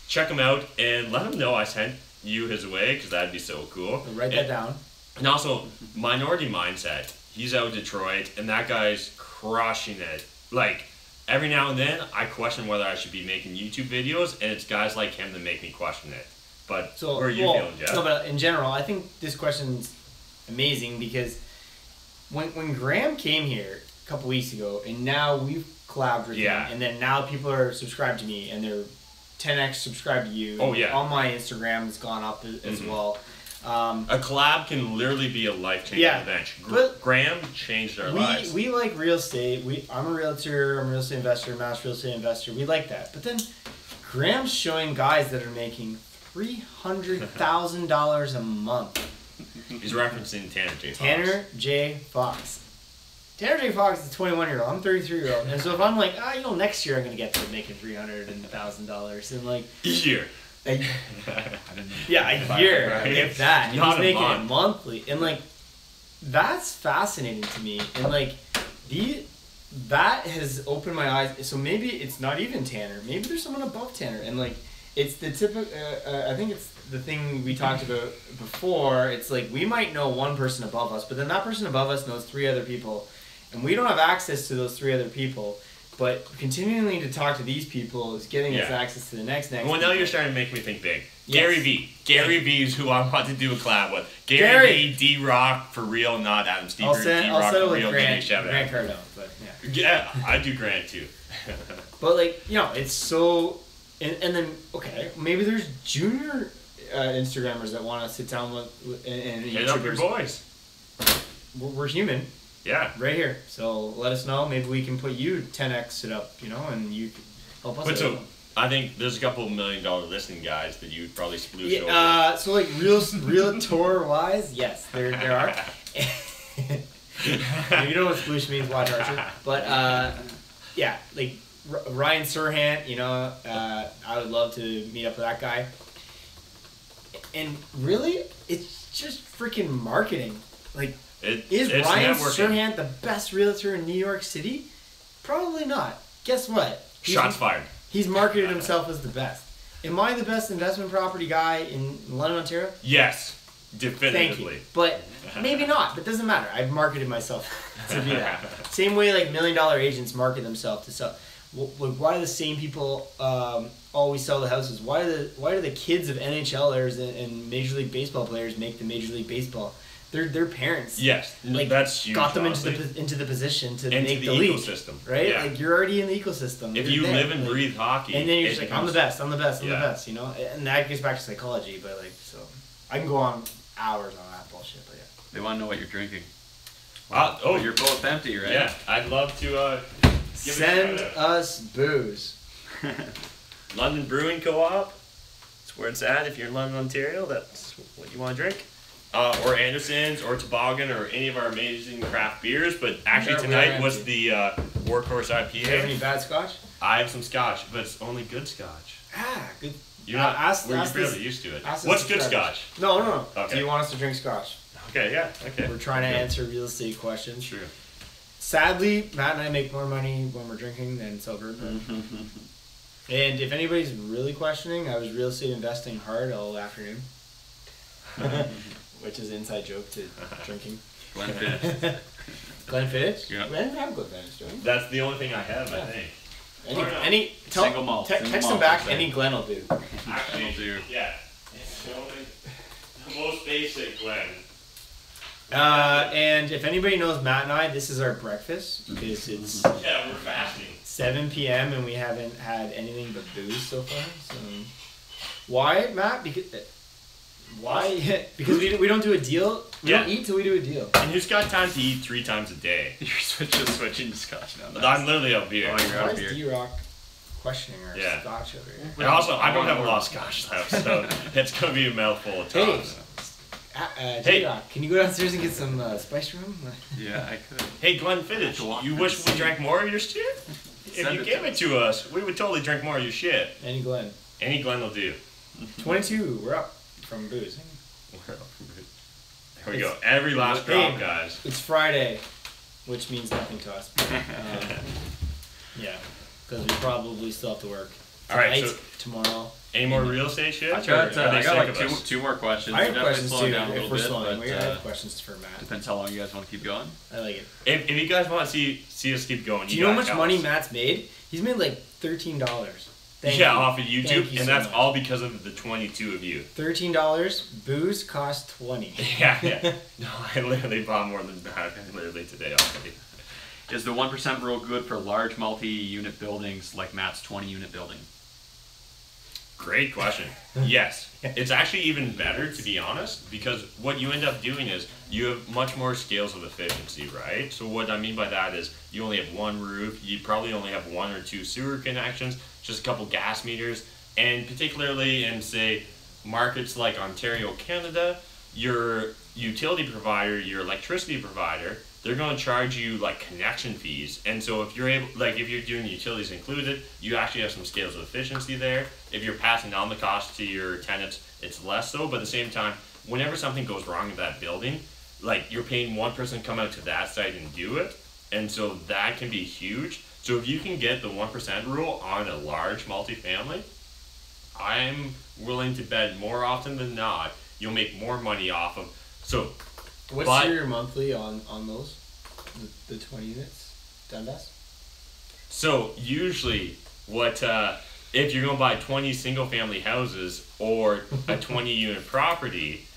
Speaker 2: check him out, and let him know I sent you his way, because that'd be so cool.
Speaker 1: Write that down.
Speaker 2: And also, Minority Mindset. He's out of Detroit, and that guy's crushing it. Like, every now and then, I question whether I should be making YouTube videos, and it's guys like him that make me question it. But where are you feeling, Jeff?
Speaker 1: No, but in general, I think this question's amazing because when Graham came here a couple weeks ago, and now we've collabed with him, and then now people are subscribed to me, and they're 10x subscribed to you.
Speaker 2: Oh, yeah.
Speaker 1: On my Instagram has gone up as well.
Speaker 2: A collab can literally be a life-changing event. Graham changed our lives.
Speaker 1: We like real estate. I'm a realtor. I'm a real estate investor. Matt's real estate investor. We like that. But then Graham's showing guys that are making $300,000 a month.
Speaker 2: He's referencing Tanner J. Fox.
Speaker 1: Tanner J. Fox. Tanner J. Fox is a 21-year-old. I'm 33-year-old. And so if I'm like, next year I'm going to get to making $300,000 and $1,000 and like...
Speaker 2: Year.
Speaker 1: A year,
Speaker 2: right?
Speaker 1: if that. And
Speaker 2: Not
Speaker 1: he's making
Speaker 2: month.
Speaker 1: it monthly. And like, that's fascinating to me. And like, that has opened my eyes. So maybe it's not even Tanner. Maybe there's someone above Tanner. And like, it's the typical, I think it's the thing we talked about before. It's like, we might know one person above us, but then that person above us knows 3 other people. And we don't have access to those 3 other people. But continuing to talk to these people is getting us access to the next.
Speaker 2: Well, now you're starting to make me think big.
Speaker 1: Yes.
Speaker 2: Gary V. Gary V is who I want to do a collab with. Gary V, D-Rock for real, not Adam Stever.
Speaker 1: I'll
Speaker 2: D-Rock
Speaker 1: settle
Speaker 2: for
Speaker 1: with
Speaker 2: real.
Speaker 1: Grant Cardone, but yeah.
Speaker 2: Yeah, I do Grant too.
Speaker 1: But like, it's so, and then okay, maybe there's junior Instagrammers that want to sit down with and
Speaker 2: Hit up your boys.
Speaker 1: We're human.
Speaker 2: Yeah.
Speaker 1: Right here. So let us know. Maybe we can put you 10x it up, and you can help us.
Speaker 2: But so,
Speaker 1: out.
Speaker 2: I think there's a couple $1 million listening guys that you'd probably sploosh over.
Speaker 1: So like real tour wise, yes, there are. If you know what sploosh means, watch Archer. But yeah, like Ryan Serhant, I would love to meet up with that guy. And really, it's just freaking marketing. Like, is Ryan Serhant the best realtor in New York City? Probably not. Guess what?
Speaker 2: Shots fired.
Speaker 1: He's marketed himself as the best. Am I the best investment property guy in London, Ontario?
Speaker 2: Yes, definitively.
Speaker 1: Thank you. But maybe not. But it doesn't matter. I've marketed myself to be that. Same way like $1 million agents market themselves to sell. Why do the same people always sell the houses? Why do the kids of NHLers and Major League Baseball players make the Major League Baseball? Their parents.
Speaker 2: Yes,
Speaker 1: like
Speaker 2: that's huge.
Speaker 1: Got them into the position to make the league,
Speaker 2: ecosystem,
Speaker 1: right?
Speaker 2: Yeah.
Speaker 1: Like you're already in the ecosystem.
Speaker 2: If you live and breathe hockey,
Speaker 1: and then you're just like, I'm the best, I'm the best, I'm
Speaker 2: Yeah.
Speaker 1: the best, And that gets back to psychology, but like, so I can go on hours on that bullshit, but yeah.
Speaker 3: They want to know what you're drinking.
Speaker 2: You're
Speaker 3: You're both empty, right?
Speaker 2: Yeah, I'd love to
Speaker 1: Send us booze.
Speaker 2: London Brewing Co-op. That's where it's at. If you're in London, Ontario, that's what you want to drink. Or Anderson's, or Toboggan, or any of our amazing craft beers. But actually tonight was the Workhorse IPA.
Speaker 1: Do you have any bad scotch?
Speaker 2: I have some scotch, but it's only good scotch.
Speaker 1: Good.
Speaker 2: You're not. You're
Speaker 1: ask
Speaker 2: barely
Speaker 1: this-
Speaker 2: used to it.
Speaker 1: ask
Speaker 2: What's
Speaker 1: this
Speaker 2: good
Speaker 1: subscribers.
Speaker 2: scotch?
Speaker 1: No.
Speaker 2: Okay.
Speaker 1: Do you want us to drink scotch?
Speaker 2: Okay, yeah, okay.
Speaker 1: We're trying to
Speaker 2: Okay.
Speaker 1: answer real estate questions.
Speaker 2: True.
Speaker 1: Sadly, Matt and I make more money when we're drinking than sober. But and if anybody's really questioning, I was real estate investing hard all afternoon. Which is an inside joke to drinking.
Speaker 3: Glenn Fittich.
Speaker 1: Glenn Fittich?
Speaker 3: Yeah.
Speaker 1: We didn't have Glenn Fittich, do we?
Speaker 2: That's the only thing I have, I think.
Speaker 3: Single malt,
Speaker 1: text
Speaker 3: single
Speaker 1: him
Speaker 3: malt,
Speaker 1: back.
Speaker 3: I'd say.
Speaker 1: Any Glenn will do.
Speaker 2: Actually,
Speaker 3: Will do.
Speaker 2: yeah. It's the most basic Glen.
Speaker 1: And if anybody knows Matt and I, this is our breakfast because it's
Speaker 2: Yeah, we're fasting.
Speaker 1: 7 p.m. and we haven't had anything but booze so far. So why, Matt? Because why? Because we don't do a deal. We don't eat till we do a deal.
Speaker 2: And who's got time to eat 3 times a day?
Speaker 3: You're switching to scotch now.
Speaker 2: I'm literally out beer.
Speaker 3: Oh, you're
Speaker 1: Why
Speaker 3: out of
Speaker 1: is
Speaker 3: beer.
Speaker 1: D-Rock questioning our
Speaker 2: Yeah.
Speaker 1: scotch over here?
Speaker 2: And also, I don't have a lot of scotch left, so it's going to be a mouthful of
Speaker 1: Hey,
Speaker 2: tops.
Speaker 1: Hey, D-Rock, can you go downstairs and get some spice rum?
Speaker 3: Yeah, I could.
Speaker 2: Hey, Glenn Fittich, you wish we drank more of your shit? If
Speaker 3: Send
Speaker 2: you
Speaker 3: it
Speaker 2: gave
Speaker 3: to
Speaker 2: it to us, we would totally drink more of your shit.
Speaker 1: Any Glenn.
Speaker 2: Any Glenn will do.
Speaker 1: 22, we're up from booze.
Speaker 2: There we go. Every last drop, guys.
Speaker 1: It's Friday, which means nothing to us. Yeah, because we probably still have to work.
Speaker 2: All right,
Speaker 1: Tonight,
Speaker 2: so
Speaker 1: tomorrow.
Speaker 2: any more real estate shit?
Speaker 3: I got
Speaker 2: Or are they
Speaker 3: like
Speaker 2: sick of us?
Speaker 3: two more questions.
Speaker 1: I have
Speaker 3: We're definitely
Speaker 1: questions
Speaker 3: slowing
Speaker 1: too.
Speaker 3: down a
Speaker 1: If
Speaker 3: little
Speaker 1: we're
Speaker 3: bit,
Speaker 1: slowing,
Speaker 3: but
Speaker 1: we have questions for Matt.
Speaker 3: depends how long you guys want to keep going.
Speaker 1: I like it.
Speaker 2: If you guys want to see us keep going,
Speaker 1: Do you know how
Speaker 2: gotta
Speaker 1: much
Speaker 2: tell
Speaker 1: money
Speaker 2: us.
Speaker 1: Matt's made? He's made like $13. Thank
Speaker 2: Yeah,
Speaker 1: you.
Speaker 2: off of
Speaker 1: Thank
Speaker 2: YouTube,
Speaker 1: you
Speaker 2: and
Speaker 1: so
Speaker 2: that's
Speaker 1: much.
Speaker 2: all because of the 22 of you.
Speaker 1: $13. Booze cost 20.
Speaker 2: Yeah. No, I literally bought more than that literally today already.
Speaker 3: Is the 1% rule good for large multi-unit buildings like Matt's 20-unit building?
Speaker 2: Great question. Yes. It's actually even better, to be honest, because what you end up doing is you have much more scales of efficiency, right? So what I mean by that is you only have one roof, you probably only have 1 or 2 sewer connections, just a couple gas meters, and particularly in, say, markets like Ontario, Canada, your utility provider, your electricity provider, they're going to charge you like connection fees. And so if you're able, like if you're doing utilities included, you actually have some scales of efficiency there. If you're passing on the cost to your tenants, it's less so. But at the same time, whenever something goes wrong in that building, like you're paying one person to come out to that site and do it. And so that can be huge. So if you can get the 1% rule on a large multifamily, I'm willing to bet more often than not, you'll make more money off of. So
Speaker 1: what's your monthly on those? The 20 units, Dundas?
Speaker 2: So usually what, if you're going to buy 20 single family houses or a 20 unit property,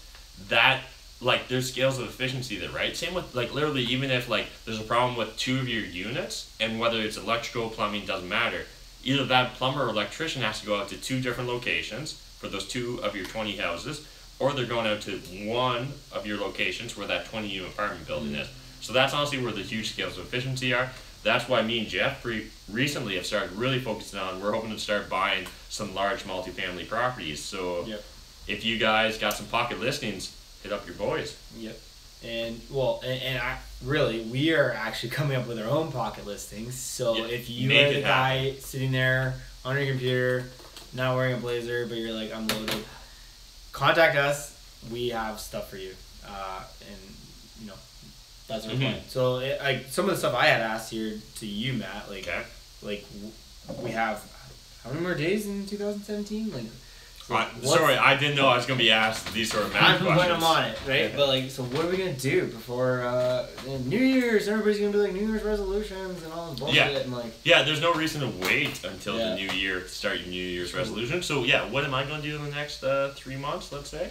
Speaker 2: that, like, there's scales of efficiency there, right? Same with, like, literally, even if, like, there's a problem with 2 of your units, and whether it's electrical, plumbing, doesn't matter, either that plumber or electrician has to go out to 2 different locations for those 2 of your 20 houses, or they're going out to 1 of your locations where that 20 unit apartment building is. So that's honestly where the huge scales of efficiency are. That's why me and Jeff recently have started really focusing on, we're hoping to start buying some large multifamily properties. So if you guys got some pocket listings, hit up your boys.
Speaker 1: Yep. And well, and I really, we are actually coming up with our own pocket listings. So if you are the guy sitting there on your computer, not wearing a blazer, but you're like, I'm loaded, contact us. We have stuff for you. And you know, that's our plan. So like some of the stuff I had asked here to you, Matt, like, like we have how many more days in 2017? Like,
Speaker 2: sorry, I didn't know I was going to be asked these sort of math questions.
Speaker 1: I'm on it, right? But like, so what are we going to do before New Year's? Everybody's going to be like New Year's resolutions and all this bullshit. And like,
Speaker 2: there's no reason to wait until the new year to start your New Year's resolution. So what am I going to do in the next 3 months, let's say?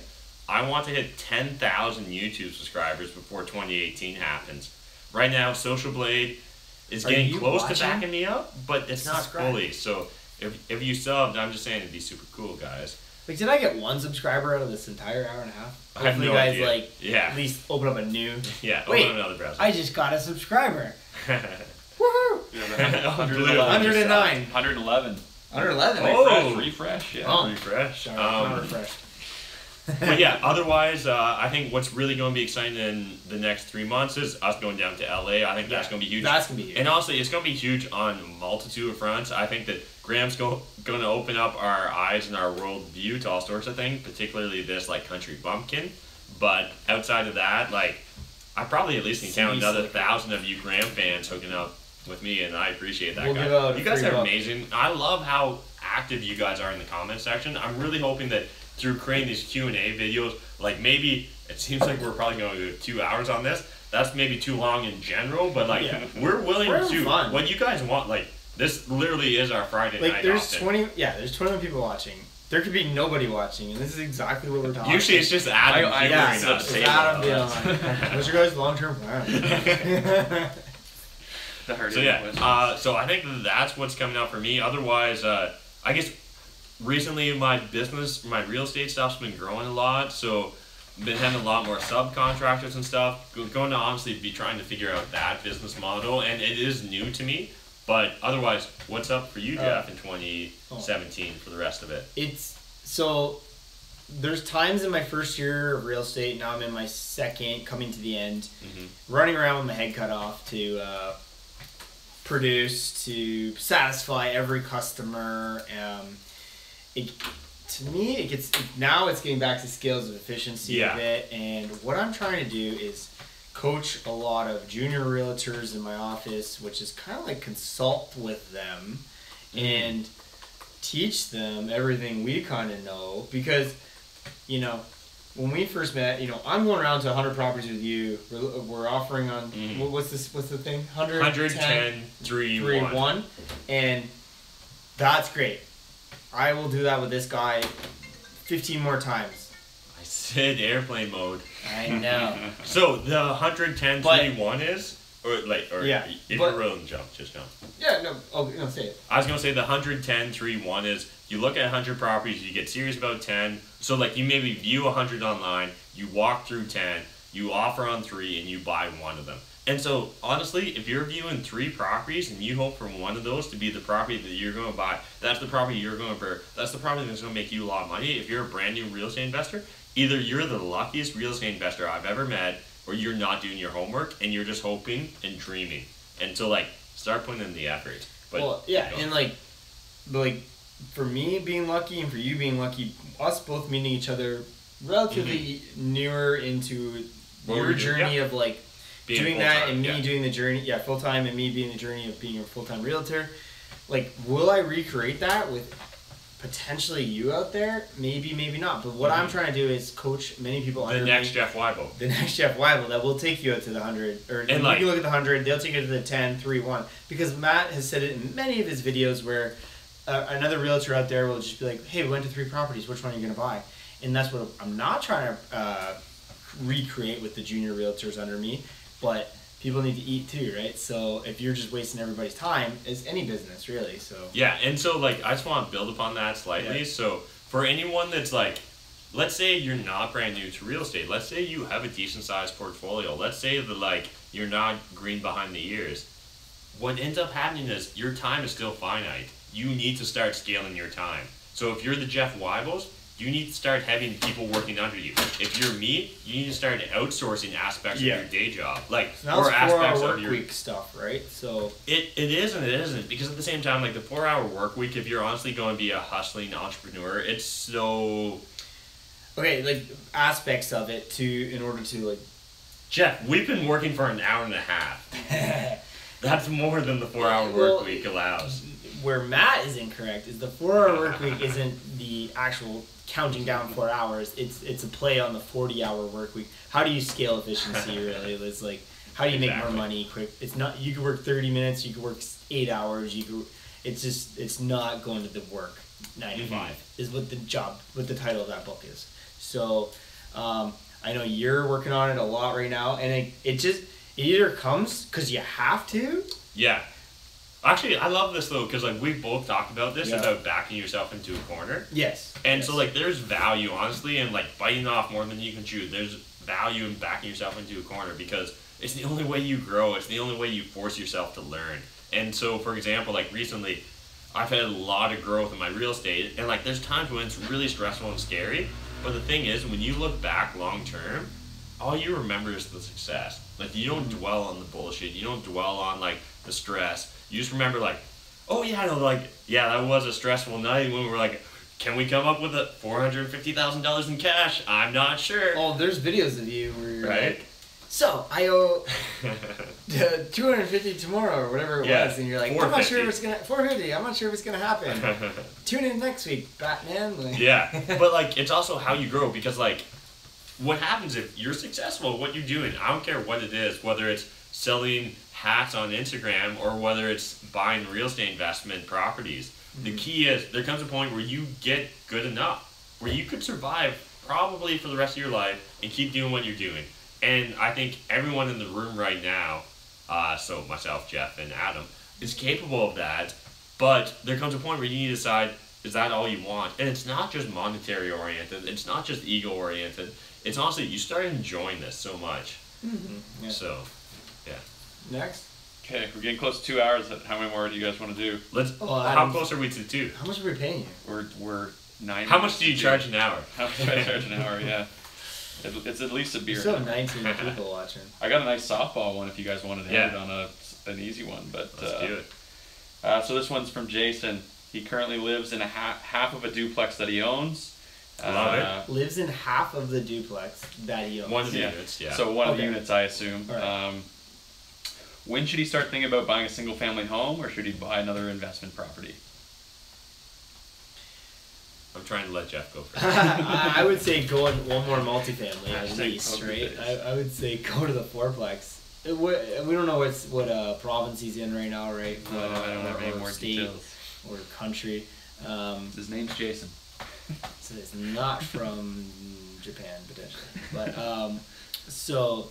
Speaker 2: I want to hit 10,000 YouTube subscribers before 2018 happens. Right now, Social Blade is getting close to backing me up, but it's not fully. So if you subbed, I'm just saying it'd be super cool, guys.
Speaker 1: Like, did I get 1 subscriber out of this entire hour and a half?
Speaker 2: I have no idea.
Speaker 1: Like, at least open up a new.
Speaker 2: Open another browser.
Speaker 1: I just got a subscriber.
Speaker 3: Woohoo! 109. 111.
Speaker 1: 111.
Speaker 3: Oh, refresh. Yeah.
Speaker 2: Refresh.
Speaker 1: Sorry, not refreshed.
Speaker 2: But otherwise, I think what's really going to be exciting in the next 3 months is us going down to LA. I think that's going to be huge.
Speaker 1: That's going to be huge.
Speaker 2: And honestly, it's going to be huge on a multitude of fronts. I think that Graham's going to open up our eyes and our world view to all sorts of things, particularly this like country bumpkin. But outside of that, like, I probably at least can count another 1,000 of you Graham fans hooking up with me, and I appreciate that, guys. You guys are amazing. I love how active you guys are in the comment section. I'm really hoping that through creating these Q&A videos, like, maybe it seems like we're probably going to do 2 hours on this. That's maybe too long in general, but like we're willing to fun. What you guys want. Like, this literally is our Friday night.
Speaker 1: There's 21 people watching. There could be nobody watching, and this is exactly what we're talking.
Speaker 2: Usually it's just Adam.
Speaker 1: What's your guys' long-term plan?
Speaker 2: So I think that's what's coming out for me. Otherwise, I guess recently my real estate stuff's been growing a lot, so been having a lot more subcontractors and stuff. Going to honestly be trying to figure out that business model, and it is new to me. But otherwise, what's up for you, Jeff, in 2017 for the rest of it?
Speaker 1: There's times in my first year of real estate, now I'm in my second, coming to the end, running around with my head cut off to produce, to satisfy every customer. To me, it's getting back to scales of efficiency a bit, and what I'm trying to do is coach a lot of junior realtors in my office, which is kind of like consult with them and teach them everything we kind of know, because when we first met, I'm going around to 100 properties with you. We're offering on what's the thing?
Speaker 2: 110 3-1,
Speaker 1: and that's great. I will do that with this guy 15 more times.
Speaker 2: I said airplane mode.
Speaker 1: I know.
Speaker 2: So the 110 3-1 is, if you're willing to jump, just jump.
Speaker 1: Yeah, no. Oh, no, say it.
Speaker 2: I was gonna say the 110 3-1 is you look at 100 properties, you get serious about 10. So like you maybe view 100 online, you walk through 10, you offer on 3, and you buy 1 of them. And so, honestly, if you're viewing 3 properties and you hope for one of those to be the property that you're going to buy, that's the property you're going to buy. That's the property that's going to make you a lot of money. If you're a brand new real estate investor, either you're the luckiest real estate investor I've ever met, or you're not doing your homework and you're just hoping and dreaming. And so like start putting in the effort. But
Speaker 1: well, yeah, and like for me being lucky and for you being lucky, us both meeting each other relatively newer into your journey of like being doing that, and me doing the journey, full time, and me being the journey of being a full time realtor. Like, will I recreate that with potentially you out there? Maybe, maybe not. But what I'm trying to do is coach many people under
Speaker 2: the next Jeff Wybo.
Speaker 1: The next Jeff Wybo that will take you out to the 100. Or and you can look at the 100, they'll take you to the 10, 3, 1. Because Matt has said it in many of his videos where another realtor out there will just be like, hey, we went to 3 properties. Which one are you going to buy? And that's what I'm not trying to recreate with the junior realtors under me. But people need to eat too, right? So if you're just wasting everybody's time, it's any business really. So
Speaker 2: yeah, and so like I just want to build upon that slightly. So for anyone that's like, let's say you're not brand new to real estate. Let's say you have a decent sized portfolio. Let's say that like you're not green behind the ears. What ends up happening is your time is still finite. You need to start scaling your time. So if you're the Jeff Wybos, you need to start having people working under you. If you're me, you need to start outsourcing aspects of your day job, like
Speaker 1: so or aspects of your week stuff, right? So
Speaker 2: it is and it isn't, because at the same time, like the 4-hour work week, if you're honestly going to be a hustling entrepreneur, it's so
Speaker 1: okay. Like aspects of it in order to like.
Speaker 2: Jeff, we've been working for an hour and a half. That's more than the 4-hour work week allows.
Speaker 1: Where Matt is incorrect is the 4-hour work week isn't the actual counting down 4 hours. It's a play on the 40-hour work week. How do you scale efficiency really? It's like how do you make more money quick? It's not you could work 30 minutes, you could work 8 hours, it's not going to the work 9 to 5 is what the title of that book is. So I know you're working on it a lot right now, and it either comes because you have to.
Speaker 2: Yeah. Actually, I love this though, because like we've both talked about this about backing yourself into a corner.
Speaker 1: Yes.
Speaker 2: And so like there's value, honestly, in like biting off more than you can chew. There's value in backing yourself into a corner because it's the only way you grow. It's the only way you force yourself to learn. And so, for example, like recently, I've had a lot of growth in my real estate, and like there's times when it's really stressful and scary. But the thing is, when you look back long term, all you remember is the success. Like you don't dwell on the bullshit. You don't dwell on like the stress. You just remember like, oh yeah, no, like yeah, that was a stressful night when we were like, can we come up with $450,000 in cash? I'm not sure.
Speaker 1: Oh, there's videos of you where you're like, so I owe 250 tomorrow or whatever it was, and you're like, I'm not sure if it's gonna 450. I'm not sure if it's gonna happen. Tune in next week, Batman. Like,
Speaker 2: yeah, but like it's also how you grow, because like what happens if you're successful at what you're doing? I don't care what it is, whether it's selling hats on Instagram or whether it's buying real estate investment properties. The key is there comes a point where you get good enough where you could survive probably for the rest of your life and keep doing what you're doing. And I think everyone in the room right now, so myself, Jeff, and Adam, is capable of that. But there comes a point where you need to decide, is that all you want? And it's not just monetary oriented. It's not just ego oriented. It's honestly, you start enjoying this so much.
Speaker 1: Yeah.
Speaker 2: So, yeah.
Speaker 1: Next.
Speaker 3: Okay, we're getting close to 2 hours. How many more do you guys want to do?
Speaker 2: How close are we to 2?
Speaker 1: How much are we paying you?
Speaker 3: We're 9.
Speaker 2: How much do you charge an hour?
Speaker 3: How much do I charge an hour? Yeah, it's at least a beer.
Speaker 1: You still have 19 people watching.
Speaker 3: I got a nice softball one if you guys wanted to hit it on an easy one, but
Speaker 2: let's do it.
Speaker 3: So this one's from Jason. He currently lives in half of a duplex that he owns.
Speaker 2: Love it.
Speaker 1: Lives in half of the duplex that he owns.
Speaker 2: One of the units, yeah.
Speaker 3: So one of the units, I assume.
Speaker 1: Right.
Speaker 3: When should he start thinking about buying a single-family home, or should he buy another investment property?
Speaker 2: I'm trying to let Jeff go first.
Speaker 1: I would say go on one more multifamily at least, right? I would say go to the fourplex. We don't know what province he's in right now, right?
Speaker 3: I don't have any more
Speaker 1: state
Speaker 3: details.
Speaker 1: Or country.
Speaker 3: His name's Jason.
Speaker 1: So it's not from Japan, potentially. But, so,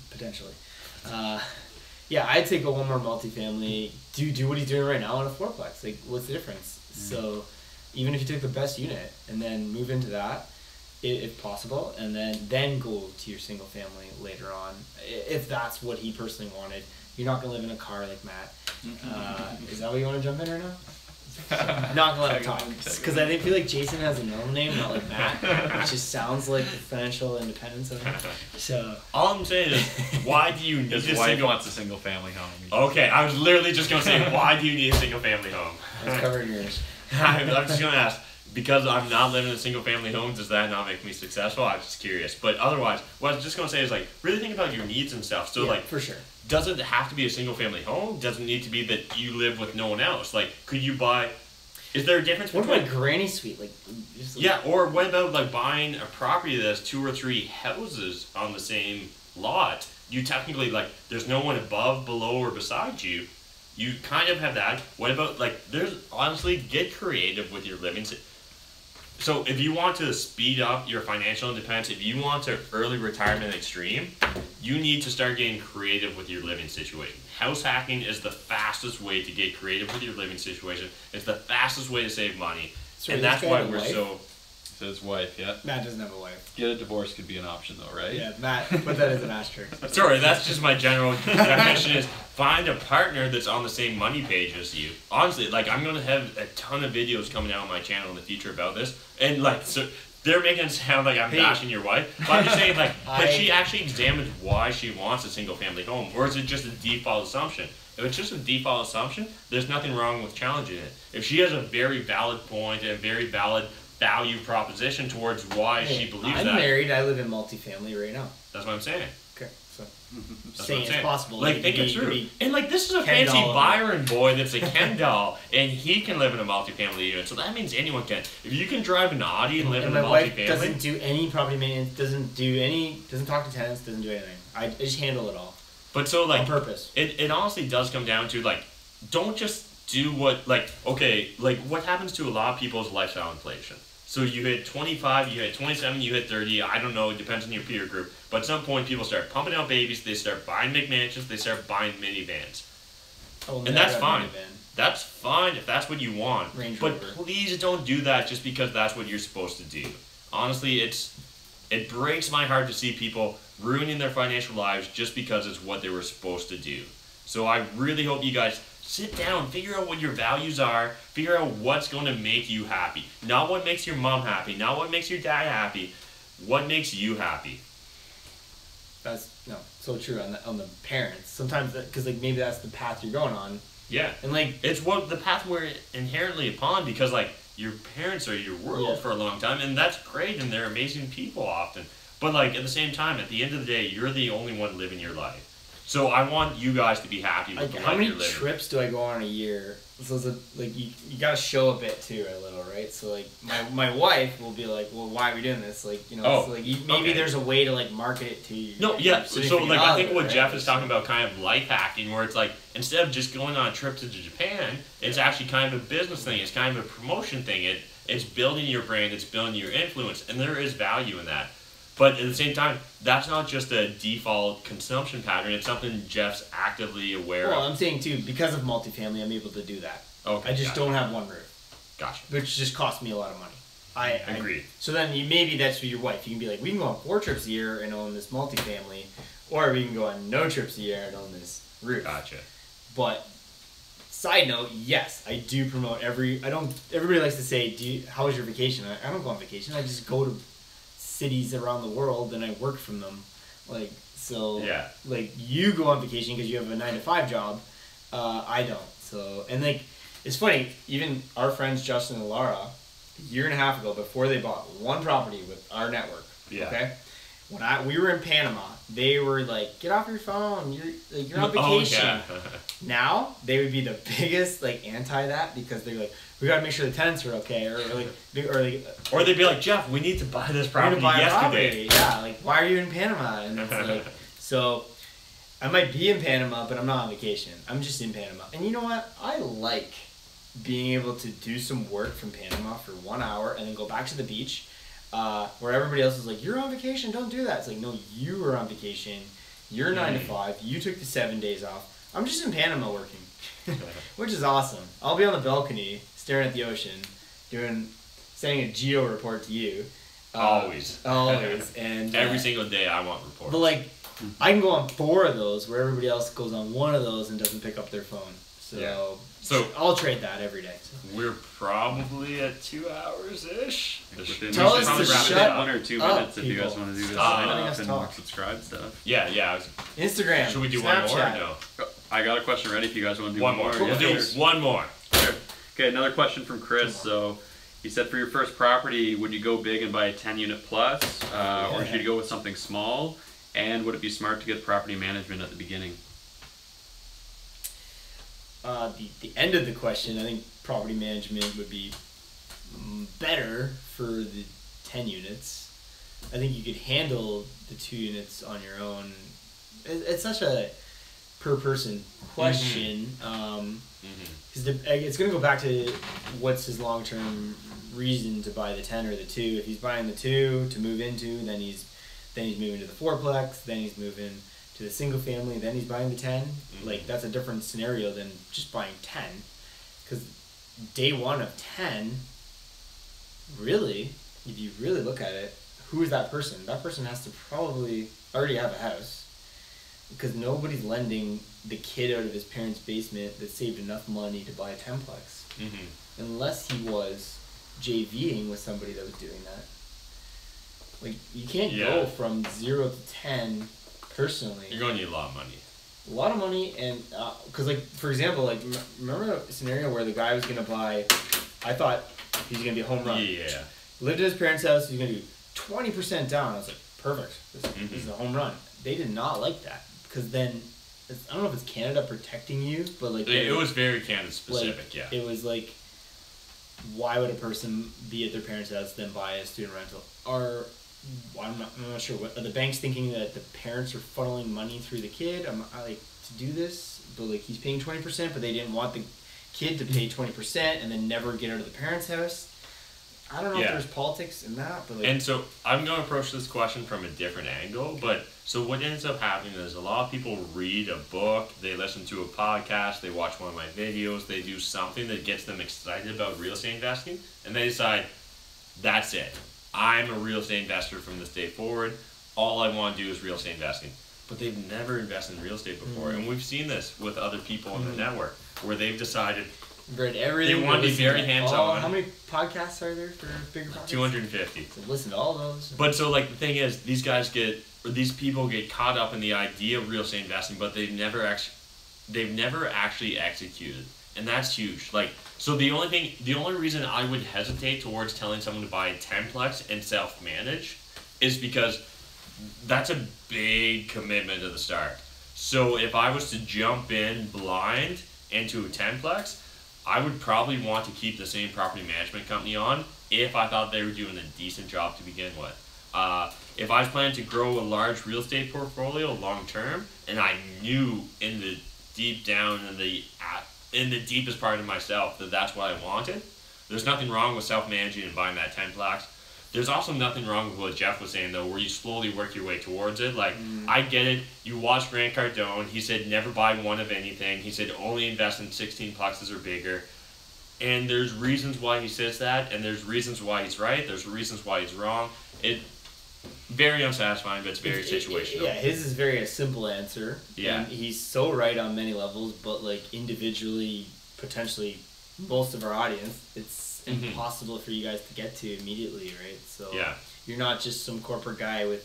Speaker 1: potentially. Yeah, I'd say go one more multifamily. Do what he's doing right now on a fourplex. Like, what's the difference? So, even if you took the best unit and then move into that, if possible, and then go to your single family later on, if that's what he personally wanted. You're not gonna live in a car like Matt. Is that what you want to jump in right now? Not gonna let him talk. Because I feel like Jason has a middle name, not like Matt. It just sounds like the financial independence of him. So
Speaker 2: all I'm saying is, why do you need
Speaker 3: His
Speaker 2: a
Speaker 3: wife
Speaker 2: single?
Speaker 3: wants a single family home.
Speaker 2: Okay, I was literally just gonna say, why do you need a single family home?
Speaker 1: let's cover yours.
Speaker 2: I'm just gonna ask, because I'm not living in a single family home, does that not make me successful? I'm just curious. But otherwise, what I was just gonna say is like, really think about your needs and stuff. So
Speaker 1: Yeah,
Speaker 2: like,
Speaker 1: for sure.
Speaker 2: does it have to be a single family home? Does it need to be that you live with no one else? Like, could you buy? Is there a difference
Speaker 1: What
Speaker 2: between?
Speaker 1: about granny suite? Like, just like
Speaker 2: Yeah, or what about like buying a property that has 2 or 3 houses on the same lot? You technically like, there's no one above, below, or beside you. You kind of have that. What about like, there's honestly, get creative with your living. So if you want to speed up your financial independence, if you want to early retirement extreme, you need to start getting creative with your living situation. House hacking is the fastest way to get creative with your living situation. It's the fastest way to save money.
Speaker 1: So
Speaker 2: and
Speaker 1: this
Speaker 2: that's
Speaker 1: guy
Speaker 2: why
Speaker 1: have a
Speaker 2: we're
Speaker 1: wife?
Speaker 2: so...
Speaker 3: His wife, yeah.
Speaker 1: Matt doesn't have a wife.
Speaker 3: Get a divorce could be an option though, right?
Speaker 1: Yeah, Matt, put that as an asterisk.
Speaker 2: Sorry, that's just my general definition is find a partner that's on the same money page as you. Honestly, like I'm gonna have a ton of videos coming out on my channel in the future about this. And like so they're making it sound like I'm bashing your wife. But I'm just saying like has she actually examined why she wants a single family home? Or is it just a default assumption? If it's just a default assumption, there's nothing wrong with challenging it. If she has a very valid point and a very valid value proposition towards why she believes
Speaker 1: I'm
Speaker 2: that.
Speaker 1: married. I live in multifamily right now.
Speaker 2: That's what I'm saying.
Speaker 1: Okay, so
Speaker 2: That's
Speaker 1: saying
Speaker 2: what I'm
Speaker 1: it's
Speaker 2: saying.
Speaker 1: possible.
Speaker 2: Like,
Speaker 1: to
Speaker 2: think it
Speaker 1: be- to
Speaker 2: through.
Speaker 1: be-
Speaker 2: And, like, this is a
Speaker 1: Ken
Speaker 2: fancy
Speaker 1: doll.
Speaker 2: Byron boy that's a Ken doll, and he can live in a multifamily unit. So that means anyone can. If you can drive an Audi and live
Speaker 1: And
Speaker 2: in
Speaker 1: my
Speaker 2: a
Speaker 1: wife
Speaker 2: multifamily.
Speaker 1: doesn't do any property maintenance. Doesn't talk to tenants. Doesn't do anything. I just handle it all
Speaker 2: But so, like,
Speaker 1: on purpose.
Speaker 2: it honestly does come down to, like, don't just do what, like, okay, like, what happens to a lot of people's lifestyle inflation? So you hit 25, you hit 27, you hit 30, I don't know, it depends on your peer group. But at some point, people start pumping out babies, they start buying McMansions, they start buying minivans. And that's fine. That's fine if that's what you want.
Speaker 1: Range
Speaker 2: but
Speaker 1: Rover.
Speaker 2: please don't do that just because that's what you're supposed to do. Honestly, it breaks my heart to see people ruining their financial lives just because it's what they were supposed to do. So I really hope you guys sit down, figure out what your values are, figure out what's going to make you happy. Not what makes your mom happy, not what makes your dad happy, what makes you happy.
Speaker 1: That's so true on the parents. Sometimes because like maybe that's the path you're going on,
Speaker 2: Yeah.
Speaker 1: and like
Speaker 2: It's what the path we're inherently upon because like your parents are your world
Speaker 1: Yeah.
Speaker 2: for a long time and that's great and they're amazing people often. But like at the same time, at the end of the day, you're the only one living your life. So I want you guys to be happy with
Speaker 1: like
Speaker 2: the
Speaker 1: how
Speaker 2: life
Speaker 1: many
Speaker 2: you're living.
Speaker 1: trips do I go on a year? So it's like you gotta show a bit too a little, right? So like my wife will be like, well, why are we doing this? Like so like maybe
Speaker 2: okay.
Speaker 1: there's a way to like market it to you.
Speaker 2: No, yeah. So like I think what
Speaker 1: right?
Speaker 2: Jeff is talking about, kind of life hacking, where it's like instead of just going on a trip to Japan, it's actually kind of a business thing. It's kind of a promotion thing. It's building your brand. It's building your influence, and there is value in that. But at the same time, that's not just a default consumption pattern. It's something Jeff's actively aware
Speaker 1: Well,
Speaker 2: of.
Speaker 1: I'm saying too, because of multifamily, I'm able to do that.
Speaker 2: Okay,
Speaker 1: I just
Speaker 2: gotcha.
Speaker 1: don't have one roof,
Speaker 2: Gotcha.
Speaker 1: which just costs me a lot of money. I
Speaker 2: Agreed.
Speaker 1: So then maybe that's for your wife. You can be like, we can go on 4 trips a year and own this multifamily, or we can go on no trips a year and own this roof.
Speaker 2: Gotcha.
Speaker 1: But side note, yes, I do promote everybody likes to say, how was your vacation? I don't go on vacation. I just go to cities around the world and I work from them. Like, so,
Speaker 2: Yeah.
Speaker 1: like, you go on vacation because you have a 9-to-5 job. I don't. So, and like, it's funny, even our friends Justin and Laura, a year and a half ago, before they bought one property with our network,
Speaker 2: Yeah.
Speaker 1: okay? When we were in Panama, they were like, "Get off your phone! You're on
Speaker 2: Oh,
Speaker 1: vacation."
Speaker 2: yeah.
Speaker 1: Now they would be the biggest like anti that because they're like, "We gotta make sure the tenants are okay," or
Speaker 2: Or they'd be like, Jeff, we need to buy this
Speaker 1: "We're gonna
Speaker 2: property
Speaker 1: buy a
Speaker 2: yesterday.
Speaker 1: property." Yeah, like why are you in Panama? And it's like, so I might be in Panama, but I'm not on vacation. I'm just in Panama, and you know what? I like being able to do some work from Panama for 1 hour and then go back to the beach. Where everybody else is like, you're on vacation, don't do that. It's like, no, you were on vacation. You're 9 to 5. You took the 7 days off. I'm just in Panama working, which is awesome. I'll be on the balcony staring at the ocean, sending a geo report to you.
Speaker 2: Always.
Speaker 1: Always. And
Speaker 2: Every single day I want reports.
Speaker 1: But like, I can go on 4 of those where everybody else goes on 1 of those and doesn't pick up their phone. So,
Speaker 2: Yeah. So
Speaker 1: I'll trade that every day. So.
Speaker 2: we're probably at 2 hours ish.
Speaker 1: Tell us to shut
Speaker 3: 1 or 2
Speaker 1: up,
Speaker 3: minutes if you guys
Speaker 1: people.
Speaker 3: want to do this.
Speaker 1: Stop
Speaker 3: Sign
Speaker 1: letting
Speaker 3: up
Speaker 1: us
Speaker 3: and
Speaker 1: talk.
Speaker 3: subscribe stuff.
Speaker 2: Yeah.
Speaker 1: Instagram.
Speaker 2: Should we do one more? Or
Speaker 1: Snapchat.
Speaker 2: no.
Speaker 3: I got a question ready if you guys want to do
Speaker 2: One more.
Speaker 3: Yeah,
Speaker 2: We'll do
Speaker 3: sure.
Speaker 2: one more.
Speaker 3: Sure. Okay, another question from Chris. So he said, for your first property, would you go big and buy a 10-unit plus, or should you go with something small? And would it be smart to get property management at the beginning?
Speaker 1: The end of the question, I think property management would be better for the 10 units. I think you could handle the 2 units on your own. It's such a per person question. Because it's going to go back to what's his long term reason to buy the 10 or the 2. If he's buying the 2 to move into, then he's moving to the fourplex, then he's moving to the single family, then he's buying the 10. Like, that's a different scenario than just buying 10. Because day one of 10, really, if you really look at it, who is that person? That person has to probably already have a house. Because nobody's lending the kid out of his parents' basement that saved enough money to buy a 10-plex. Unless he was JVing with somebody that was doing that. Like, you can't go from 0 to 10 personally.
Speaker 2: You're going to need a lot of money.
Speaker 1: A lot of money, and because, like, for example, like, remember a scenario where the guy was going to buy, I thought he's going to be a home run.
Speaker 2: Yeah.
Speaker 1: Lived at his parents' house, he's going to do 20% down. I was like, perfect. This is a home run. They did not like that, because then, I don't know if it's Canada protecting you, but, like...
Speaker 2: It was very Canada specific,
Speaker 1: like,
Speaker 2: yeah.
Speaker 1: It was like, why would a person be at their parents' house then buy a student rental? I'm not sure. What are the banks thinking that the parents are funneling money through the kid? I like to do this, but like he's paying 20%, but they didn't want the kid to pay 20% and then never get out of the parents' house. I don't know if there's politics in that, but like.
Speaker 2: And so I'm going to approach this question from a different angle. But so what ends up happening is a lot of people read a book, they listen to a podcast, they watch one of my videos, they do something that gets them excited about real estate investing, and they decide, that's it. I'm a real estate investor from this day forward. All I want to do is real estate investing. But they've never invested in real estate before. And we've seen this with other people in the network where they've decided
Speaker 1: read everything.
Speaker 2: They want to be very hands-on.
Speaker 1: How many podcasts are there for bigger podcasts?
Speaker 2: 250.
Speaker 1: So listen to all those.
Speaker 2: But so like the thing is, these people get caught up in the idea of real estate investing, but they've never actually executed. And that's huge. Like, so the only reason I would hesitate towards telling someone to buy a 10-plex and self-manage is because that's a big commitment at the start. So if I was to jump in blind into a 10-plex, I would probably want to keep the same property management company on if I thought they were doing a decent job to begin with. If I was planning to grow a large real estate portfolio long term, and I knew in the deep down in the deepest part of myself that that's what I wanted, there's nothing wrong with self-managing and buying that 10-plex. There's also nothing wrong with what Jeff was saying, though, where you slowly work your way towards it. Like, I get it. You watch Grant Cardone. He said never buy one of anything. He said only invest in 16 plexes or bigger. And there's reasons why he says that, and there's reasons why he's right. There's reasons why he's wrong. It's very unsatisfying, but it's very situational.
Speaker 1: Yeah, his is very a simple answer.
Speaker 2: Yeah.
Speaker 1: And he's so right on many levels, but, like, individually, potentially, most of our audience, it's impossible for you guys to get to immediately, right? So you're not just some corporate guy with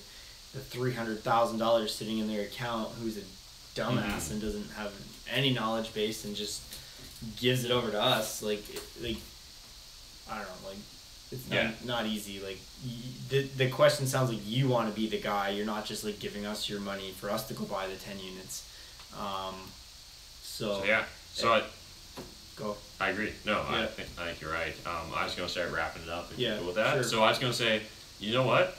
Speaker 1: the $300,000 sitting in their account who's a dumbass and doesn't have any knowledge base and just gives it over to us. Like I don't know, like it's not easy. Like the question sounds like you want to be the guy. You're not just like giving us your money for us to go buy the 10 units. So go.
Speaker 2: I agree. No, I think you're right. I was going to start wrapping it up if you're cool with that.
Speaker 1: Sure.
Speaker 2: So I was going to say, you know what?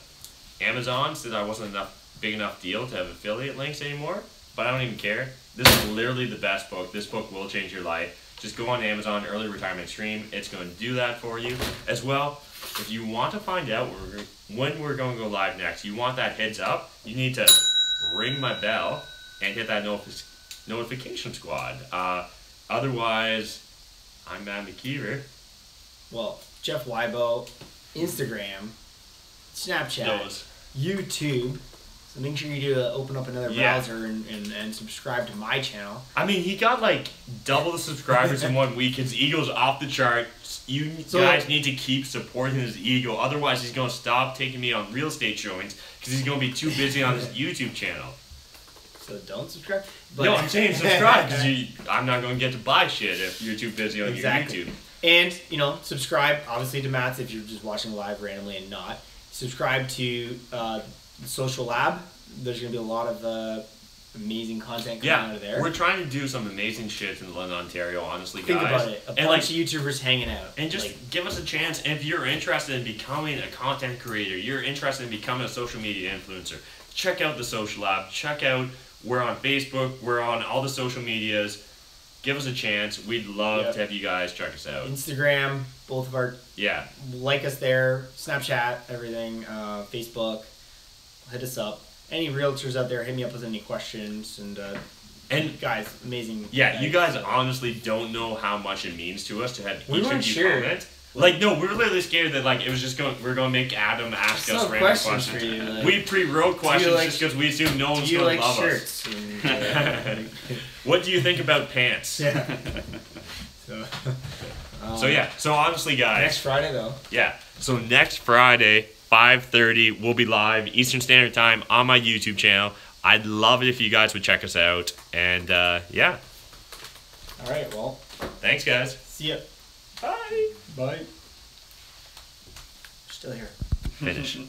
Speaker 2: Amazon said I wasn't big enough deal to have affiliate links anymore, but I don't even care. This is literally the best book. This book will change your life. Just go on Amazon, Early Retirement Extreme. It's going to do that for you. As well, if you want to find out when we're going to go live next, you want that heads up, you need to ring my bell and hit that notification squad. Otherwise, I'm Matt McKeever.
Speaker 1: Well, Jeff Wybo, Instagram, Snapchat, YouTube, So make sure you do open up another
Speaker 2: Yeah.
Speaker 1: browser and subscribe to my channel.
Speaker 2: I mean, he got like double the subscribers in 1 week. His ego's off the charts. You guys need to keep supporting his ego. Otherwise, he's going to stop taking me on real estate showings because he's going to be too busy on his YouTube channel.
Speaker 1: So don't subscribe. But
Speaker 2: No, I'm saying subscribe because I'm not going to get to buy shit if you're too busy on
Speaker 1: Exactly.
Speaker 2: your YouTube.
Speaker 1: And, you know, subscribe, obviously, to Matt's if you're just watching live randomly and not. Subscribe to the Social Lab. There's going to be a lot of amazing content coming out of there.
Speaker 2: We're trying to do some amazing shit in London, Ontario, honestly,
Speaker 1: Think
Speaker 2: guys.
Speaker 1: about it. A
Speaker 2: And
Speaker 1: bunch of YouTubers hanging out.
Speaker 2: And just give us a chance. And if you're interested in becoming a content creator, you're interested in becoming a social media influencer, check out the Social Lab. Check out, we're on Facebook, we're on all the social medias. Give us a chance. We'd love to have you guys check us out.
Speaker 1: Instagram, both of our,
Speaker 2: Yeah.
Speaker 1: like us there, Snapchat, everything, Facebook, hit us up. Any realtors out there, hit me up with any questions. And guys, amazing.
Speaker 2: Yeah, you guys honestly don't know how much it means to us to have each of you comment. Like, no, we were literally scared that like it was just we're going to make Adam ask us random questions.
Speaker 1: For you, like,
Speaker 2: we pre-wrote questions just because we assumed no one's going to love
Speaker 1: shirts?
Speaker 2: us. What do you think about pants?
Speaker 1: Yeah.
Speaker 2: So honestly, guys.
Speaker 1: Next Friday though.
Speaker 2: Yeah. So next Friday, 5:30, we'll be live Eastern Standard Time on my YouTube channel. I'd love it if you guys would check us out. And yeah.
Speaker 1: All right. Well.
Speaker 2: Thanks, guys.
Speaker 1: See ya.
Speaker 2: Bye.
Speaker 1: Bye. Still here.
Speaker 2: Finish.